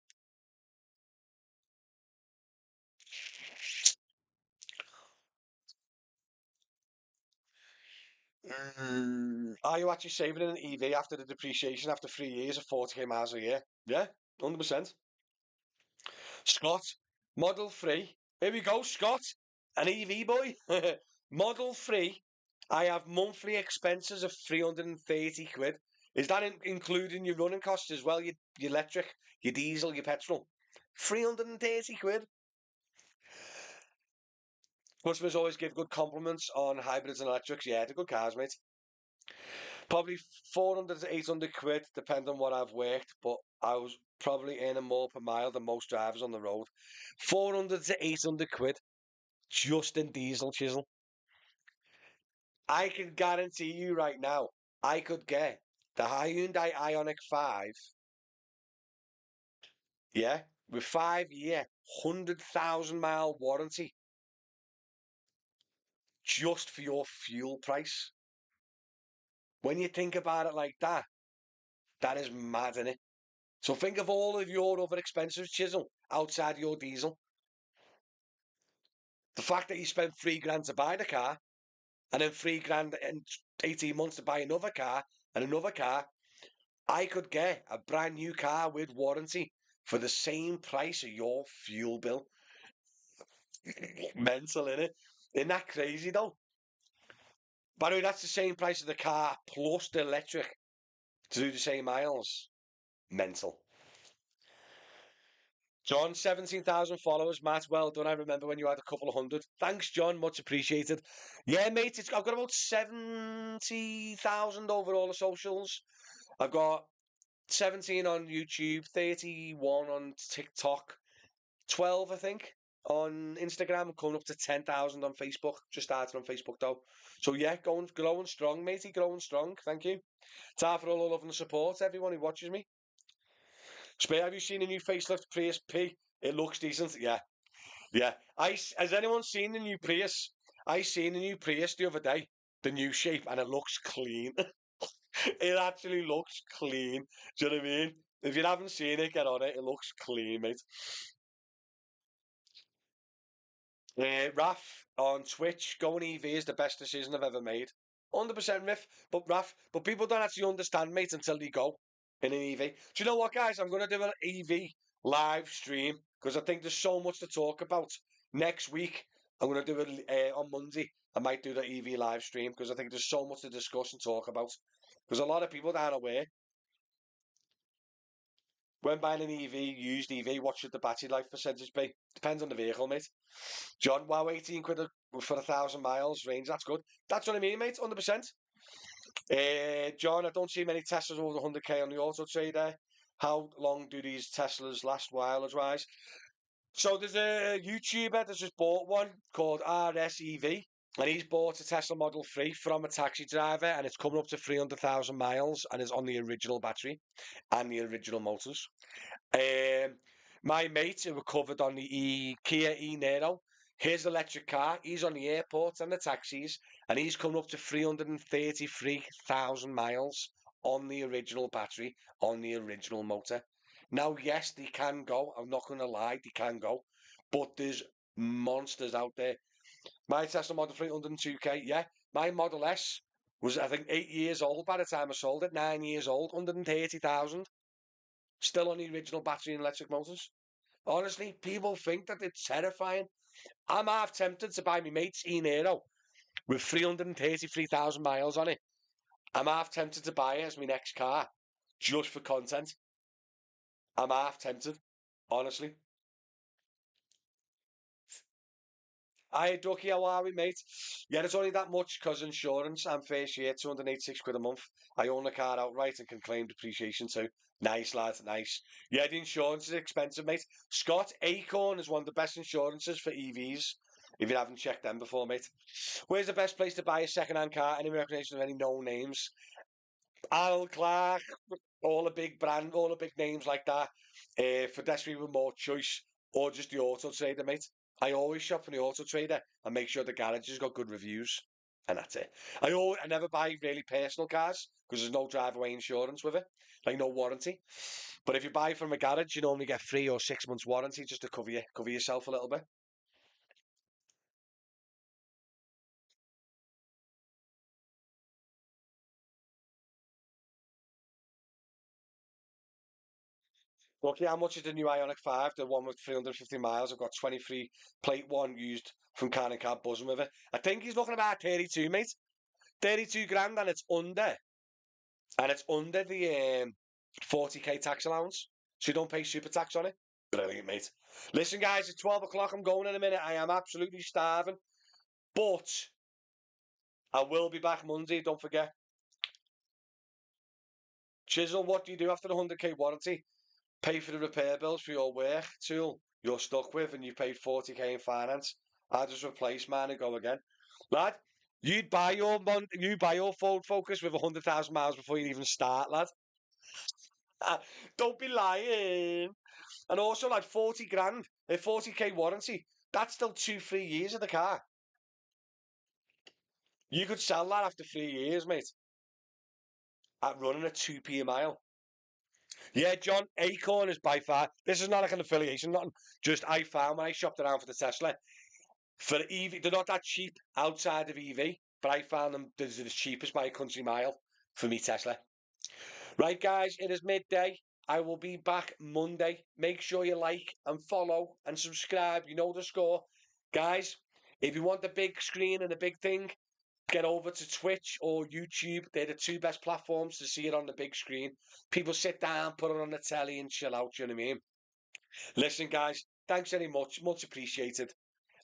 Are you actually saving in an EV after the depreciation after 3 years of 40k miles a year? Yeah, 100%. Scott, Model 3. Here we go, Scott. An EV boy. Model 3. I have monthly expenses of 330 quid. Is that including your running costs as well? Your electric, your diesel, your petrol? 330 quid. Customers always give good compliments on hybrids and electrics. Yeah, they're good cars, mate. Probably 400 to 800 quid, depending on what I've worked, but I was probably earning more per mile than most drivers on the road. 400 to 800 quid just in diesel, Chisel. I can guarantee you right now, I could get the Hyundai Ioniq 5, yeah, with 5 year, 100,000 mile warranty just for your fuel price. When you think about it like that, that is mad, isn't it? So think of all of your other expenses, Chisel, outside your diesel. The fact that you spent 3 grand to buy the car, and then 3 grand in 18 months to buy another car and another car, I could get a brand new car with warranty for the same price of your fuel bill. Mental, innit? Isn't that crazy though? By the way, that's the same price of the car plus the electric to do the same miles. Mental. John, 17,000 followers. Matt, well done. I remember when you had a couple of hundred. Thanks, John. Much appreciated. Yeah, mate, I've got about 70,000 over all the socials. I've got 17 on YouTube, 31 on TikTok, 12, I think, on Instagram, coming up to 10,000 on Facebook. Just started on Facebook, though. So, yeah, growing strong, matey, growing strong. Thank you. Time for all the love and the support, everyone who watches me. Spare, have you seen a new facelift Prius P? It looks decent. Yeah, yeah. Has anyone seen the new Prius? I seen the new Prius the other day, the new shape, and it looks clean. It actually looks clean. Do you know what I mean? If you haven't seen it, get on it. It looks clean, mate. Raf on Twitch, going EV is the best decision I've ever made. 100% Riff, but Raf, but people don't actually understand, mate, until they go in an EV. Do you know what, guys? I'm going to do an EV live stream because I think there's so much to talk about. Next week, I'm going to do it on Monday. I might do the EV live stream because I think there's so much to discuss and talk about. Because a lot of people aren't aware. When buying an EV, used EV, what should the battery life percentage be? Depends on the vehicle, mate. John, wow, 18 quid for 1,000 miles range. That's good. That's what I mean, mate. 100%. John, I don't see many Teslas over 100k on the Auto Trader. How long do these Teslas last mileage-wise? So there's a YouTuber that's just bought one called RSEV, and he's bought a Tesla Model 3 from a taxi driver, and it's coming up to 300,000 miles, and it's on the original battery and the original motors. My mate who recovered on the Kia e-Niro, his electric car, he's on the airport and the taxis, and he's coming up to 333,000 miles on the original battery, on the original motor. Now, yes, they can go. I'm not going to lie, they can go. But there's monsters out there. My Tesla Model 3, 102k, yeah. My Model S was, I think, 8 years old by the time I sold it, 9 years old, 130,000. Still on the original battery and electric motors. Honestly, people think that it's terrifying. I'm half tempted to buy my mate's e-Niro with 333,000 miles on it. I'm half tempted to buy it as my next car, just for content. I'm half tempted, honestly. Aye, Ducky, how are we, mate? Yeah, it's only that much because insurance. I'm first year, 286 quid a month. I own the car outright and can claim depreciation too. Nice, lad, nice. Yeah, the insurance is expensive, mate. Scott, Acorn is one of the best insurances for EVs. If you haven't checked them before, mate. Where's the best place to buy a second-hand car? Any recognition of any known names? Al Clark, all the big brand, all the big names like that. For desperate with more choice, or just the Auto Trader, mate. I always shop from the Auto Trader and make sure the garage has got good reviews, and that's it. I never buy really personal cars because there's no drive-away insurance with it, like no warranty. But if you buy from a garage, you normally get 3 or 6 months warranty just to cover yourself a little bit. Lucky, how much is the new Ionic 5, the one with 350 miles? I've got 23 plate one used from Car and Cab buzzing with it. I think he's looking about 32, mate. 32 grand, and it's under the 40k tax allowance. So you don't pay super tax on it. Brilliant, mate. Listen, guys, it's 12 o'clock. I'm going in a minute. I am absolutely starving. But I will be back Monday, don't forget. Chisel, what do you do after the 100k warranty? Pay for the repair bills for your work tool you're stuck with and you paid 40k in finance. I just replace mine and go again. Lad, you buy your Ford Focus with 100,000 miles before you even start, lad. Don't be lying. And also, like 40 grand, a 40k warranty, that's still 2, 3 years of the car. You could sell that after 3 years, mate, at running at 2p a mile. Yeah, John, Acorn is by far, this is not like an affiliation, nothing. Just I found when I shopped around for the Tesla, for EV, they're not that cheap outside of EV. but I found them the cheapest by a country mile for me Tesla. Right, guys, it is midday. I will be back Monday. Make sure you like and follow and subscribe. You know the score. Guys, if you want the big screen and the big thing, get over to Twitch or YouTube. They're the two best platforms to see it on the big screen. People sit down, put it on the telly and chill out, you know what I mean? Listen, guys, thanks very much. Much appreciated.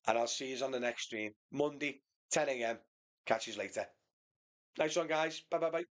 And I'll see you on the next stream. Monday, 10 a.m. Catch you later. Nice one, guys. Bye, bye, bye.